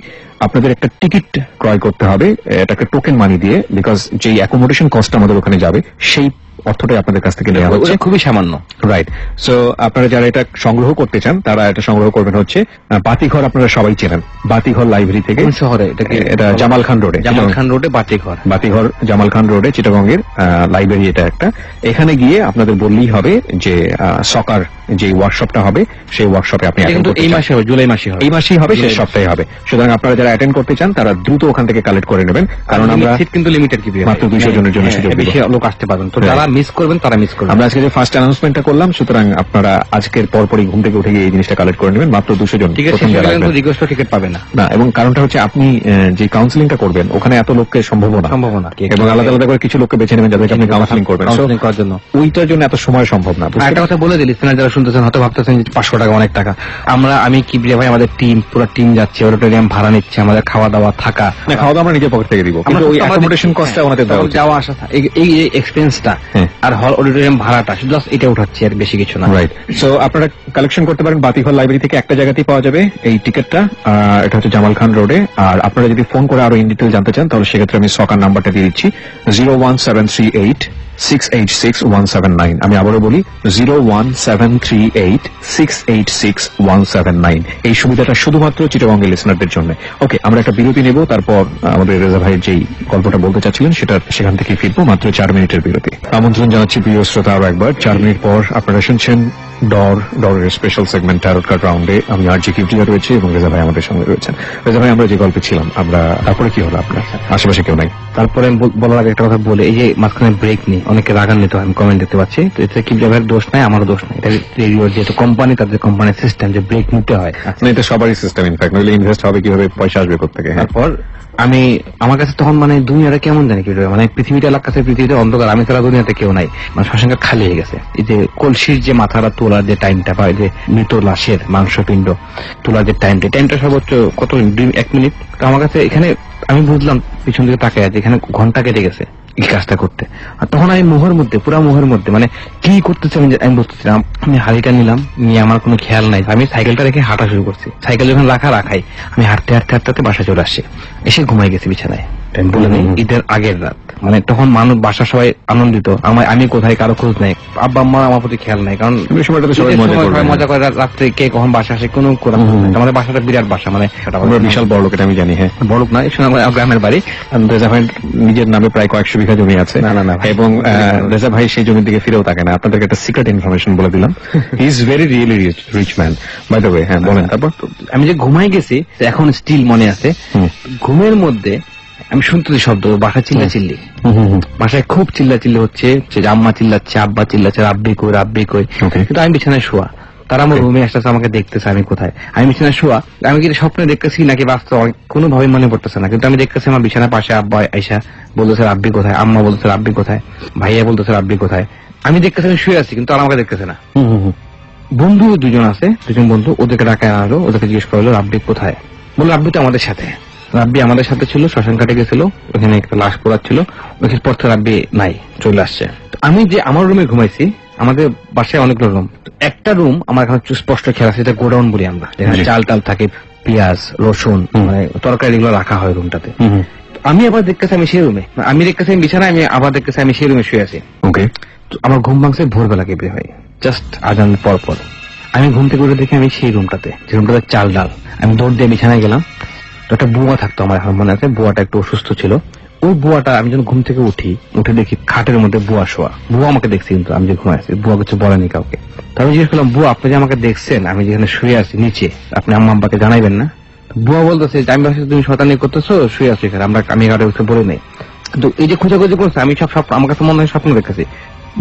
আপনাদের একটা টিকিট ক্রয় করতে হবে, এটা একটা টোকেন মানি দিয়ে, বিকজ যেই অ্যাকোমোডেশন কস্ট আমাদের ওখানে যাবে সেই অর্থটাই আপনাদের কাছ থেকে নেওয়া হচ্ছে, খুবই সামান্য। রাইট। সো আপনারা যারা এটা সংগ্রহ করতে চান তারা এটা সংগ্রহ করবেন হচ্ছে বাতিঘর। আপনারা সবাই চেনেন বাতিঘর লাইব্রেরি থেকে। শহরে এটা জামাল খান রোডে, বাতিঘর জামাল খান রোডে চিটাগংয়ের লাইব্রেরি এটা একটা। এখানে গিয়ে আপনাদের বললেই হবে যে সকার যে ওয়ার্কশপটা হবে সেই ওয়ার্কশপে আপনি এই মাসে হবে, জুলাই মাসে হবে, এই মাসেই হবে, শেষ সপ্তাহে হবে। সুতরাং আপনারা যারা অ্যাটেন্ড করতে চান তারা দ্রুত ওখান থেকে কালেক্ট করে নেবেন, কারণ আমরা কিন্তু লিমিটেড কি মাত্র 200 জনের জন্য সুযোগ দিব, লোক আসতে পারবেন। তো যারা মিস করবেন তারা মিস করবেন। আমরা আজকে যে ফার্স্ট অ্যানাউন্সমেন্টটা করলাম, সুতরাং আপনারা আজকের পরপরই ঘুম থেকে উঠে গিয়ে এই জিনিসটা কালেক্ট করে নেবেন। মাত্র 200 জন টিকিট পাবে না, এবং কারণটা হচ্ছে আপনি যে কাউন্সিলিংটা করবেন ওখানে এত লোককে সম্ভব না, এবং আলাদা আলাদা করে কিছু লোককে বেছে নেবেন যাদেরকে আপনি কাউন্সিলিং করবেন। করার জন্য ওইটার জন্য এত সময় সম্ভব না। একটা কথা বলে দিলি, যারা শুনতেছেন হয়তো ভাবতেছেন 500 টাকা অনেক টাকা। আমি কিবরিয়া ভাই, আমাদের পুরো টিম যাচ্ছে, অডিটোরিয়াম ভাড়া নিচ্ছে, আমাদের খাওয়া দাওয়া থাকা, খাওয়া দাওয়া আমরা নিজের পকেট থেকে দিব, কিন্তু ওই অ্যাকোমোডেশন কস্টটা আমাদের যাওয়া আসা, এই এক্সপেন্সটা আর হল অডিটোরিয়াম ভাড়াটা শুধু এটা উঠাচ্ছি, আর বেশি কিছু না। রাইট। সো আপনারা কালেকশন করতে পারেন বাতিঘর লাইব্রেরি থেকে, একটা জায়গাতেই পাওয়া যাবে এই টিকিটটা। এটা হচ্ছে জামাল খান রোডে। আর আপনারা যদি ফোন করে আরো ইন ডিটেল জানতে চান তাহলে সেক্ষেত্রে আমি সকার নাম্বারটা দিয়ে দিচ্ছি 01738686179। আমি আবারও বলি 01738686179। এই সুবিধাটা শুধুমাত্র চিটাগংয়ের লিসনারদের জন্য। ওকে, আমরা একটা বিরতি নেব, তারপর আমাদের রেজা ভাইয়ের যেই গল্পটা বলতে চাচ্ছিলেন সেখান থেকে ফিরবো। মাত্র 4 মিনিটের বিরতি। আমন্ত্রণ জানাচ্ছি প্রিয় শ্রোতা আরো একবার। 4 মিনিট পর আপনারা শুনছেন ডরের স্পেশাল সেগমেন্ট ট্যারট কার্ড রাউন্ডে। আমি আরজি কিবরিয়া রয়েছে এবং রেজা ভাই আমাদের সঙ্গে রয়েছেন। রেজা ভাই, আমরা যে গল্পে ছিলাম, আমরা তারপরে কি হলো? আপনার আশেপাশে কেউ নাই? তারপরে বলার আগে একটা কথা বলে, এই যে মাঝখানে ব্রেক নেই, অনেকে রাগান্বিত হয়, আমি কমেন্ট দেখতে পাচ্ছি। তো এতে কিবরিয়া ভাইয়ের দোষ নাই, আমারও দোষ নাই। এটা রেডিওর যেহেতু কোম্পানি, তাদের কোম্পানির সিস্টেম যে ব্রেক নিতে হয়। এটা সবারই সিস্টেম, ইনফ্যাক্ট নইলে ইনভেস্ট হবে কিভাবে, পয়সা আসবে কোত্থেকে? তারপর আমার কাছে তখন দুনিয়াটা কেমন জানি কি, পৃথিবীটা কাছে পৃথিবীতে অন্ধকার, আমি তারা দুনিয়াতে কেউ নাই, শ্মশানটা খালি হয়ে গেছে। এই যে কলসির যে মাথাটা তোলার যে টাইমটা, বা যে মৃত লাশের মাংসপিণ্ড তোলার যে টাইমটা সর্বোচ্চ কত, 1 মিনিট। তো আমার কাছে এখানে আমি বুঝলাম পিছন দিকে তাকায় যে এখানে ঘন্টা কেটে গেছে এই কাজটা করতে। আর তখন আমি পুরা মোহের মধ্যে কি করতেছি আমি বুঝতেছিলাম। আমি হাড়িটা নিলাম, নিয়ে আমার কোনো খেয়াল নাই, আমি সাইকেলটা রেখে হাঁটা শুরু করছি। সাইকেল যখন রাখাই, আমি হাঁটতে বাসা চলে আসছি, এসে ঘুমাই গেছি বিছানায়। বলে নেই, ঈদের আগের রাত, তখন মানুষ বাসা সবাই আনন্দিত, আমি কোথায় কারো খোঁজ নাই, আব্বা আম্মা আমার প্রতি খেয়াল নাই, কারণ মজা করে রাত্রে কে কখন বাসা আসে কোনো আমাদের বাসাটা বিরাট বাসা, বিশাল বড় লোক, এটা আমি জানি। হ্যাঁ, বড় লোক না, গ্রামের বাড়ি। রেজা ভাই নিজের নামে প্রায় কয়েকশো বিঘা জমি আছে। না, এবং রেজা ভাই সেই জমির দিকে ফিরেও থাকে না। আপনাদেরকে একটা সিক্রেট ইনফরমেশন বলে দিলাম, he is very really rich man, by the way. হ্যাঁ, বলেন। তারপর আমি যে ঘুমাই গেছি, এখন স্টিল মনে আছে, ঘুমের মধ্যে আমি শুনতেছি শব্দ, বাসায় চিল্লাচিল্লি, বাসায় খুব চিল্লাচিল্লি হচ্ছে, আম্মা চিল্লাচ্ছে, আব্বা চিল্লাচ্ছে, রাব্বি কই। কিন্তু আমি বিছানায় শোয়া, তারা আমার রুমে আসতেছে, আমাকে দেখতেছে আমি কোথায়। আমি বিছানায় শোয়া, আমি কি স্বপ্নে দেখতেছি নাকি বাস্তব কোনোভাবে মনে পড়তেছে না, কিন্তু আমি দেখতেছি আমার বিছানার পাশে আব্বা আইসা বলতেছে রাব্বি কোথায়, আম্মা বলতেছে রাব্বি কোথায়, ভাইয়া বলতেছে রাব্বি কোথায়। আমি দেখতেছি আমি শুয়ে আছি, কিন্তু আমাকে দেখতেছে না। বন্ধু 2 জন আছে, 2 জন বন্ধু, ওদেরকে ডাকা আনা হলো, ওদেরকে জিজ্ঞেস করা হলো রাব্বি কোথায়, বললো রাব্বি তো আমাদের সাথে। রাব্বি আমাদের সাথে ছিল, শ্মশান ঘাটে গেছিল, ওখানে একটা লাশ পোড়াচ্ছিল, ওখানে পর থেকে রাব্বি নাই, চলে আসছে। আমি যে আমার রুমে ঘুমাইছি, আমাদের বাসায় অনেকগুলো রুম, একটা রুম আমার এখন স্পষ্ট খেয়াল আছে, এটা গোডাউন বলি আমরা, যেখানে চাল টাল থাকে, পেঁয়াজ রসুন মানে তরকারি এগুলো রাখা হয় রুমটাতে। আমি আবার দেখতেছি আমি সেই রুমে, আমি দেখতেছি আমি বিছানায়, আমি আবার দেখতেছি আমি সেই রুমে শুয়ে আছি। ওকে, আমার ঘুম ভাঙছে ভোরবেলা কেঁপে হয়, জাস্ট আজান পর পর। আমি ঘুম থেকে উঠে দেখি আমি সেই রুমটাতে, যে রুমটাতে চাল ডাল। আমি দৌড় দিয়ে বিছানায় গেলাম, তো একটা বুয়া থাকতো আমার এখন মনে আছে, বুয়াটা একটু অসুস্থ ছিল। ওই বুয়াটা আমি যখন ঘুম থেকে উঠে দেখি খাটের মধ্যে বুয়া শোয়া। বুয়া আমাকে দেখছি, কিন্তু আমি যে ঘুমাইছি, বুয়া কিছু বলেনি কাউকে। তো আমি জিজ্ঞেস করলাম, বুয়া আপনি যে আমাকে দেখছেন আমি যেখানে শুয়ে আছি নিচে, আপনি আম্মা আব্বাকে জানাইবেন না? বুয়া বলতেছে যে আমি ভাবছি তুমি শয়তানি করতেছো, শুয়ে আছো এখানে, আমি গাড়ি উঠে বলে নেই। কিন্তু এই যে খোঁজাখুঁজি করছে, আমি সব আমার কাছে মনে হয় স্বপ্ন দেখেছি।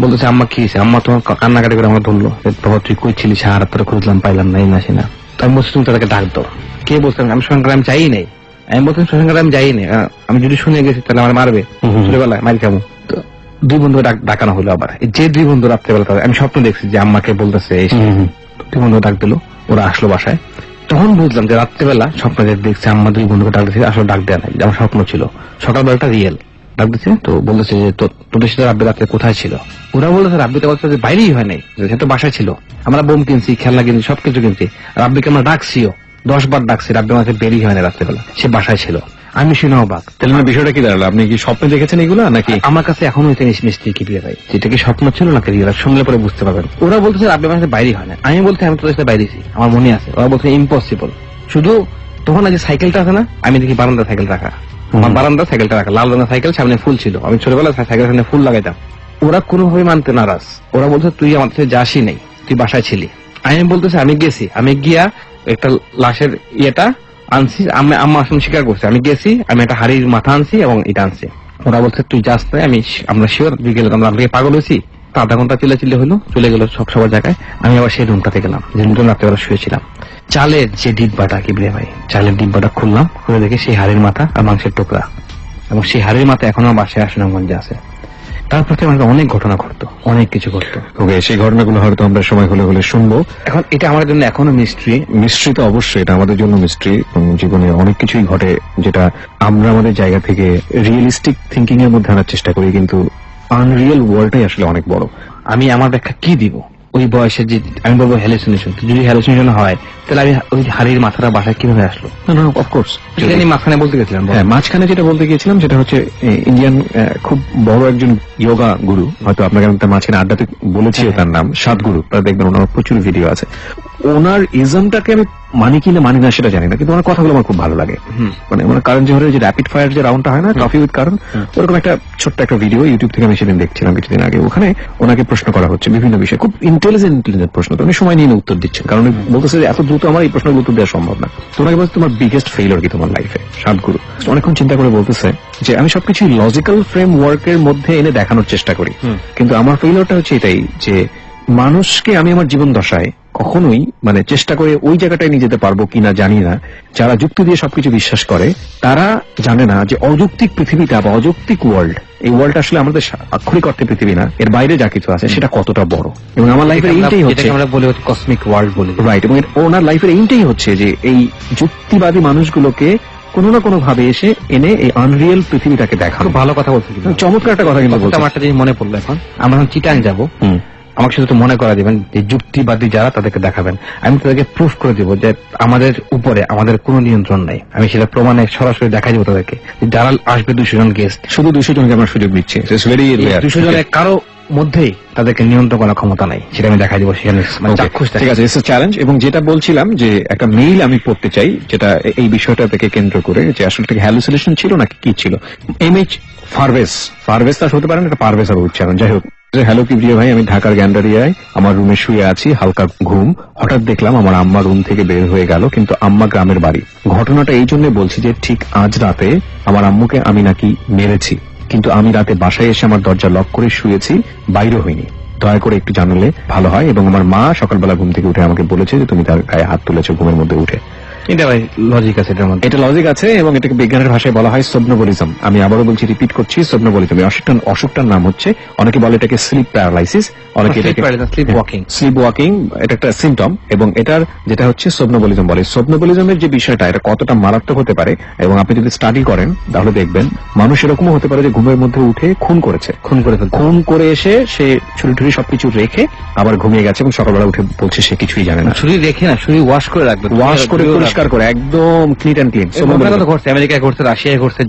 বলতেছে আম্মা কি হয়েছে, আম্মা তোমার কান্নাকাটি করে আমার ধরলো, বাবা তুই কই ছিলি, সারা রাত ধরে খুঁজলাম পাইলাম না, এই না সে না। তো আমি বলছি তুমি তাদেরকে ডাক দাও। কে বলছেন? আমি শ্মশান আমি যাই নাই। আমি বলছি শ্মশান আমি যাই নাই, আমি যদি শুনে গেছি তাহলে আমার মারবে, ছোটবেলায় মারি খাবো। তো দুই বন্ধু ডাকানো হলো আবার, যে দুই বন্ধু রাত্রেবেলা আমি স্বপ্ন দেখছি যে আম্মাকে বলতেছে, দুই বন্ধু ডাক দিল, ওরা আসলো বাসায়। তখন বুঝলাম যে রাত্রেবেলা স্বপ্ন দেখছে আম্মা দুই বন্ধুকে ডাক দিচ্ছে, আসলে ডাক দেয়া নাই, আমার স্বপ্ন ছিল। সকালবেলাটা রিয়েল ডাক দিচ্ছে, তো বলতেছে যে তোদের সাথে রাব্বি রাত্রে কোথায় ছিল? ওরা বলতেছে রাব্বিতে বলছে যে বাইরেই হয় নাই, সে তো বাসায় ছিল। আমরা বোম কিনছি, খেলনা কিনছি, সবকিছু কিনছি, রাব্বিকে আমরা ডাকছিও, 10 বার ডাকছি, রাব্বি মাঝে বেরিয়ে হয় না রাত্রেবেলা, সে বাসায় ছিল। আমি শুনেও বাক। তাহলে বিষয়টা কি দাঁড়ালো? আপনি কি স্বপ্নে দেখেছেন এগুলো নাকি? আমার কাছে এখনো এটা মিষ্টি কি বিয়ে ভাই, যেটা কি স্বপ্ন ছিল নাকি রিয়েল, শুনলে পরে বুঝতে পারবেন। ওরা বলতেছে রাব্বি মাঝে বাইরে হয় না, আমি বলতে আমি তোদের সাথে বাইরেছি, আমার মনে আছে। ওরা বলছে ইম্পসিবল। শুধু তখন যে সাইকেলটা আছে না, আমি দেখি বারান্দা সাইকেল রাখা, আমার বারান্দা সাইকেলটা রাখা, লাল রঙের সাইকেল, সামনে ফুল ছিল, আমি ছোটবেলায় সাইকেলের সামনে ফুল লাগাইতাম। ওরা কোনোভাবে মানতে নারাজ। ওরা বলছে তুই আমার সাথে যাসই নেই, তুই বাসায় ছিলি। আমি বলতেছি আমি গেছি, আমি গিয়া একটা লাশের ইয়েটা আনছি, আম্মা আসলে স্বীকার করছে আমি গেছি, আমি একটা হাড়ির মাথা আনছি এবং এটা আনছি। ওরা বলছে তুই যাস না, আমরা শিওর বিকেলে আমরা পাগল হয়েছি। তো আধা ঘন্টা চিল্লে হলো, চলে গেল সবার জায়গায়। আমি আবার সেই রুমটাতে গেলাম, যে রুমটা রাত্রেবেলা শুয়েছিলাম। চালের যে ডিব্বাটা কি বলে ভাই, চালের ডিব্বাটা খুললাম, খুলে দেখি সেই হাড়ির মাথা আর মাংসের টুকরা, এবং সেই হাড়ির মাথা এখনো আমার বাসায় সুনামগঞ্জে আছে। তারপর থেকে অনেক ঘটনা ঘটতো, অনেক কিছু ঘটতো। ওকে, সেই ঘটনাগুলো হয়তো আমরা সময় হলে শুনবো। এখন এটা আমাদের জন্য এখনো মিস্ট্রি তো অবশ্যই, এটা আমাদের জন্য মিস্ট্রি। জীবনে অনেক কিছুই ঘটে যেটা আমরা আমাদের জায়গা থেকে রিয়েলিস্টিক থিঙ্কিং এর মধ্যে আনার চেষ্টা করি, কিন্তু আনরিয়েল ওয়ার্ল্ডটাই আসলে অনেক বড়। আমি আমার ব্যাখ্যা কি দিব ওই বয়সে, যে আমি বলবো হ্যালুসিনেশন। যদি হ্যালুসিনেশন হয় তাহলে আমি ওই হাড়ির মাথাটা বাসায় কিভাবে আসলো? না, অফকোর্স মাঝখানে বলতে গেছিলাম। হ্যাঁ, মাঝখানে যেটা বলতে গিয়েছিলাম সেটা হচ্ছে ইন্ডিয়ান খুব বড় একজন যোগা গুরু, হয়তো আপনাকে আমি তার মাঝখানে আড্ডাতে বলেছিও, তার নাম সাদগুরু। আপনারা দেখবেন ওনার প্রচুর ভিডিও আছে। ওনার ইজমটাকে আমি মানি কিনা মানি না সেটা জানি না, কিন্তু ওনার কথাগুলো আমার খুব ভালো লাগে। মানে ওনার কারণ জোহরের যে র্যাপিড ফায়ার যে রাউন্ডটা হয় না, কফি উইথ কারণ, ওরকম একটা ছোট্ট একটা ভিডিও ইউটিউব থেকে আমি সেদিন দেখছিলাম কিছুদিন আগে। ওখানে ওনাকে প্রশ্ন করা হচ্ছে বিভিন্ন বিষয়ে, খুব ইন্টেলিজেন্ট প্রশ্ন, তো উনি সময় নিয়ে উত্তর দিচ্ছেন, কারণ বলতেছে যে এত দ্রুত আমার এই প্রশ্নের উত্তর দেওয়া সম্ভব না। তো ওনাকে বলছে তোমার বিগেস্ট ফেইলিওর কি তোমার লাইফে? সাদগুরু অনেকক্ষণ চিন্তা করে বলতেছে যে আমি সবকিছু লজিক্যাল ফ্রেমওয়ার্কের মধ্যে এনে দেখানোর চেষ্টা করি, কিন্তু আমার ফেইলিওরটা হচ্ছে এটাই যে মানুষকে আমি আমার জীবন দশায় কখনোই মানে চেষ্টা করে ওই জায়গাটায় নিয়ে যেতে পারবো কিনা জানি না। যারা যুক্তি দিয়ে সবকিছু বিশ্বাস করে তারা জানে না যে অযৌক্তিক পৃথিবীটা বা অযৌক্তিক ওয়ার্ল্ড, এই ওয়ার্ল্ড আসলে আমাদের আক্ষরিক অর্থে পৃথিবী না, এর বাইরে যা কিছু আছে সেটা কতটা বড়। এবং আমার লাইফের এইটাই হচ্ছে, আমরা বলি কসমিক ওয়ার্ল্ড বলি, রাইট। এবং ওনার লাইফের এইটাই হচ্ছে যে এই যুক্তিবাদী মানুষগুলোকে কোনো না কোনো ভাবে এসে এনে এই আনরিয়েল পৃথিবীটাকে দেখা। খুব ভালো কথা বলছি, চমৎকার একটা কথা। কিন্তু আমার একটা জিনিস মনে পড়লো, এখন আমরা চিটাং যাবো, আমাকে শুধু মনে করা দিবেন যে যুক্তিবাদী যারা তাদেরকে দেখাবেন, আমি তাদেরকে প্রুফ করে দিব যে আমাদের উপরে আমাদের কোনো নিয়ন্ত্রণ নাই। আমি সেটা প্রমাণে সরাসরি দেখাই দিব তাদেরকে, যারা আসবে 200 জন গেস্ট, শুধু 200 জনকে আমরা সুযোগ দিচ্ছি, 200 জনের কারো মধ্যেই তাদেরকে নিয়ন্ত্রণ করার ক্ষমতা নাই, সেটা আমি দেখাই দিব সেখানে। ঠিক আছে, ইটস আ চ্যালেঞ্জ। এবং যেটা বলছিলাম যে একটা মেইল আমি পড়তে চাই যেটা এই বিষয়টা থেকে কেন্দ্র করে, যে আসলে থেকে হ্যালুসিনেশন ছিল নাকি কি ছিল। MH ফারভেজ তা হতে পারেন, এটা পারভেজ আর উচ্চারণ, যাই হোক। হ্যালো কিবরিয়া ভাই, আমি ঢাকার গ্যান্ডারিয়ায় আমার রুমে শুয়ে আছি, হালকা ঘুম। হঠাৎ দেখলাম আমার আম্মা রুম থেকে বের হয়ে গেল, কিন্তু আম্মা গ্রামের বাড়ি। ঘটনাটা এই জন্য বলছি যে ঠিক আজ রাতে আমার আম্মুকে আমি নাকি মেরেছি, কিন্তু আমি রাতে বাসায় এসে আমার দরজা লক করে শুয়েছি, বাইরে হইনি। দয়া করে একটু জানালে ভালো হয়। এবং আমার মা সকালবেলা ঘুম থেকে উঠে আমাকে বলেছে যে তুমি তার গায়ে হাত তুলেছো ঘুমের মধ্যে উঠে। এটা ভাই লজিক আছে এটার মধ্যে। এটা লজিক আছে এবং এটাকে বিজ্ঞানের ভাষায় বলা হয় সোমনোবলিজম। আমি আবারও বলছি, রিপিট করছি, সোমনোবলিজম। এই অসুখটার নাম হচ্ছে, অনেকে বলে এটাকে স্লিপ প্যারালাইসিস, অনেকে স্লিপ ওয়াকিং। স্লিপ ওয়াকিং এটা একটা সিমটম, এবং এটার যেটা হচ্ছে সোমনোবলিজম বলে। সোমনোবলিজমের যে বিষয়টা, এটা কতটা মারাত্মক হতে পারে, এবং আপনি যদি স্টাডি করেন তাহলে দেখবেন মানুষ এরকমও হতে পারে যে ঘুমের মধ্যে উঠে খুন করে এসে সে ছুরি টুরি সবকিছু রেখে আবার ঘুমিয়ে গেছে এবং সকালবেলা উঠে বলছে সে কিছুই জানে না। ছুরি রেখে না, ছুরি ওয়াশ করে রাখবে, ওয়াশ করে পরিষ্কার করে একদম ক্লিন অ্যান্ড ক্লিন। আমেরিকায় করছে, রাশিয়ায় করছে,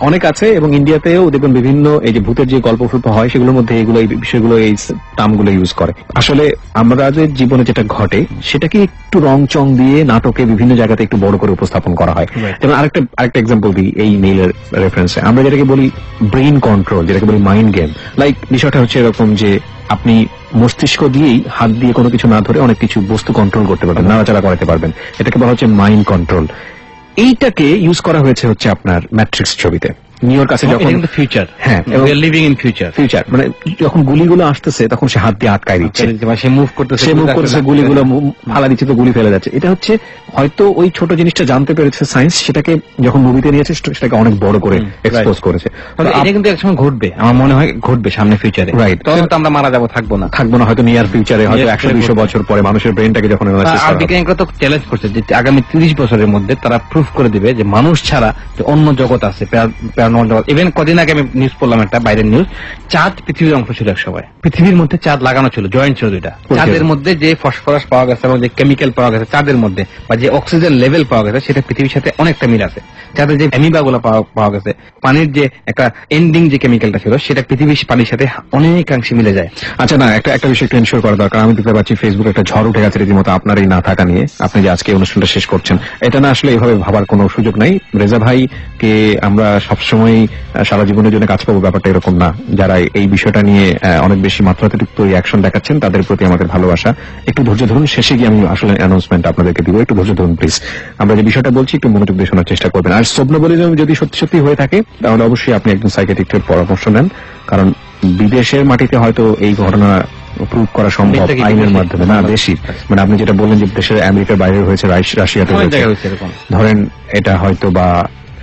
অনেক আছে এবং ইন্ডিয়াতেও দেখবেন বিভিন্ন এই যে ভূতের যে গল্প ফল্প হয় সেগুলোর মধ্যে এগুলো, এই বিষয়গুলো, এই টার্মগুলো ইউজ করে। আসলে আমরা যে জীবনে যেটা ঘটে সেটাকে একটু রং চং দিয়ে নাটকে বিভিন্ন জায়গাতে একটু বড় করে উপস্থাপন করা হয়। যেমন আরেকটা এক্সাম্পল দিই এই মেইলের রেফারেন্সে, আমরা যেটাকে বলি ব্রেইন কন্ট্রোল, যেটাকে বলি মাইন্ড গেম। লাইক বিষয়টা হচ্ছে এরকম যে আপনি মস্তিষ্ক দিয়েই হাত দিয়ে কোনো কিছু না ধরে অনেক কিছু বস্তু কন্ট্রোল করতে পারবেন, নাড়াচাড়া করাতে পারবেন। এটাকে বলা হচ্ছে মাইন্ড কন্ট্রোল। এইটাকে ইউজ করা হয়েছে হচ্ছে আপনার ম্যাট্রিক্স ছবিতে। নিওর কাছে যখন ফিউচার, হ্যাঁ, লিভিং ইন ফিউচার, মানে যখন গুলিগুলো আসতেছে তখন সে হাত দিয়ে আটকায় দিচ্ছে, সে মুভ করতেছে, গুলিগুলো ফালা দিচ্ছে, তো গুলি ফেলে যাচ্ছে। এটা হচ্ছে হয়তো ওই ছোট জিনিসটা জানতে পেরেছে সায়েন্স, সেটাকে যখন মুভিতে নিয়েছে সেটাকে অনেক বড় করে এক্সপোজ করেছে। এটা কিন্তু একসময় ঘটবে, আমার মনে হয় ঘটবে সামনে ফিউচারে। রাইট, তখন তো আমরা মারা যাবো, থাকবো না, হয়তো নিয়ার ফিউচারে, হয়তো 100-200 বছর পরে মানুষের ব্রেনটাকে যখন আর বিজ্ঞানীরা তো চ্যালেঞ্জ করছে যে আগামী 30 বছরের মধ্যে তারা প্রুফ করে দিবে যে মানুষ ছাড়া যে অন্য জগৎ আছে, প্যারানর্মাল জগৎ। ইভেন কদিন আগে আমি নিউজ পড়লাম, একটা বাইরের নিউজ, চাঁদ পৃথিবীর অংশ ছিল এক সময়, পৃথিবীর মধ্যে চাঁদ লাগানো ছিল, জয়েন্ট ছিল দুইটা। চাঁদের মধ্যে যে ফসফরাস পাওয়া গেছে এবং যে কেমিক্যাল পাওয়া গেছে চাঁদের মধ্যে, বা যে অক্সিজেন লেভেল পাওয়া গেছে, সেটা পৃথিবীর সাথে অনেকটা মিল আছে। চাঁদের যে অ্যামিবা গুলো পাওয়া গেছে, পানির যে একটা এন্ডিং যে কেমিক্যালটা ছিল, সেটা পৃথিবীর পানির সাথে অনেকাংশে মিলে যায়। আচ্ছা, না, একটা বিষয় একটু এনশিওর করা দরকার। আমি দেখতে পাচ্ছি ফেসবুকে একটা ঝড় উঠে গেছে রীতিমতো আপনার এই না থাকা নিয়ে। আপনি যে আজকে অনুষ্ঠানটা শেষ করছেন, এটা না আসলে এভাবে ভাবার কোনো সুযোগ নাই। রেজা ভাইকে আমরা সবসময় সারা জীবনের জন্য কাজ পাবো, ব্যাপারটা এরকম না। যারা এই বিষয়টা নিয়ে অনেক বেশি মাত্রাতিরিক্ত রিঅ্যাকশন দেখাচ্ছেন তাদের প্রতি আমাদের ভালোবাসা। একটু ধৈর্য ধরুন, শেষে গিয়ে আমি আসলে অ্যানাউন্সমেন্ট আপনাদেরকে দিব, একটু ধৈর্য ধরুন প্লিজ। আমরা যে বিষয়টা বলছি একটু মনোযোগ দিয়ে শোনার চেষ্টা করবেন। আর সোমনোবলিজম যদি সত্যি সত্যি হয়ে থাকে তাহলে অবশ্যই আপনি একজন সাইকিয়াট্রিস্টের পরামর্শ নেন, কারণ বিদেশের মাটিতে হয়তো এই ঘটনা প্রুভ করা সম্ভব আইনের মাধ্যমে, না দেশি। মানে আপনি যেটা বললেন যে দেশের আমেরিকার বাইরে হয়েছে, রাশিয়াতে হয়েছে, ধরেন এটা হয়তো বা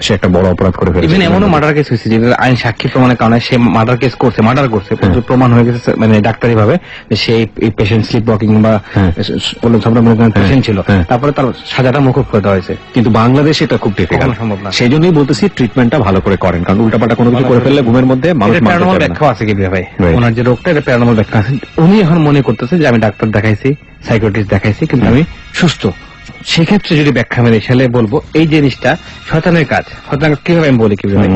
সে একটা বড় অপরাধ করে ফেলেছে। ইভেন এমনও মার্ডার কেস হয়েছে যেটা আইন সাক্ষী প্রমাণের কারণে সে মার্ডার করছে, প্রমাণ হয়ে গেছে, মানে ডাক্তারি ভাবে সে এই পেশেন্ট স্লিপ ওয়াকিং বা পেশেন্ট ছিল, তারপরে তার সাজাটা মুকুব করে দেওয়া হয়েছে। কিন্তু বাংলাদেশে এটা খুব ডিফিকাল্ট, সম্ভব না। সেই জন্যই বলতেছি ট্রিটমেন্টটা ভালো করে করেন, কারণ উল্টাপাল্টা কোনো কিছু করে ফেললে ঘুমের মধ্যে মানুষ প্যারানর্মাল ব্যাখ্যা আছে কি ভাই, ওনার যে রোগটা এটা প্যারানর্মাল ব্যাখ্যা আছে। উনি এখন মনে করতেছে যে আমি ডাক্তার দেখাইছি, সাইকিয়াট্রিস্ট দেখাইছি, কিন্তু আমি সুস্থ। সেক্ষেত্রে যদি ব্যাখ্যা মেনে সালে বলবো এই জিনিসটা শয়তানের কাজ। শয়তানের কিভাবে আমি বলি, কিভাবে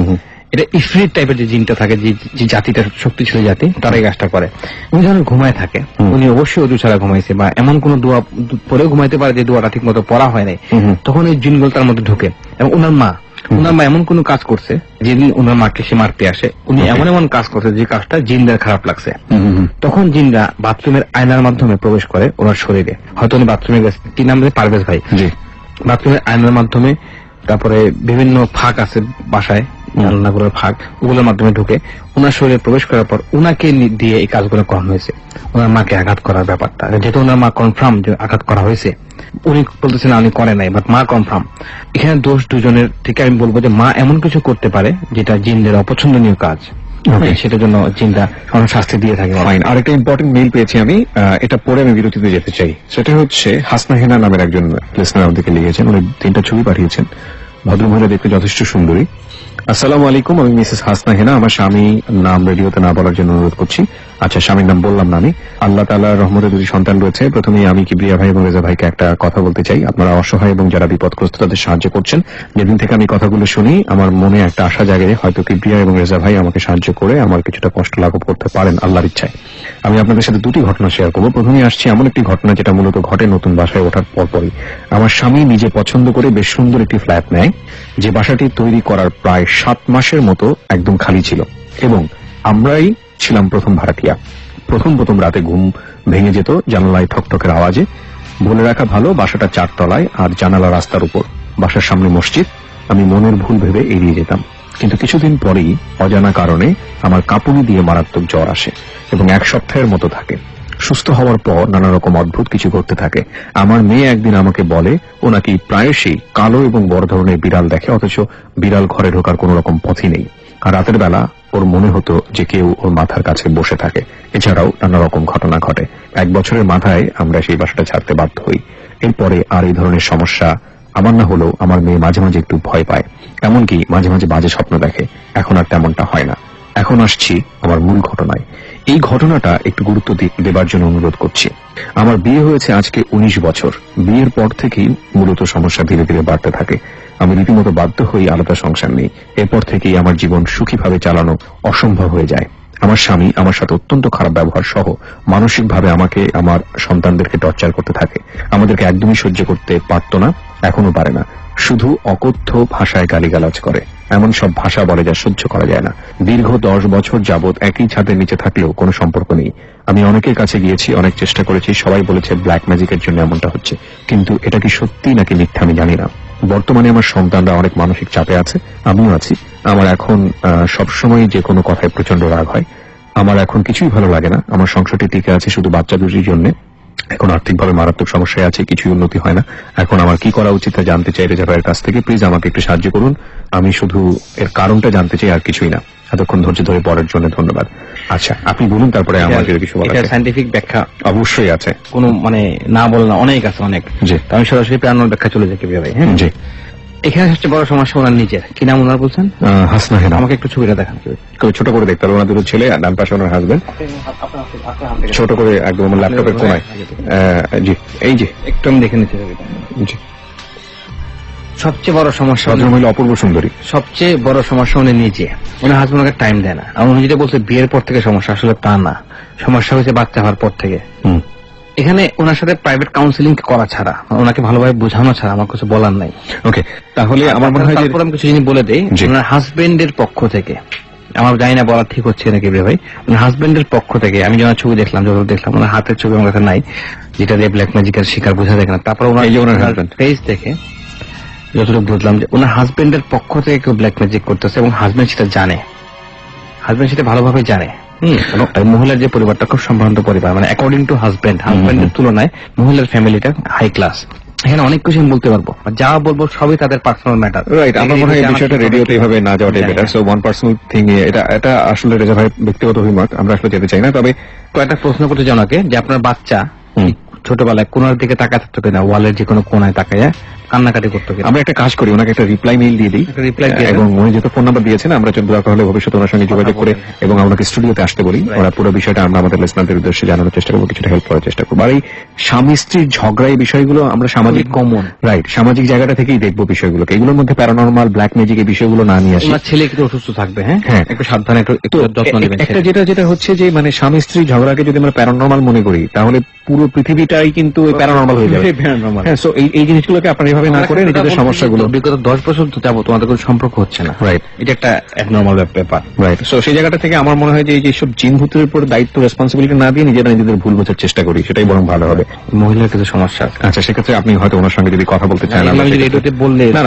এটা ইফরিট টাইপের যে জিনটা থাকে, যে জাতিটা শক্তিশালী জাতি, তারাই কাজটা করে। উনি যখন ঘুমায় থাকে, উনি অবশ্যই অজু ছাড়া ঘুমাইছে বা এমন কোন দোয়া পরেও ঘুমাইতে পারে যে দোয়াটা ঠিক মতো পড়া হয় নাই, তখন এই জিনগুলো তার মধ্যে ঢুকে। এবং ওনার মা এমন কোন কাজ করছে, যেদিন ওনার মাকে সে মারতে আসে, উনি এমন কাজ করছে যে কাজটা জিনদের খারাপ লাগছে। তখন জিনরা বাথরুমের আয়নার মাধ্যমে প্রবেশ করে ওনার শরীরে। হয়তো উনি বাথরুমে গেছে, কি নাম পারভেজ ভাই, বাথরুমের আয়নার মাধ্যমে, তারপরে বিভিন্ন ফাঁক আছে বাসায়, জানলাগুলোর ফাঁক, ওগুলোর মাধ্যমে ঢুকে ওনার শরীরে প্রবেশ করার পর ওনাকে দিয়ে এই কাজগুলো করানো হয়েছে। ওনার মাকে আঘাত করার ব্যাপারটা, যেহেতু ওনার মা কনফার্ম যে আঘাত করা হয়েছে, উনি বলতেছেন উনি করে নাই, বাট মা কনফার্ম। এখানে দোষ দুজনের থেকে আমি বলবো যে মা এমন কিছু করতে পারে যেটা জিনদের অপছন্দনীয় কাজ, সেটার জন্য জিনরা শাস্তি দিয়ে থাকে। আরেকটা ইম্পর্টেন্ট মেইল পেয়েছি আমি, এটা পড়ে আমি বিরতিতে যেতে চাই। সেটা হচ্ছে হাসনা হেনা নামের একজন লিসনার আমাদেরকে লিখেছেন, উনি 3টা ছবি পাঠিয়েছেন। ভদ্রমহিলা দেখতে যথেষ্ট সুন্দরী। আসসালামু আলাইকুম, আমি মিসেস হাসনা হেনা। আমার স্বামী নাম রেডিওতে না বলার জন্য অনুরোধ করছি। আচ্ছা, স্বামীর নাম বললাম না আমি। আল্লাহ তাআলার রহমতে 2 সন্তান রয়েছে। প্রথমেই আমি কিবরিয়া ভাই এবং রেজা ভাইকে একটা কথা বলতে চাই। আপনারা অসহায় এবং যারা বিপদগ্রস্ত তাদের সাহায্য করছেন। যেদিন থেকে আমি কথাগুলো শুনি আমার মনে একটা আশা জাগে, হয়তো কিবরিয়া এবং রেজা ভাই আমাকে সাহায্য করে আমার কিছুটা কষ্ট লাঘব করতে পারেন আল্লাহর ইচ্ছায়। আমি আপনাদের সাথে 2টি ঘটনা শেয়ার করবো। প্রথমেই আসছি এমন একটি ঘটনা যেটা মূলত ঘটে নতুন বাসায় ওঠার পরপরই। আমার স্বামী নিজে পছন্দ করে বেশ সুন্দর একটি ফ্ল্যাট নেয়, যে বাসাটি তৈরি করার প্রায় 7 মাসের মতো একদম খালি ছিল, এবং আমরাই ছিলাম প্রথম ভাড়াটিয়া। প্রথম রাতে ঘুম ভেঙে যেত জানালায় ঠকঠকের আওয়াজে। বলে রাখা ভালো, বাসাটা 4 তলায় আর জানালা রাস্তার উপর, বাসার সামনে মসজিদ। আমি মনের ভুল ভেবে এড়িয়ে যেতাম, কিন্তু কিছুদিন পরেই অজানা কারণে আমার কাঁপুনি দিয়ে মারাত্মক জ্বর আসে এবং 1 সপ্তাহের মতো থাকে। সুস্থ হওয়ার পর নানা রকম অদ্ভুত কিছু ঘটতে থাকে। আমার মেয়ে একদিন আমাকে বলে ও নাকি প্রায়শই কালো এবং বড় ধরনের বিড়াল দেখে, অথচ বিড়াল ঘরে ঢোকার কোন রকম পথই নেই। আর রাতের বেলা ওর মনে হতো যে কেউ ওর মাথার কাছে বসে থাকে। এছাড়াও নানা রকম ঘটনা ঘটে। 1 বছরের মাথায় আমরা সেই বাসাটা ছাড়তে বাধ্য হই। এরপরে আর এই ধরনের সমস্যা আমার না হলেও আমার মেয়ে মাঝে মাঝে একটু ভয় পায়, এমনকি মাঝে মাঝে বাজে স্বপ্ন দেখে। এখন আর তেমনটা হয় না। এখন আসছি আমার মূল ঘটনায়। এই ঘটনাটা একটু গুরুত্ব দেবার জন্য অনুরোধ করছি। আমার বিয়ে হয়েছে আজকে 19 বছর। বিয়ের পর থেকেই মূলত সমস্যা ধীরে ধীরে বাড়তে থাকে। আমি রীতিমতো বাধ্য হই আলাদা সংসার নেই। এরপর থেকেই আমার জীবন সুখীভাবে চালানো অসম্ভব হয়ে যায়। আমার স্বামী আমার সাথে অত্যন্ত খারাপ ব্যবহার সহ মানসিকভাবে আমাকে, আমার সন্তানদেরকে টর্চার করতে থাকে। আমাদেরকে একদমই সহ্য করতে পারত না, এখনো পারে না। শুধু অকথ্য ভাষায় গালিগালাজ করে, এমন সব ভাষা বলে যা সহ্য করা যায় না। দীর্ঘ 10 বছর যাবৎ একই ছাদের নিচে থাকলেও কোনো সম্পর্ক নেই। আমি অনেকের কাছে গিয়েছি, অনেক চেষ্টা করেছি, সবাই বলেছে ব্ল্যাক ম্যাজিকের জন্য এমনটা হচ্ছে। কিন্তু এটা কি সত্যি নাকি মিথ্যা আমি জানি না। বর্তমানে আমার সন্তানরা অনেক মানসিক চাপে আছে, আমিও আছি। আমার এখন সবসময় যে কোনো কথায় প্রচন্ড রাগ হয়। আমার এখন কিছুই ভালো লাগে না। আমার সংসারটি টিকে আছে শুধু বাচ্চা দুটির জন্য। এখন আর্থিকভাবে মারাত্মক সমস্যায় আছে, কিছুই উন্নতি হয় না। এখন আমার কি করা উচিত তা জানতে চাই রেজা ভাইয়ের কাছ থেকে। প্লিজ আমাকে একটু সাহায্য করুন। আমি শুধু এর কারণটা জানতে চাই, আর কিছুই না। এতক্ষণ ধৈর্য ধরে পড়ার জন্য ধন্যবাদ। আচ্ছা, আপনি বলুন, তারপরে আমাদের কিছু বলার আছে। সায়েন্টিফিক ব্যাখ্যা অবশ্যই আছে, কোনো মানে না বলে না, অনেক আছে, অনেক। জি, আমি সরাসরি প্রাণর ব্যাখ্যা চলে যাই কিভাবে। হ্যাঁ, জি। এখানে সবচেয়ে বড় সমস্যা ওনার নিজের। কি নাম ওনার বলছেন? হাসনা হেনা। আমাকে একটু ছবিটা দেখান, ছোট করে দেখতে হবে। ওনার দুটো ছেলে, ডান পাশে ওনার হাজবেন্ড। ছোট করে একদম আমার ল্যাপটপের কোনায়। জি, এই যে একটু আমি দেখে নিচ্ছি ছবিটা। জি, সবচেয়ে বড় সমস্যা ভদ্রমহিলা অপূর্ব সুন্দরী। সবচেয়ে বড় সমস্যা উনি নিজে। ওনার হাজবেন্ড ওনাকে টাইম দেয় না। আর উনি যেটা বলছে বিয়ের পর থেকে সমস্যা, আসলে তা না। সমস্যা হয়েছে বাচ্চা হওয়ার পর থেকে। এখানে ওনার সাথে প্রাইভেট কাউন্সিলিং করা ছাড়া, ওনাকে ভালোভাবে বোঝানো ছাড়া আমার কিছু বলার নাই। ওকে, তাহলে আমার মনে হয় তারপর আমি কিছু জিনিস বলে দেই। ওনার হাজবেন্ডের পক্ষ থেকে, আমার জানি না বলা ঠিক হচ্ছে নাকি ভাই, ওনার হাজবেন্ডের পক্ষ থেকে আমি যখন ছবি দেখলাম, যত দেখলাম, ওনার হাতের ছবি আমার কাছে নাই, যেটা দিয়ে ব্ল্যাক ম্যাজিকের শিকার বোঝা যায় না। তারপর ওনার ফেস দেখে যতটুকু বুঝলাম যে ওনার হাজবেন্ডের পক্ষ থেকে কেউ ব্ল্যাক ম্যাজিক করতেছে এবং হাজবেন্ড সেটা জানে। হাজবেন্ড সেটা ভালোভাবে জানে। মহিলার যে পরিবারটা খুব সম্ভ্রান্ত পরিবার, মানে অ্যাকর্ডিং টু হাজবেন্ডের তুলনায় মহিলার ফ্যামিলিটা হাই ক্লাস। এখানে অনেক কিছু আমি বলতে পারবো, যা বলবো সবই তাদের পার্সোনাল ম্যাটার। রাইট, আমার মনে হয় এই বিষয়টা রেডিওতে এইভাবে না যাওয়াটাই better. So one personal thing, এটা আসলে রেজা ভাই ব্যক্তিগত অভিমত, আমরা আসলে যেতে চাই না। তবে কয়েকটা প্রশ্ন করতে চাই ওনাকে, যে আপনার বাচ্চা ছোটবেলায় কোনার দিকে তাকায় থাকতো কিনা, ওয়ালের যে কোনো কোনায় তাকায় কান্নাকাটি করতো কিনা? আমরা একটা কাজ করি, ওনাকে একটা রিপ্লাই মেইল দিয়ে দিই, এবং উনি যেহেতু ফোন নাম্বার দিয়েছেন, আমরা দরকার হলে ভবিষ্যতে ওনার সঙ্গে যোগাযোগ করে এবং ওনাকে স্টুডিওতে আসতে বলি। ওরা পুরো বিষয়টা আমরা আমাদের লিসনারদের উদ্দেশ্যে জানানোর চেষ্টা করবো, কিছুটা হেল্প করার চেষ্টা করবো। আর এই স্বামী স্ত্রীর ঝগড়া, এই বিষয়গুলো আমরা সামাজিক কমন, রাইট, সামাজিক জায়গাটা থেকেই দেখবো বিষয়গুলোকে। এগুলোর মধ্যে প্যারানরমাল, ব্ল্যাক ম্যাজিক এই বিষয়গুলো না নিয়ে আসি। ছেলে কিন্তু অসুস্থ থাকবে, হ্যাঁ, একটু সাবধানে, একটু যত্ন নেবেন। একটা যেটা হচ্ছে যে, মানে স্বামী স্ত্রী ঝগড়াকে যদি আমরা প্যারানরমাল মনে করি, তাহলে পুরো পৃথিবীটাই কিন্তু প্যারানরমাল হয়ে যাবে। হ্যাঁ, সো এই জিনিসগুলোকে আপনারা এভাবে না করে নিজেদের সমস্যাগুলো, বিগত 10 বছর তো যাবো তোমাদের কোনো সম্পর্ক হচ্ছে না, রাইট, এটা একটা অ্যাবনরমাল ব্যাপার, রাইট। সো সেই জায়গাটা থেকে আমার মনে হয় যে এই সব জিন ভূতের উপর দায়িত্ব, রেসপন্সিবিলিটি না দিয়ে নিজেরা নিজেদের ভুল বোঝার চেষ্টা করি, সেটাই বরং ভালো হবে। মহিলার কিছু সমস্যা আছে। আচ্ছা, সেক্ষেত্রে আপনি হয়তো ওনার সঙ্গে যদি কথা বলতে চান, আমি যদি রেডিওতে বললে, না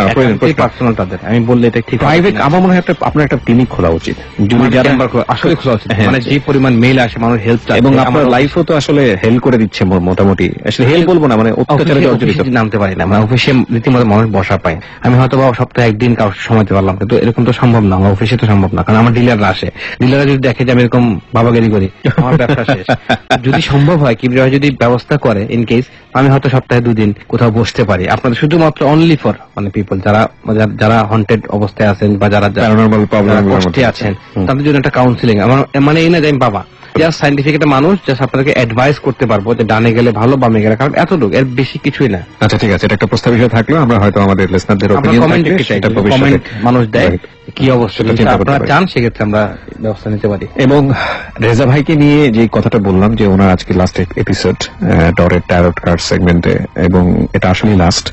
পার্সোনাল তাদের আমি বললে এটা ঠিক প্রাইভেট, আমার মনে হয় আপনার একটা ক্লিনিক খোলা উচিত, যদি যারা আসলে খোলা উচিত, মানে যে পরিমাণ মেল আসে মানুষ হেল্প চায়, এবং আপনার লাইফও তো আসলে হেল্প করে দিচ্ছে মোটামুটি। আসলে হেল্প বলবো না, মানে অত্যাচারে জর্জরিত নামতে পারি না, মানে অফিসে রীতিমতো মানুষ বসা পায়। আমি হয়তো বা সপ্তাহে একদিন কারোর সময় দিতে পারলাম, কিন্তু এরকম তো সম্ভব না, আমার অফিসে তো সম্ভব না, কারণ আমার ডিলাররা আসে। ডিলাররা যদি দেখে যে আমি এরকম বাবাগিরি করি, আমার ব্যবসা শেষ। যদি সম্ভব হয়, কিবরিয়া যদি ব্যবস্থা করে, ইন কেস আমি হয়তো সপ্তাহে 2 দিন কোথাও বসতে পারি, আপনাদের শুধুমাত্র অনলি ফর মানে পিপল যারা হন্টেড অবস্থায় আছেন বা যারা প্যারানরমাল প্রবলেম আছেন, তাদের জন্য একটা কাউন্সিলিং। আমার মানে এই না যে আমি বাবা, জাস্ট সাইন্টিফিক একটা মানুষ, জাস্ট আপনাদেরকে অ্যাডভাইস করতে পারবো যে ডানে গেলে ভালো, বামে গেলে, কারণ এতটুকু, এর বেশি কিছুই না। আচ্ছা, ঠিক আছে, এটা একটা প্রস্তাব হিসেবে থাকলো। আমরা হয়তো আমাদের লিসনারদের কমেন্ট মানুষ দেয় কি অবস্থা আপনারা চান, সেক্ষেত্রে আমরা ব্যবস্থা নিতে পারি। এবং রেজা ভাইকে নিয়ে যে কথাটা বললাম, যে ওনার আজকে লাস্ট এপিসোড ডরের ট্যারট কার্ড সেগমেন্টে, এবং এটা আসলে লাস্ট।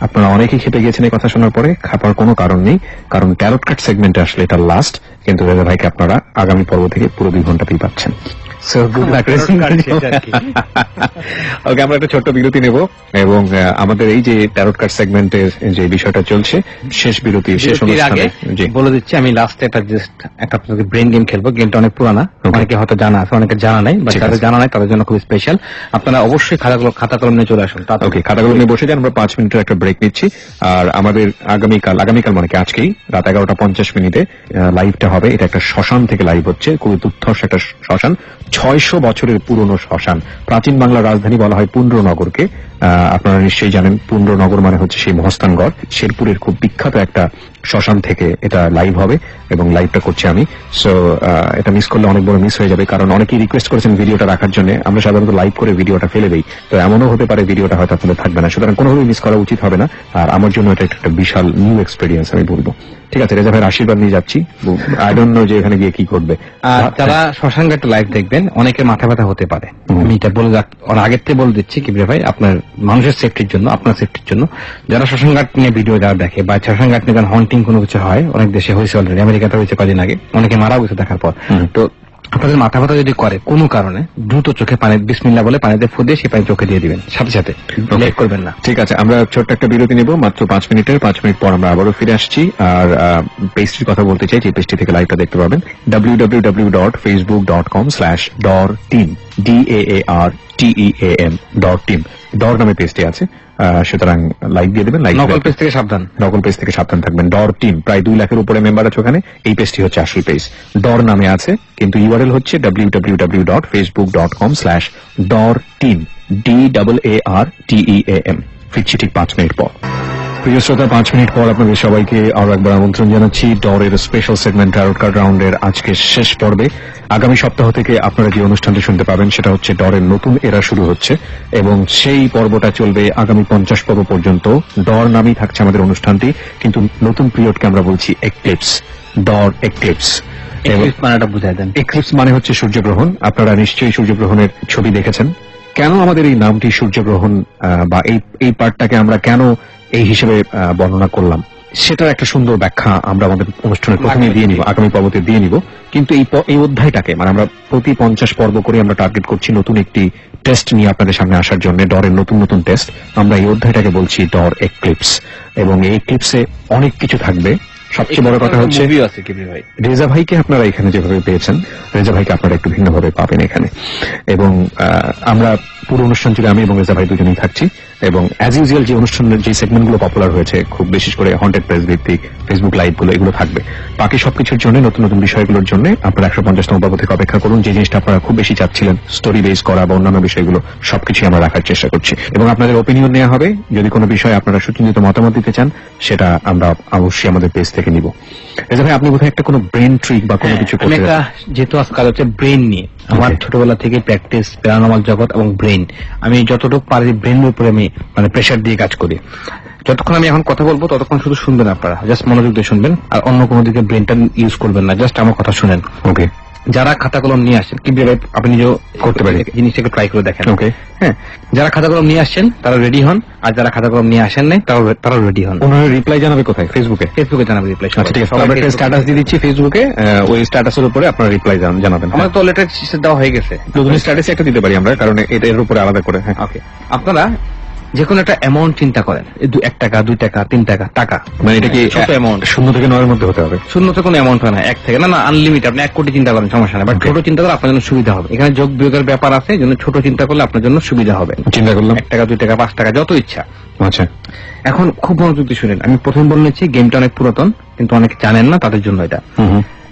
আপনারা অনেকেই খেপে গিয়েছেন এই কথা শোনার পরে। খাপার কোনো কারণ নেই, কারণ ট্যারট কার্ড সেগমেন্টে আসলে এটা লাস্ট। কিন্তু রেজা ভাইকে আপনারা আগামী পর্ব থেকে পুরো 2 ঘন্টাতেই পাচ্ছেন। ওকে, আমরা একটা ছোট্ট বিরতি নেব এবং আমাদের এই যে ট্যারট কার্ড সেগমেন্টের যে বিষয়টা চলছে, শেষ বিরতি শেষ অনুষ্ঠানে বলে দিচ্ছি আমি লাস্টে একটা আপনাদের ব্রেন গেম খেলবো। গেমটা অনেক পুরানা, অনেকে হয়তো জানা আছে, অনেকে জানা নাই, বা যাদের জানা নাই তাদের জন্য খুব স্পেশাল। আপনারা অবশ্যই খাতা কলম নিয়ে চলে আসুন। ওকে, খাতা কলম নিয়ে বসে যান। আমরা 5 মিনিটের একটা ব্রেক নিচ্ছি। আর আমাদের আগামীকাল মানে কি আজকেই রাত 11:50 লাইভটা হবে। এটা একটা শ্মশান থেকে লাইভ হচ্ছে, খুবই দুর্ধর্ষ একটা শ্মশান, 600 বছরের পুরনো শ্মশান। প্রাচীন বাংলার রাজধানী বলা হয় পুণ্ড্রনগরকে। আপনারা নিশ্চয়ই জানেন পুণ্ড্রনগর মানে হচ্ছে সেই মহস্থানগড়, শেরপুরের খুব বিখ্যাত একটা শ্মশান থেকে এটা লাইভ হবে এবং লাইভটা করছি আমি। সো এটা মিস করলে অনেক বড় মিস হয়ে যাবে, কারণ অনেকেই রিকোয়েস্ট করেছেন ভিডিওটা রাখার জন্য। আমরা সাধারণত লাইভ করে ভিডিওটা ফেলে দেই, তো এমনও হতে পারে ভিডিওটা হয়তো আপনাদের থাকবে না, সুতরাং কোনোভাবেই মিস করা উচিত হবে না। আর আমার জন্য এটা একটা বিশাল নিউ এক্সপেরিয়েন্স আমি বলবো। ঠিক আছে, রেজা ভাইয়ের আশীর্বাদ নিয়ে যাচ্ছি। আই ডোন্ট নো যে এখানে গিয়ে কি করবে। যারা শ্মশান ঘাটে লাইভ দেখবেন, অনেকের মাথা ব্যথা হতে পারে। আমি এটা বলে আগের থেকে বলে দিচ্ছি কিবরিয়া ভাই, আপনার মানুষের সেফটির জন্য, আপনার সেফটির জন্য। যারা শ্মশান ঘাট নিয়ে ভিডিও যারা দেখে বা শ্মশান ঘাট নিয়ে যারা হন্টিং কোনো কিছু হয়, অনেক দেশে হয়েছে অলরেডি, আমেরিকাতে হয়েছে কদিন আগে, অনেকে মারাও গেছে দেখার পর। তো আপনাদের মাথা ব্যথা যদি করে কোনো কারণে, দ্রুত চোখে পানি বিসমিল্লাহ বলে পানিতে ফু দিয়ে সেই পানি চোখে দিয়ে দিবেন, সাথে সাথে লেট করবেন না। ঠিক আছে, আমরা ছোট্ট একটা বিরতি নেব মাত্র 5 মিনিটের। 5 মিনিট পর আমরা আবারও ফিরে আসছি। আর পেজটির কথা বলতে চাই, যে পেজটি থেকে লাইভটা দেখতে পাবেন www.facebook.com/dorteam DAARTEAM ডর নামে পেজটি আছে। সুতরাং লাইক দিয়ে দেবেন। নকল পেজ থেকে সাবধান থাকবেন। ডর টিম প্রায় 2 লাখের উপরে মেম্বার আছে ওখানে। এই পেজটি হচ্ছে আসল পেজ, ডর নামে আছে, কিন্তু ইউআরএল হচ্ছে www.facebook.com/dorteam DAARTEAM। ফিরছি ঠিক 5 মিনিট পর। প্রিয় শ্রোতা, 5 মিনিট পর আপনাদের সবাইকে আরো একবার আমন্ত্রণ জানাচ্ছি ডরের স্পেশাল সেগমেন্ট ট্যারট কার্ড রাউন্ডের আজকে শেষ পর্বে। আগামী সপ্তাহ থেকে আপনারা যে অনুষ্ঠানটি শুনতে পাবেন সেটা হচ্ছে ডরের নতুন এরা শুরু হচ্ছে, এবং সেই পর্বটা চলবে আগামী 50 পর্ব পর্যন্ত। ডর নামেই থাকছে আমাদের অনুষ্ঠানটি, কিন্তু নতুন পিরিয়ডকে আমরা বলছি এক্লিপস, ডর এক্লিপস। মানেটা বুঝাই দেন। এক্লিপস মানে হচ্ছে সূর্যগ্রহণ। আপনারা নিশ্চয়ই সূর্যগ্রহণের ছবি দেখেছেন। কেন আমাদের এই নামটি সূর্যগ্রহণ বা এই পার্টটাকে আমরা কেন এই হিসেবে বর্ণনা করলাম, সেটার একটা সুন্দর ব্যাখ্যা আমরা আমাদের অনুষ্ঠানের প্রথমে দিয়ে নিব, আগামী পর্বতে দিয়ে নিব। কিন্তু এই অধ্যায়টাকে মানে আমরা প্রতি 50 পর্ব করে আমরা টার্গেট করছি নতুন একটি টেস্ট নিয়ে আপনাদের সামনে আসার জন্য, ডরের নতুন টেস্ট। আমরা এই অধ্যায়টাকে বলছি ডর এক্লিপস, এবং এই এক্লিপসে অনেক কিছু থাকবে। সবচেয়ে বড় কথা হচ্ছে রেজা ভাইকে আপনারা এখানে যেভাবে পেয়েছেন, রেজা ভাইকে আপনারা একটু ভিন্নভাবে পাবেন এখানে। এবং আমরা পুরো অনুষ্ঠান জুড়ে আমি এবং রেজা ভাই দুজনেই থাকছি, এবং অ্যাজ ইউজুয়াল যে অনুষ্ঠানের যে সেগমেন্টগুলো পপুলার হয়েছে, খুব বিশেষ করে হন্টেড প্রেস ভিত্তিক ফেসবুক লাইভগুলো, এগুলো থাকবে। বাকি সবকিছুর জন্য, নতুন বিষয়গুলোর জন্য আপনারা 150তম পর্ব থেকে অপেক্ষা করুন। যে জিনিসটা আপনারা খুব বেশি চাচ্ছিলেন, স্টোরি বেস করা বা অন্যান্য বিষয়গুলো, সবকিছু আমরা রাখার চেষ্টা করছি, এবং আপনাদের ওপিনিয়ন নেওয়া হবে। যদি কোনো বিষয়ে আপনারা সুচিন্তিত মতামত দিতে চান, সেটা আমরা অবশ্যই আমাদের পেজ থেকে নিব। রেজা ভাই, আপনি বোধহয় একটা কোনো ব্রেন ট্রিক বা কোনো কিছু করতে চান? যেহেতু আজকাল হচ্ছে ব্রেন নিয়ে, আমার ছোটবেলা থেকে প্র্যাকটিস প্যারানর্মাল জগৎ এবং ব্রেন, আমি যতটুকু পারি ব্রেনের উপরে আমি মানে প্রেশার দিয়ে কাজ করি। যতক্ষণ আমি এখন কথা বলবো ততক্ষণ শুধু শুনবেন আপনারা, জাস্ট মনোযোগ দিয়ে শুনবেন, আর অন্য কোনো দিকে ব্রেনটা ইউজ করবেন না, জাস্ট আমার কথা শুনেন। ওকে। যারা খাতা কলম নিয়ে আসছেন, কি আপনি নিজেও করতে পারেন, জিনিসটাকে ট্রাই করে দেখেন। ওকে, হ্যাঁ, যারা খাতা কলম নিয়ে আসছেন তারা রেডি হন, আর যারা খাতা কলম নিয়ে আসেন নাই তারাও রেডি হন। ওনারা রিপ্লাই জানাবে কোথায়? ফেসবুকে জানাবে রিপ্লাই। আচ্ছা, ঠিক আছে, আমরা একটা স্ট্যাটাস দিয়ে দিচ্ছি ফেসবুকে, ওই স্ট্যাটাসের উপরে আপনারা রিপ্লাই জানাবেন। আমার তো লেটার দেওয়া হয়ে গেছে, নতুন স্ট্যাটাসে একটা দিতে পারি আমরা, কারণ এর উপরে আলাদা করে। হ্যাঁ, ওকে। আপনারা যে কোনো একটা অ্যামাউন্ট চিন্তা করেন, 1 টাকা 2 টাকা 3 টাকা টাকা, মানে এটা কি ছোট অ্যামাউন্ট? 0 থেকে 9 এর মধ্যে হতে হবে? 0 থেকে কোনো অ্যামাউন্ট হয় না, 1 থেকে না আনলিমিটেড। আপনি 1 কোটি চিন্তা করেন, সমস্যা নেই, বাট ছোট চিন্তা করলে আপনার জন্য সুবিধা হবে। এখানে যোগ বিয়োগের ব্যাপার আছে, এই জন্য ছোট চিন্তা করলে আপনার জন্য সুবিধা হবে। চিন্তা করলাম 1 টাকা 2 টাকা 5 টাকা যত ইচ্ছা। আচ্ছা, এখন খুব মনোযোগ দিয়ে শুনেন। আমি প্রথম বলেছি গেমটা অনেক পুরাতন, কিন্তু অনেকে জানেন না, তাদের জন্য এটা।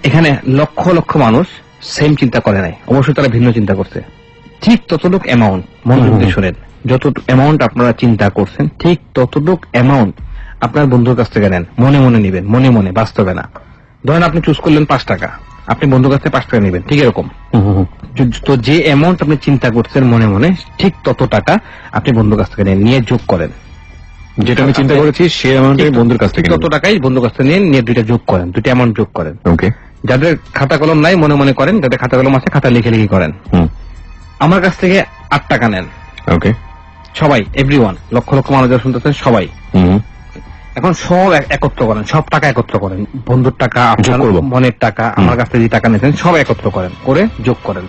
এখানে লক্ষ লক্ষ মানুষ সেম চিন্তা করে নাই, অবশ্যই তারা ভিন্ন চিন্তা করছে। ঠিক ততটুক অ্যামাউন্ট, মনোযোগ দিয়ে শুনেন, যত অ্যামাউন্ট আপনারা চিন্তা করছেন ঠিক ততটুক অ্যামাউন্ট আপনার বন্ধুর কাছ থেকে নেন, মনে মনে নিবেন, মনে মনে, বাস্তবে না। ধরেন আপনি চুজ করলেন 5 টাকা, আপনি বন্ধুর কাছ থেকে 5 টাকা নেবেন, ঠিক এরকম। তো যে অ্যামাউন্ট আপনি চিন্তা করছেন মনে মনে, ঠিক তত টাকা আপনি বন্ধুর কাছ থেকে নেন, নিয়ে যোগ করেন। যেটা আমি চিন্তা করেছি সেই অ্যামাউন্টে বন্ধুর কাছ থেকে তত টাকাই বন্ধুর কাছ থেকে নিয়ে 2টা যোগ করেন, 2টা অ্যামাউন্ট যোগ করেন। ওকে। যাদের খাতা কলম নাই মনে মনে করেন, যাদের খাতা কলম আছে খাতা লিখে লিখে করেন। আমার কাছ থেকে 8 টাকা নেন। ওকে। সবাই, এভরিওয়ান, লক্ষ লক্ষ মানুষ যারা শুনতেছেন সবাই এখন সব একত্র করেন, সব টাকা একত্র করেন, বন্ধুর টাকা, আপনার মনের টাকা, আমার কাছ থেকে যে টাকা নিয়েছেন সব একত্র করেন, করে যোগ করেন।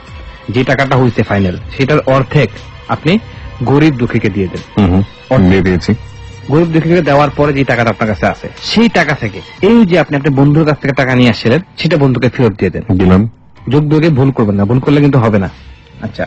যে টাকাটা হয়েছে ফাইনাল, সেটার অর্ধেক আপনি গরিব দুঃখীকে দিয়ে দেন। দিয়ে দিয়েছি। গরিব দুঃখীকে দেওয়ার পরে যে টাকাটা আপনার কাছে আছে, সেই টাকা থেকে এই যে আপনি আপনার বন্ধুর কাছ থেকে টাকা নিয়ে আসছিলেন, সেটা বন্ধুকে ফেরত দিয়ে দেন। দিলাম। যোগ বিয়োগে ভুল করবেন না, ভুল করলে কিন্তু হবে না। আচ্ছা,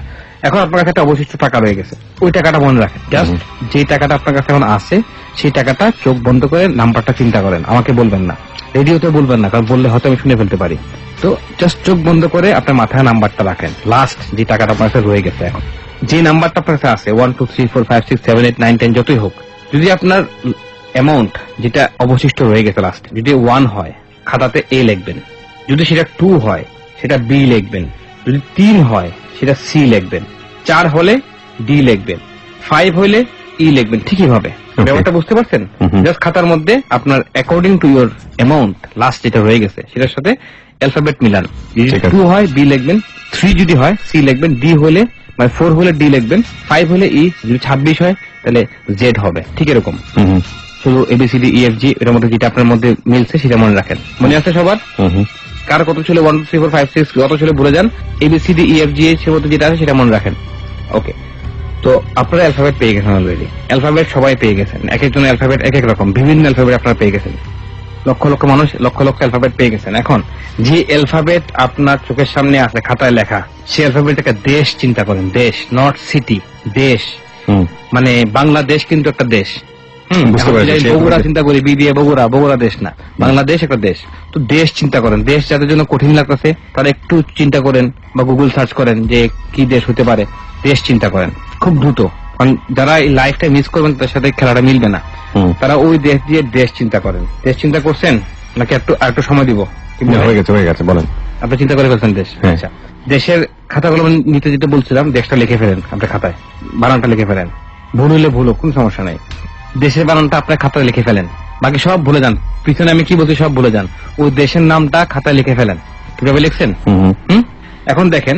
এখন আপনার কাছে একটা অবশিষ্ট টাকা রয়ে গেছে, ওই টাকাটা মনে রাখেন। জাস্ট যে টাকাটা আপনার কাছে এখন আছে, সেই টাকাটা চোখ বন্ধ করে নাম্বারটা চিন্তা করেন, আমাকে বলবেন না, রেডিওতে বলবেন না, কারণ বললে হয়তো আমি শুনে ফেলতে পারি। তো জাস্ট চোখ বন্ধ করে আপনার মাথায় নাম্বারটা রাখেন, লাস্ট যে টাকাটা আপনার কাছে রয়ে গেছে। এখন যে নাম্বারটা আপনার কাছে আছে 1 2 3 4 5 6 7 8 9 10 যতই হোক, যদি আপনার অ্যামাউন্ট যেটা অবশিষ্ট রয়ে গেছে লাস্ট, যদি 1 হয় খাতাতে A লিখবেন, যদি সেটা 2 হয় সেটা B লিখবেন, যদি 3 হয় সেটা C লিখবেন, 4 হলে D লিখবেন, 5 হলে E লিখবেন। ঠিকই ভাবে ব্যাপারটা বুঝতে পারছেন? জাস্ট খাতার মধ্যে আপনার according to your amount last যেটা রয়ে গেছে সেটার সাথে অ্যালফাবেট মিলান। যদি 2 হয় B লিখবেন, 3 যদি হয় C লিখবেন, D হলে 4 হলে D লিখবেন, 5 হলে E, যদি 26 হয় তাহলে Z হবে। ঠিক এরকম শুধু ABCD EFG এর মধ্যে যেটা আপনার মধ্যে মিলছে সেটা মনে রাখেন। মনে আছে সবার? কার কত ছিল 1 2 3 4 5 6 কত ছিল ভুলে যান, ABCD EFG এর মধ্যে যেটা আছে সেটা মনে রাখেন। ওকে, তো আপনারা অ্যালফাবেট পেয়ে গেছেন অলরেডি। অ্যালফাবেট সবাই পেয়ে গেছেন, এক একজন অ্যালফাবেট এক এক রকম, বিভিন্ন অ্যালফাবেট আপনারা পেয়ে গেছেন। লক্ষ লক্ষ মানুষ লক্ষ লক্ষ অ্যালফাবেট পেয়ে গেছেন। এখন যে অ্যালফাবেট আপনার চোখের সামনে আছে খাতায় লেখা, সেই অ্যালফাবেটটাকে দেশ চিন্তা করেন, দেশ, নট সিটি, দেশ। মানে বাংলাদেশ কিন্তু একটা দেশ। বগুড়া চিন্তা করি, বি দিয়ে বগুড়া, বগুড়া দেশ না, বাংলাদেশ একটা দেশ। তো দেশ চিন্তা করেন, দেশ যাদের জন্য কঠিন লাগতেছে তারা একটু চিন্তা করেন বা গুগল সার্চ করেন যে কি দেশ হতে পারে, দেশ চিন্তা করেন খুব দ্রুত। কারণ যারা এই লাইফটা মিস করবেন তার সাথে খেলাটা মিলবে না, তারা ওই দেশ দিয়ে দেশ চিন্তা করেন। দেশ চিন্তা করছেন নাকি একটু সময় দিব? হয়ে গেছে, বলেন। আপনি চিন্তা করে ফেলছেন দেশ। আচ্ছা, দেশের খাতাগুলো নিতে যেতে বলছিলাম, দেশটা লিখে ফেলেন আপনার খাতায়, বানানটা লিখে ফেলেন, ভুল হলে ভুল হোক, কোন সমস্যা নাই। দেশের বানানটা আপনার খাতায় লিখে ফেলেন, বাকি সব ভুলে যান, পিছনে আমি কি বলছি সব ভুলে যান, ওই দেশের নামটা খাতায় লিখে ফেলেন। কিভাবে লিখছেন? এখন দেখেন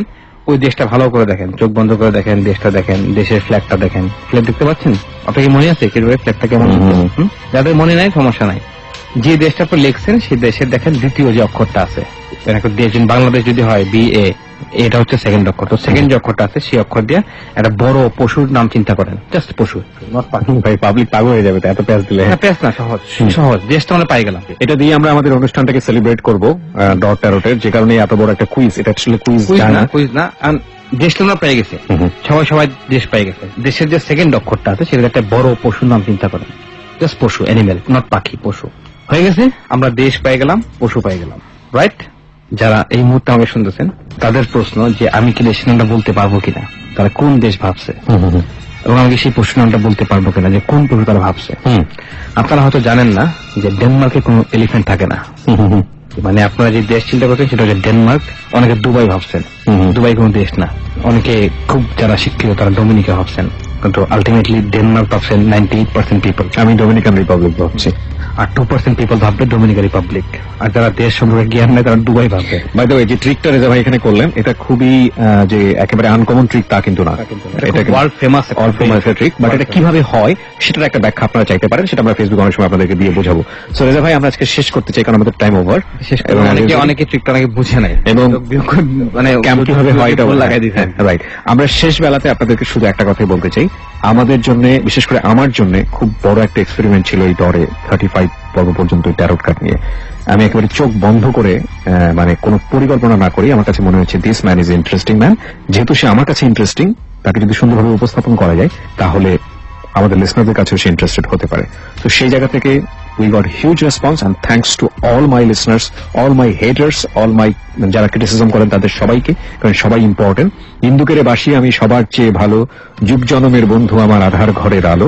ওই দেশটা ভালো করে দেখেন, চোখ বন্ধ করে দেখেন, দেশটা দেখেন, দেশের ফ্ল্যাগটা দেখেন। ফ্ল্যাগ দেখতে পাচ্ছেন? আপনার কি মনে আছে কিভাবে ফ্ল্যাগটা কেমন? যাদের মনে নাই সমস্যা নাই, যে দেশটা আপনি লিখছেন সেই দেশের দেখেন দ্বিতীয় যে অক্ষরটা আছে, দেশ বাংলাদেশ যদি হয় BA, এটা হচ্ছে সেকেন্ড অক্ষর। তো সেকেন্ড যে অক্ষরটা আছে সেই অক্ষর দিয়ে একটা বড় পশুর নাম চিন্তা করেন, জাস্ট পশু, নট পাখি। ভাই পাবলিক পাগল হয়ে যাবে এত প্যাচ দিলে। প্যাচ না, সহজ সহজ, দেশটা আমরা পাই গেলাম। এটা দিয়ে আমরা আমাদের অনুষ্ঠানটাকে সেলিব্রেট করবো .tarot-এর, যে কারণে এত বড় একটা কুইজ। এটা আসলে কুইজ না, দেশটা আমরা পেয়ে গেছি, সবাই দেশ পেয়ে গেছে। দেশের যে সেকেন্ড অক্ষরটা আছে সেটা একটা বড় পশুর নাম চিন্তা করেন, জাস্ট পশু, অ্যানিমেল, নট পাখি, পশু। হয়ে গেছে, আমরা দেশ পেয়ে গেলাম, পশু পেয়ে গেলাম, রাইট? যারা এই মুহূর্তে আমাকে শুনতেছেন তাদের প্রশ্ন যে আমি কি দেশের নামটা বলতে পারবো কিনা, তারা কোন দেশ ভাবছে, এবং আমি সেই পশুর নামটা বলতে পারবো কিনা, যে কোন পশু তারা ভাবছে। আপনারা হয়তো জানেন না যে ডেনমার্কে কোনো এলিফ্যান্ট থাকে না। মানে আপনারা যে দেশ চিন্তা করছেন সেটা হচ্ছে ডেনমার্ক। অনেকে দুবাই ভাবছেন, দুবাই কোনো দেশ না। অনেকে খুব যারা শিক্ষিত তারা ডোমিনিকা ভাবছেন, কিন্তু আলটিমেটলি ডেনমার্ক ভাবছেন 98% পিপল। আমি ডোমিনিকান রিপাবলিক ভাবছি, আর 2% পিপল ভাববে ডোমিনিকা রিপাবলিক। আর যারা দেশ সম্পর্কে জ্ঞান নেই তারা দুবাই ভাববে। বাই দ্য ওয়ে, যে ট্রিকটা রেজা ভাই এখানে করলেন এটা খুবই যে একেবারে আনকমন ট্রিক তা কিন্তু না, এটা ওয়ার্ল্ড ফেমাস ট্রিক। বাট এটা কিভাবে হয় সেটার একটা ব্যাখ্যা আপনারা চাইতে পারেন, সেটা আমরা ফেসবুক অনেক সময় আপনাদেরকে দিয়ে বোঝাবো। সো রেজা ভাই, আমরা আজকে শেষ করতে চাই কারণ আমাদের টাইম ওভার। অনেকে ট্রিকটা নাকি বুঝে নাই, এবং মানে ক্যাম্প কিভাবে হয় এটা লাগাই দিচ্ছেন। রাইট, আমরা শেষ বেলাতে আপনাদেরকে শুধু একটা কথাই বলতে চাই, আমাদের জন্য, বিশেষ করে আমার জন্য খুব বড় একটা এক্সপেরিমেন্ট ছিল এই ডরে 35 পর্ব পর্যন্ত ট্যারট কার্ড নিয়ে। আমি একেবারে চোখ বন্ধ করে, মানে কোনো পরিকল্পনা না করি, আমার কাছে মনে হচ্ছে this man is interesting man. যেহেতু সে আমার কাছে ইন্টারেস্টিং, তাকে যদি সুন্দরভাবে উপস্থাপন করা যায় তাহলে আমাদের লিসনারদের কাছেও সে ইন্টারেস্টেড হতে পারে। তো সেই জায়গা থেকে we got huge response and thanks to all my listeners, all my haters, all my যারা ক্রিটিসিজম করেন তাদের সবাইকে, কারণ সবাই ইম্পর্টেন্ট। ইন্দুকের বাসী আমি সবার চেয়ে ভালো, যুগ জনমের বন্ধু আমার আধার ঘরের আলো,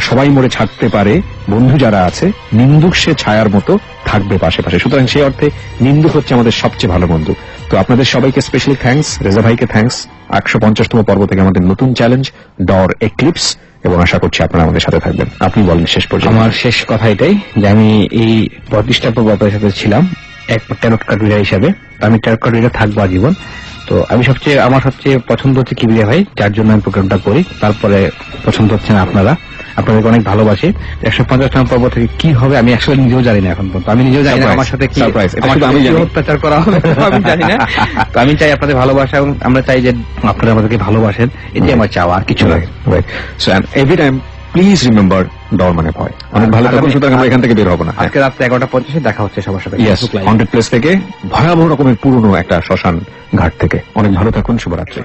সবাই মরে ছাড়তে পারে বন্ধু যারা আছে, নিন্দুক সে ছায়ার মতো থাকবে পাশে পাশে। সুতরাং সেই অর্থে নিন্দুক হচ্ছে আমাদের সবচেয়ে ভালো বন্ধু। তো আপনাদের সবাইকে স্পেশালি থ্যাঙ্কস, রেজা ভাইকে থ্যাঙ্কস। 150তম পর্ব থেকে আমাদের নতুন চ্যালেঞ্জ ডর এক্লিপস, এবং আশা করছি আপনারা আমাদের সাথে থাকবেন। আপনি বলেন শেষ পর্যন্ত। আমার শেষ কথা এটাই যে আমি এই 32টা পর্ব আপনাদের সাথে ছিলাম এক ট্যারট কার্ড রিডার হিসাবে। আমি ট্যারট কার্ড রিডার থাকবো আজীবন। তো আমি আমার সবচেয়ে পছন্দ হচ্ছে কিবরিয়া ভাই, যার জন্য আমি প্রোগ্রামটা করি। তারপরে পছন্দ হচ্ছেন আপনারা। আপনাদেরকে অনেক ভালোবাসি। 150 পর্ব থেকে কি হবে আমি আসলে নিজেও জানি না এখন পর্যন্ত। আমি নিজেও জানি না আমার সাথে কি অত্যাচার করা হবে আমি জানি না। তো আমি চাই আপনাদের ভালোবাসা, এবং আমরা চাই যে আপনারা আমাদেরকে ভালোবাসেন, এটি আমার চাওয়া, আর কিছু নয়। So every time please remember ডর মানে ভয়। অনেক ভালো থাকুন, সুতরাং আমরা এখান থেকে বের হবো না। আজকে রাত্রে 11:50 দেখা হচ্ছে সবার সাথে। ইয়েস, 100 প্লেস থেকে ভয়াবহ রকমের পুরনো একটা শ্মশান ঘাট থেকে। অনেক ভালো থাকুন, শুভরাত্রি।